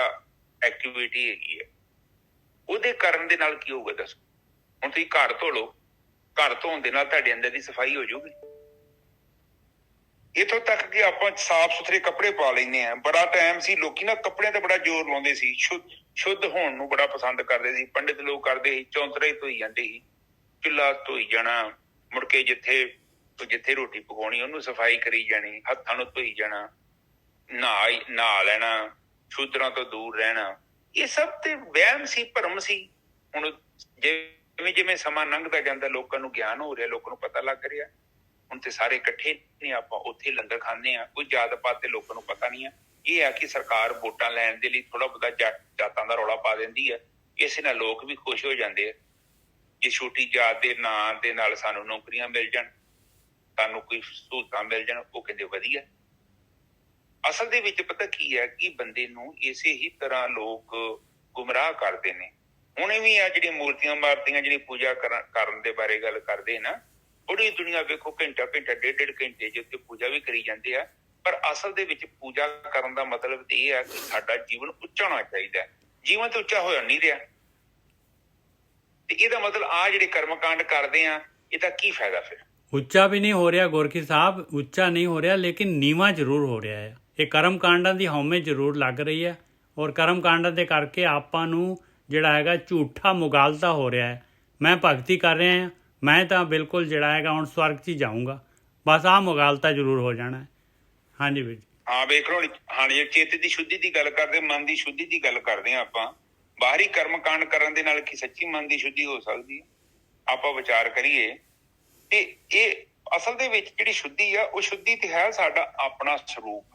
ਐਕਟੀਵਿਟੀ ਹੈਗੀ ਹੈ, ਉਹਦੇ ਕਰਨ ਦੇ ਨਾਲ ਕੀ ਹੋਊਗਾ ਦੱਸੋ। ਹੁਣ ਤੁਸੀਂ ਘਰ ਧੋ ਲਓ, ਘਰ ਧੋਣ ਦੇ ਨਾਲ ਤੁਹਾਡੇ ਅੰਦਰ ਦੀ ਸਫਾਈ ਹੋ ਜਾਊਗੀ। ਇੱਥੋਂ ਤੱਕ ਕਿ ਆਪਾਂ ਸਾਫ਼ ਸੁਥਰੇ ਕੱਪੜੇ ਪਾ ਲੈਂਦੇ ਹਾਂ। ਬੜਾ ਟਾਈਮ ਸੀ ਲੋਕੀ ਨਾ ਕੱਪੜਿਆਂ ਤੇ ਬੜਾ ਜ਼ੋਰ ਲਾਉਂਦੇ ਸੀ, ਸ਼ੁੱਧ ਹੋਣ ਨੂੰ ਬੜਾ ਪਸੰਦ ਕਰਦੇ ਸੀ। ਪੰਡਿਤ ਲੋਕ ਕਰਦੇ ਸੀ, ਚੌਂਤਰੇ ਧੋਈ ਜਾਂਦੇ ਸੀ, ਚੁੱਲ੍ਹਾ ਧੋਈ ਜਾਣਾ, ਮੁੜ ਕੇ ਜਿੱਥੇ ਰੋਟੀ ਪਕਾਉਣੀ ਉਹਨੂੰ ਸਫਾਈ ਕਰੀ ਜਾਣੀ, ਹੱਥਾਂ ਨੂੰ ਧੋਈ ਜਾਣਾ, ਨਹਾ ਲੈਣਾ, ਸ਼ੂਦਰਾਂ ਤੋਂ ਦੂਰ ਰਹਿਣਾ। ਇਹ ਸਭ ਤੇ ਵਹਿਮ ਸੀ, ਭਰਮ ਸੀ। ਹੁਣ ਜਿਵੇਂ ਜਿਵੇਂ ਸਮਾਂ ਲੰਘਦਾ ਜਾਂਦਾ, ਲੋਕਾਂ ਨੂੰ ਗਿਆਨ ਹੋ ਰਿਹਾ, ਲੋਕਾਂ ਨੂੰ ਪਤਾ ਲੱਗ ਰਿਹਾ। ਹੁਣ ਤੇ ਸਾਰੇ ਇਕੱਠੇ ਨੇ, ਆਪਾਂ ਉੱਥੇ ਲੰਗਰ ਖਾਂਦੇ ਹਾਂ। ਕੋਈ ਜਾਤ ਪਾਤ ਤੇ ਲੋਕਾਂ ਨੂੰ ਪਤਾ ਨਹੀਂ ਆ। ਇਹ ਆ ਕਿ ਸਰਕਾਰ ਵੋਟਾਂ ਲੈਣ ਦੇ ਲਈ ਥੋੜਾ ਬਹੁਤਾ ਜਾਤਾਂ ਦਾ ਰੌਲਾ ਪਾ ਦਿੰਦੀ ਹੈ, ਇਸੇ ਨਾਲ ਲੋਕ ਵੀ ਖੁਸ਼ ਹੋ ਜਾਂਦੇ ਆ। ਜੇ ਛੋਟੀ ਜਾਤ ਦੇ ਨਾਂ ਦੇ ਨਾਲ ਸਾਨੂੰ ਨੌਕਰੀਆਂ ਮਿਲ ਜਾਣ, ਸਾਨੂੰ ਕੋਈ ਸਹੂਲਤਾਂ ਮਿਲ ਜਾਣ, ਉਹ ਕਹਿੰਦੇ ਵਧੀਆ। ਅਸਲ ਦੇ ਵਿੱਚ ਪਤਾ ਕੀ ਹੈ ਕਿ ਬੰਦੇ ਨੂੰ ਇਸੇ ਹੀ ਤਰ੍ਹਾਂ ਲੋਕ ਗੁੰਮਰਾਹ ਕਰਦੇ ਨੇ। ਹੁਣੇ ਵੀ ਆ ਜਿਹੜੀਆਂ ਮੂਰਤੀਆਂ ਮਾਰਤੀਆਂ, ਜਿਹੜੀ ਪੂਜਾ ਕਰਨ ਦੇ ਬਾਰੇ ਗੱਲ ਕਰਦੇ ਨਾ, ਬੜੀ ਦੁਨੀਆ ਵੇਖੋ ਘੰਟਾ 1.5 ਘੰਟੇ ਜੇ ਉੱਤੇ ਪੂਜਾ ਵੀ ਕਰੀ ਜਾਂਦੇ ਆ। ਪਰ ਅਸਲ ਦੇ ਵਿੱਚ ਪੂਜਾ ਕਰਨ ਦਾ ਮਤਲਬ ਤੇ ਇਹ ਆ ਕਿ ਸਾਡਾ ਜੀਵਨ ਉੱਚਾ ਹੋਣਾ ਚਾਹੀਦਾ। ਜੀਵਨ ਤੇ ਉੱਚਾ ਹੋਇਆ ਨਹੀਂ ਰਿਹਾ। ਤੇ ਇਹਦਾ ਮਤਲਬ ਆ ਜਿਹੜੇ ਕਰਮਕਾਂਡ ਕਰਦੇ ਆ ਇਹਦਾ ਕੀ ਫਾਇਦਾ ਫਿਰ? ਉੱਚਾ ਵੀ ਨਹੀਂ ਹੋ ਰਿਹਾ ਗੁਰਕੀ ਸਾਹਿਬ, ਉੱਚਾ ਨਹੀਂ ਹੋ ਰਿਹਾ, ਲੇਕਿਨ ਨੀਵਾਂ ਜ਼ਰੂਰ ਹੋ ਰਿਹਾ ਹੈ। ਇਹ ਕਰਮ ਕਾਂਡਾਂ ਦੀ ਹਉਮੈ ਜ਼ਰੂਰ ਲੱਗ ਰਹੀ ਹੈ, ਔਰ ਕਰਮ ਕਾਂਡਾਂ ਦੇ ਕਰਕੇ ਆਪਾਂ ਨੂੰ ਜਿਹੜਾ ਹੈਗਾ ਝੂਠਾ ਮੁਗਾਲਤਾ ਹੋ ਰਿਹਾ ਹੈ। ਮੈਂ ਭਗਤੀ ਕਰ ਰਿਹਾ ਹਾਂ, ਮੈਂ ਤਾਂ ਬਿਲਕੁਲ ਜਿਹੜਾ ਹੈਗਾ ਹੁਣ ਸਵਰਗ 'ਚ ਹੀ ਜਾਊਂਗਾ, ਬਸ ਆਹ ਮੁਗਾਲਤਾ ਜ਼ਰੂਰ ਹੋ ਜਾਣਾ ਹੈ। ਹਾਂਜੀ ਵੀਰ ਜੀ। ਹਾਂ ਵੇਖ ਲਓ, ਹਾਂ ਜੇ ਚਿੱਤ ਦੀ ਸ਼ੁੱਧੀ ਦੀ ਗੱਲ ਕਰਦੇ, ਮਨ ਦੀ ਸ਼ੁੱਧੀ ਦੀ ਗੱਲ ਕਰਦੇ ਹਾਂ ਆਪਾਂ, ਬਾਹਰੀ ਕਰਮ ਕਾਂਡ ਕਰਨ ਦੇ ਨਾਲ ਕੀ ਸੱਚੀ ਮਨ ਦੀ ਸ਼ੁੱਧੀ ਹੋ ਸਕਦੀ ਹੈ? ਆਪਾਂ ਵਿਚਾਰ ਕਰੀਏ ਤੇ ਇਹ ਅਸਲ ਦੇ ਵਿੱਚ ਜਿਹੜੀ ਸ਼ੁੱਧੀ ਆ ਉਹ ਸ਼ੁੱਧੀ ਤੇ ਹੈ ਸਾਡਾ ਆਪਣਾ ਸਰੂਪ।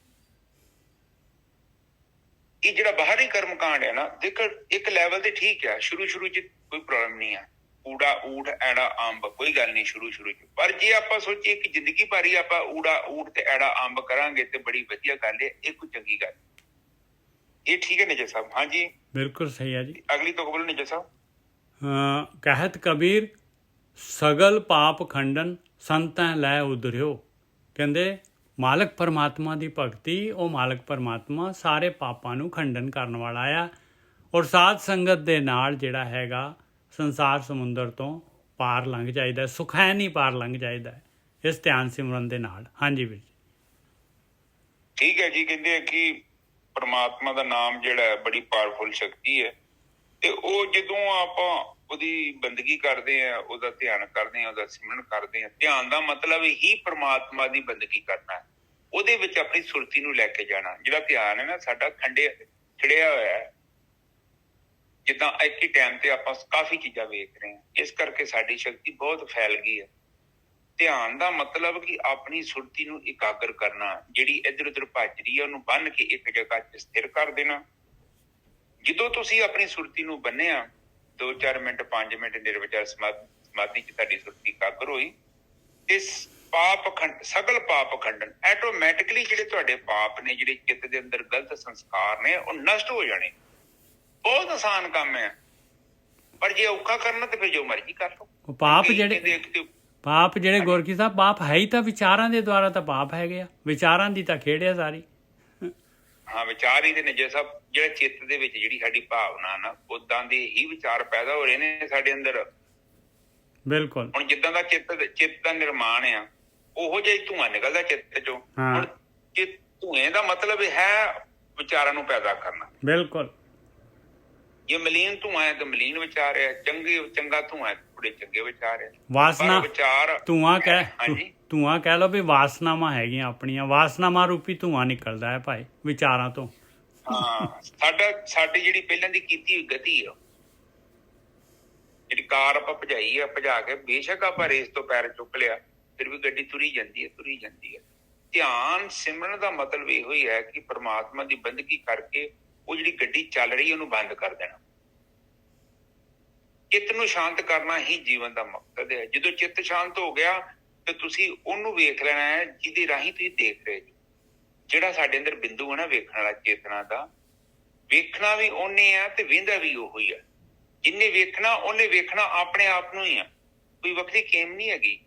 ਇਹ ਜਿਹੜਾ ਬਾਹਰੀ ਕਰਮ ਕਾਂਡ ਹੈ ਨਾ, ਦੇਖ ਇੱਕ ਲੈਵਲ ਤੇ ਠੀਕ ਹੈ, ਸ਼ੁਰੂ ਚ ਕੋਈ ਪ੍ਰੋਬਲਮ ਨਹੀਂ ਹੈ, ਊੜਾ ਊਠ ਐੜਾ ਅੰਬ ਕੋਈ ਗੱਲ ਨਹੀਂ ਸ਼ੁਰੂ ਚ। ਪਰ ਜੇ ਆਪਾਂ ਸੋਚੀਏ ਕਿ ਜ਼ਿੰਦਗੀ ਭਰ ਹੀ ਆਪਾਂ ਊੜਾ ਊਠ ਤੇ ਐੜਾ ਅੰਬ ਕਰਾਂਗੇ ਤੇ ਬੜੀ ਵਧੀਆ ਗੱਲ ਹੈ, ਇਹ ਕੋਈ ਚੰਗੀ ਗੱਲ। ਇਹ ਠੀਕ ਹੈ ਨਿਜਰ ਸਾਹਿਬ? ਹਾਂਜੀ ਬਿਲਕੁਲ ਸਹੀ ਹੈ ਜੀ। ਅਗਲੀ ਤੋਂ ਬੋਲੋ ਨਿਜਰ ਸਾਹਿਬ। ਕਹਿਤ ਕਬੀਰ ਸਗਲ ਪਾਪ ਖੰਡਨ ਸੰਤੈ ਲੈ ਉਧਰਿਓ। ਕਹਿੰਦੇ ਮਾਲਕ ਪਰਮਾਤਮਾ ਦੀ ਭਗਤੀ, ਉਹ ਮਾਲਕ ਪਰਮਾਤਮਾ ਸਾਰੇ ਪਾਪਾਂ ਨੂੰ ਖੰਡਨ ਕਰਨ ਵਾਲਾ ਆ, ਔਰ ਸਾਧ ਸੰਗਤ ਦੇ ਨਾਲ ਜਿਹੜਾ ਹੈਗਾ ਸੰਸਾਰ ਸਮੁੰਦਰ ਤੋਂ ਪਾਰ ਲੰਘ ਜਾਈਦਾ, ਸੁਖੈਨੀ ਪਾਰ ਲੰਘ ਜਾਈਦਾ ਇਸ ਧਿਆਨ ਸਿਮਰਨ ਦੇ ਨਾਲ। ਹਾਂਜੀ ਵੀਰ ਜੀ। ਠੀਕ ਹੈ ਜੀ। ਕਹਿੰਦੇ ਆ ਕਿ ਪਰਮਾਤਮਾ ਦਾ ਨਾਮ ਜਿਹੜਾ ਹੈ ਬੜੀ ਪਾਵਰਫੁਲ ਸ਼ਕਤੀ ਹੈ, ਤੇ ਉਹ ਜਦੋਂ ਆਪਾਂ ਉਹਦੀ ਬੰਦਗੀ ਕਰਦੇ ਆ, ਉਹਦਾ ਧਿਆਨ ਕਰਦੇ ਆ, ਉਹਦਾ ਸਿਮਰਨ ਕਰਦੇ ਆ, ਧਿਆਨ ਦਾ ਮਤਲਬ ਹੀ ਪਰਮਾਤਮਾ ਦੀ ਬੰਦਗੀ ਕਰਨਾ, ਉਹਦੇ ਵਿੱਚ ਆਪਣੀ ਸੁਰਤੀ ਨੂੰ ਲੈ ਕੇ ਜਾਣਾ। ਜਿਹੜਾ ਧਿਆਨ ਹੈ ਨਾ ਸਾਡਾ ਖਿੜਿਆ ਹੋਇਆ ਹੈ, ਜਿੱਦਾਂ ਇੱਕ ਹੀ ਟਾਈਮ ਤੇ ਆਪਾਂ ਕਾਫੀ ਚੀਜ਼ਾਂ ਵੇਖ ਰਹੇ ਹਾਂ, ਇਸ ਕਰਕੇ ਸਾਡੀ ਸ਼ਕਤੀ ਬਹੁਤ ਫੈਲ ਗਈ ਹੈ। ਧਿਆਨ ਦਾ ਮਤਲਬ ਕਿ ਆਪਣੀ ਸੁਰਤੀ ਨੂੰ ਇਕਾਗਰ ਕਰਨਾ, ਜਿਹੜੀ ਇੱਧਰ ਉੱਧਰ ਭੱਜ ਰਹੀ ਹੈ ਉਹਨੂੰ ਬੰਨ੍ਹ ਕੇ ਇੱਕ ਜਗ੍ਹਾ 'ਚ ਸਥਿਰ ਕਰ ਦੇਣਾ। ਜਦੋਂ ਤੁਸੀਂ ਆਪਣੀ ਸੁਰਤੀ ਨੂੰ ਬੰਨਿਆ, 2-4 ਮਿੰਟ 5 ਮਿੰਟ ਨਿਰਵਿਚਾਰ ਸਮਾਧੀ 'ਚ ਤੁਹਾਡੀ ਸੁਰਤੀ ਇਕਾਗਰ ਹੋਈ, ਤੇ ਸਗਲ ਪਾਪ ਖੰਡਨ, ਆਟੋਮੈਟਿਕਲੀ ਜਿਹੜੇ ਤੁਹਾਡੇ ਪਾਪ ਨੇ, ਜਿਹੜੇ ਚਿੱਤ ਦੇ ਅੰਦਰ ਗਲਤ ਸੰਸਕਾਰ ਨੇ, ਉਹ ਨਸ਼ਟ ਹੋ ਜਾਣੇ। ਬਹੁਤ ਆਸਾਨ ਕੰਮ ਹੈ, ਪਰ ਜੇ ਔਖਾ ਕਰਨਾ ਤੇ ਫਿਰ ਜੋ ਮਰਜ਼ੀ ਕਰ ਲਓ। ਪਾਪ ਜਿਹੜੇ ਗੁਰਕੀ ਸਾਹਿਬ ਪਾਪ ਹੈ ਹੀ ਤਾਂ ਵਿਚਾਰਾਂ ਦੇ ਦੁਆਰਾ ਤਾਂ ਪਾਪ ਹੈਗੇ ਆ, ਵਿਚਾਰਾਂ ਦੀ ਤਾਂ ਖੇਡ ਆ ਸਾਰੀ। ਹਾਂ ਵਿਚਾਰ ਹੀ ਦੇ ਨੇ ਜੇ ਸਭ, ਜਿਹੜੇ ਚਿੱਤ ਦੇ ਵਿੱਚ ਜਿਹੜੀ ਸਾਡੀ ਭਾਵਨਾ ਨਾ, ਉਦਾਂ ਦੇ ਹੀ ਵਿਚਾਰ ਪੈਦਾ ਹੋ ਰਹੇ ਨੇ ਸਾਡੇ ਅੰਦਰ। ਬਿਲਕੁਲ। ਹੁਣ ਜਿੱਦਾਂ ਦਾ ਚਿੱਤ ਦਾ ਨਿਰਮਾਣ ਆ, ਉਹੋ ਜਿਹਾ ਧੂੰਆਂ ਨਿਕਲਦਾ ਚਿੱਤ ਚੋਂ। ਹੁਣ ਧੂਏ ਦਾ ਮਤਲਬ ਹੈ ਵਿਚਾਰਾਂ ਨੂੰ ਪੈਦਾ ਕਰਨਾ। ਬਿਲਕੁਲ। ਜੇ ਮਲੀਨ ਧੂੰਆਂ ਹੈ ਤਾਂ ਮਲੀਨ ਵਿਚਾਰ ਹੈ, ਚੰਗਾ ਧੂੰਆਂ ਹੈ ਥੋੜੇ ਚੰਗੇ ਵਿਚਾਰ ਹੈ। ਵਾਸਨਾ ਵਿਚਾਰ ਧੂੰਆਂ ਕਹਿ ਲਓ ਵੀ ਵਾਸਨਾਵਾਂ ਹੈਗੀਆਂ ਆਪਣੀਆਂ, ਵਾਸਨਾਵਾਂ ਰੂਪੀ ਧੂੰਆਂ ਨਿਕਲਦਾ ਹੈ ਭਾਈ ਵਿਚਾਰਾਂ ਤੋਂ। ਹਾਂ ਸਾਡੀ ਜਿਹੜੀ ਪਹਿਲਾਂ ਦੀ ਕੀਤੀ ਹੋਈ ਗਤੀ ਆ, ਜਿਹੜੀ ਕਾਰ ਆਪਾਂ ਭਜਾਈ ਆ, ਭਜਾ ਕੇ ਬੇਸ਼ੱਕ ਆਪਾਂ ਰੇਸ ਤੋਂ ਪੈਰ ਚੁੱਕ ਲਿਆ, ਫਿਰ ਵੀ ਗੱਡੀ ਤੁਰੀ ਜਾਂਦੀ ਹੈ। ਧਿਆਨ ਸਿਮਰਨ ਦਾ ਮਤਲਬ ਇਹੋ ਹੀ ਹੈ ਕਿ ਪਰਮਾਤਮਾ ਦੀ ਬੰਦਗੀ ਕਰਕੇ ਉਹ ਜਿਹੜੀ ਗੱਡੀ ਚੱਲ ਰਹੀ ਉਹਨੂੰ ਬੰਦ ਕਰ ਦੇਣਾ। ਚਿੱਤ ਨੂੰ ਸ਼ਾਂਤ ਕਰਨਾ ਹੀ ਜੀਵਨ ਦਾ ਮਕਸਦ ਹੈ। ਜਦੋਂ ਚਿੱਤ ਸ਼ਾਂਤ ਹੋ ਗਿਆ ਤੇ ਤੁਸੀਂ ਉਹਨੂੰ ਵੇਖ ਲੈਣਾ ਹੈ ਜਿਹਦੇ ਰਾਹੀਂ ਤੁਸੀਂ ਦੇਖ ਰਹੇ ਹੋ। ਜਿਹੜਾ ਸਾਡੇ ਅੰਦਰ ਬਿੰਦੂ ਹੈ ਨਾ ਵੇਖਣ ਵਾਲਾ, ਚੇਤਨਾ ਦਾ, ਵੇਖਣਾ ਵੀ ਉਹਨੇ ਆ ਤੇ ਵੇਂਦਾ ਵੀ ਉਹੋ ਹੀ ਆ। ਜਿੰਨੇ ਵੇਖਣਾ ਉਹਨੇ ਵੇਖਣਾ ਆਪਣੇ ਆਪ ਨੂੰ ਹੀ ਆ, ਕੋਈ ਵੱਖਰੀ ਖੇਮ ਨਹੀਂ ਹੈਗੀ।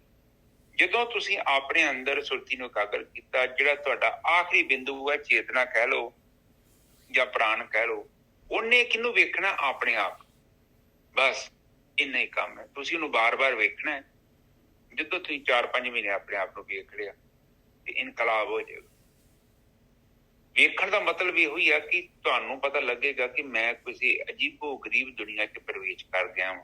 ਜਦੋਂ ਤੁਸੀਂ ਆਪਣੇ ਅੰਦਰ ਸੁਰਤੀ ਨੂੰ ਇਕਾਗਰ ਕੀਤਾ, ਜਿਹੜਾ ਤੁਹਾਡਾ ਆਖਰੀ ਬਿੰਦੂ ਹੈ, ਚੇਤਨਾ ਕਹਿ ਲਓ ਜਾਂ ਪ੍ਰਾਣ ਕਹਿ ਲਓ, ਉਹਨੇ ਕਿਹਨੂੰ ਵੇਖਣਾ? ਆਪਣੇ ਆਪ। ਬਸ ਇੰਨਾ ਹੀ ਕੰਮ ਹੈ। ਤੁਸੀਂ ਉਹਨੂੰ ਬਾਰ-ਬਾਰ ਵੇਖਣਾ ਹੈ। ਜਦੋਂ ਤੁਸੀਂ 4-5 ਮਹੀਨੇ ਆਪਣੇ ਆਪ ਨੂੰ ਵੇਖ ਲਿਆ ਤੇ ਇਨਕਲਾਬ ਹੋ ਜਾਏਗਾ। ਵੇਖਣ ਦਾ ਮਤਲਬ ਇਹੋ ਹੀ ਆ ਕਿ ਤੁਹਾਨੂੰ ਪਤਾ ਲੱਗੇਗਾ ਕਿ ਮੈਂ ਕਿਸੇ ਅਜੀਬੋ ਗਰੀਬ ਦੁਨੀਆ 'ਚ ਪ੍ਰਵੇਸ਼ ਕਰ ਗਿਆ ਹਾਂ।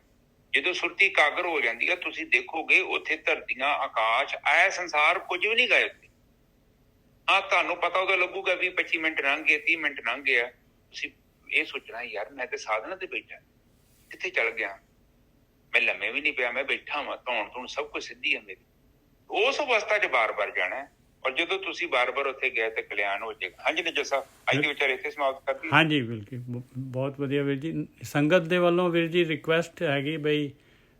ਜਦੋਂ ਸੁਰਤੀ ਇਕਾਗਰ ਹੋ ਜਾਂਦੀ ਆ, ਤੁਸੀਂ ਦੇਖੋਗੇ ਉੱਥੇ ਧਰਤੀਆਂ, ਆਕਾਸ਼, ਆਇਆ ਸੰਸਾਰ ਕੁਝ ਵੀ ਨਹੀਂ ਗਏ ਉੱਥੇ। ਹਾਂ ਤੁਹਾਨੂੰ ਪਤਾ ਉਦੋਂ ਲੱਗੂਗਾ 20-25 ਮਿੰਟ ਲੰਘ ਗਏ, 30 ਮਿੰਟ ਲੰਘ ਗਏ ਆ, ਤੁਸੀਂ ਇਹ ਸੋਚਣਾ ਯਾਰ ਮੈਂ ਤੇ ਸਾਧਨਾ ਤੇ ਬੈਠਾ, ਕਿੱਥੇ ਚਲ ਗਿਆ? ਮੈਂ ਲੰਮੇ ਵੀ ਨਹੀਂ ਪਿਆ, ਮੈਂ ਬੈਠਾ ਵਾਂ, ਧੌਣ ਸਭ ਕੁਝ ਸਿੱਧੀ ਹੈ ਮੇਰੀ। ਉਸ ਅਵਸਥਾ 'ਚ ਬਾਰ-ਬਾਰ ਜਾਣਾ ਹੈ, ਔਰ ਜਦੋਂ ਤੁਸੀਂ ਬਾਰ-ਬਾਰ ਉੱਥੇ ਗਏ ਤੇ ਕਲਿਆਣ ਹੋ ਜਾਏਗਾ। ਹਾਂਜੀ ਨਿੱਜਰ ਸਾਹਿਬ, ਅੱਜ ਦੇ ਵਿਚਾਰ ਇੱਥੇ ਸਮਾਪਤ ਕਰਦੀ। ਹਾਂਜੀ ਬਿਲਕੁਲ, ਬਹੁਤ ਵਧੀਆ ਵੀਰ ਜੀ। ਸੰਗਤ ਦੇ ਵੱਲੋਂ ਵੀਰ ਜੀ ਰਿਕੁਐਸਟ ਹੈਗੀ ਬਈ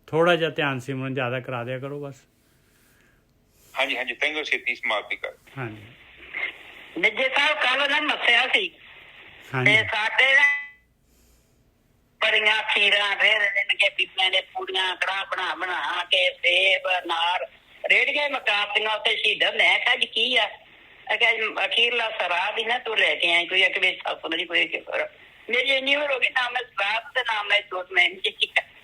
ਥੋੜਾ ਜਿਹਾ ਧਿਆਨ ਸਿਮਰਨ ਜ਼ਿਆਦਾ ਕਰਾ ਦਿਆ ਕਰੋ ਬਸ। ਹਾਂਜੀ ਤੈਨੂੰ ਛੇਤੀ ਸਮਾਪਤੀ ਕਰ। ਹਾਂਜੀ ਨਿੱਜੇ ਸਾਹਿਬ ਕੱਲ ਨਾ ਮੱਸਿਆ ਸੀ ਤੇ ਸਾਡੇ ਬੜੀਆਂ ਖੀਰਾਂ ਫਿਰ ਕੇ ਪੀਪਿਆਂ ਦੇ ਪੂੜੀਆਂ ਕੜਾਹ ਬਣਾ ਕੇ ਸੇਬ ਨਾਰ ਰੇੜੀਆਂ ਮਕਾਤੀਆਂ ਉੱਤੇ ਸ਼ਹੀਦਾਂ। ਮੈਂ ਕਿਹਾ ਜੀ ਕੀ ਆ? ਅਖੀਰਲਾ ਸ਼ਰਾਬ ਹੀ ਨਾ ਤੂੰ ਲੈ ਕੇ ਆਈ, ਕੋਈ ਅਕਲੇ ਸੱਸ ਦੀ ਕੋਈ ਮੇਰੀ ਇੰਨੀ ਉਮਰ ਹੋ ਗਈ ਨਾ ਮੈਂ ਸ਼ਰਾਬ ਤੇ ਨਾ ਮੈਂ ਦੁੱਧ। ਮੈਂ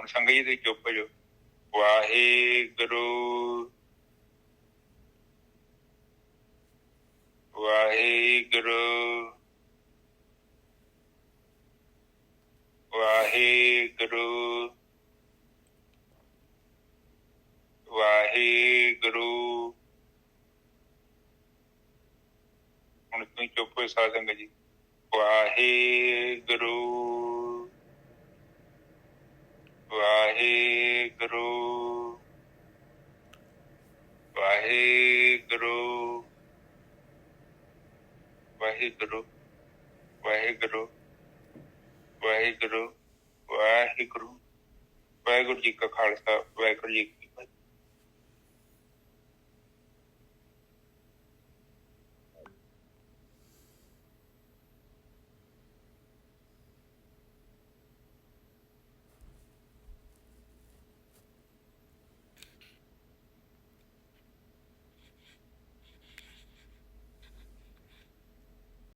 ਹੁਣ ਸੰਗਤ ਜੀ ਤੁਸੀਂ ਚੁੱਪ ਹੋ ਜਾਓ। ਵਾਹਿਗੁਰੂ ਵਾਹਿਗੁਰੂ ਵਾਹਿਗੁਰੂ ਵਾਹਿਗੁਰੂ। ਹੁਣ ਤੁਸੀਂ ਚੁੱਪ ਹੋਏ ਸਾਧ ਸੰਗਤ ਜੀ। ਵਾਹਿਗੁਰੂ ਵਾਹਿਗੁਰੂ ਵਾਹਿਗੁਰੂ ਵਾਹਿਗੁਰੂ ਵਾਹਿਗੁਰੂ ਵਾਹਿਗੁਰੂ ਵਾਹਿਗੁਰੂ। ਵਾਹਿਗੁਰੂ ਜੀ ਕਾ ਖਾਲਸਾ ਵਾਹਿਗੁਰੂ ਜੀ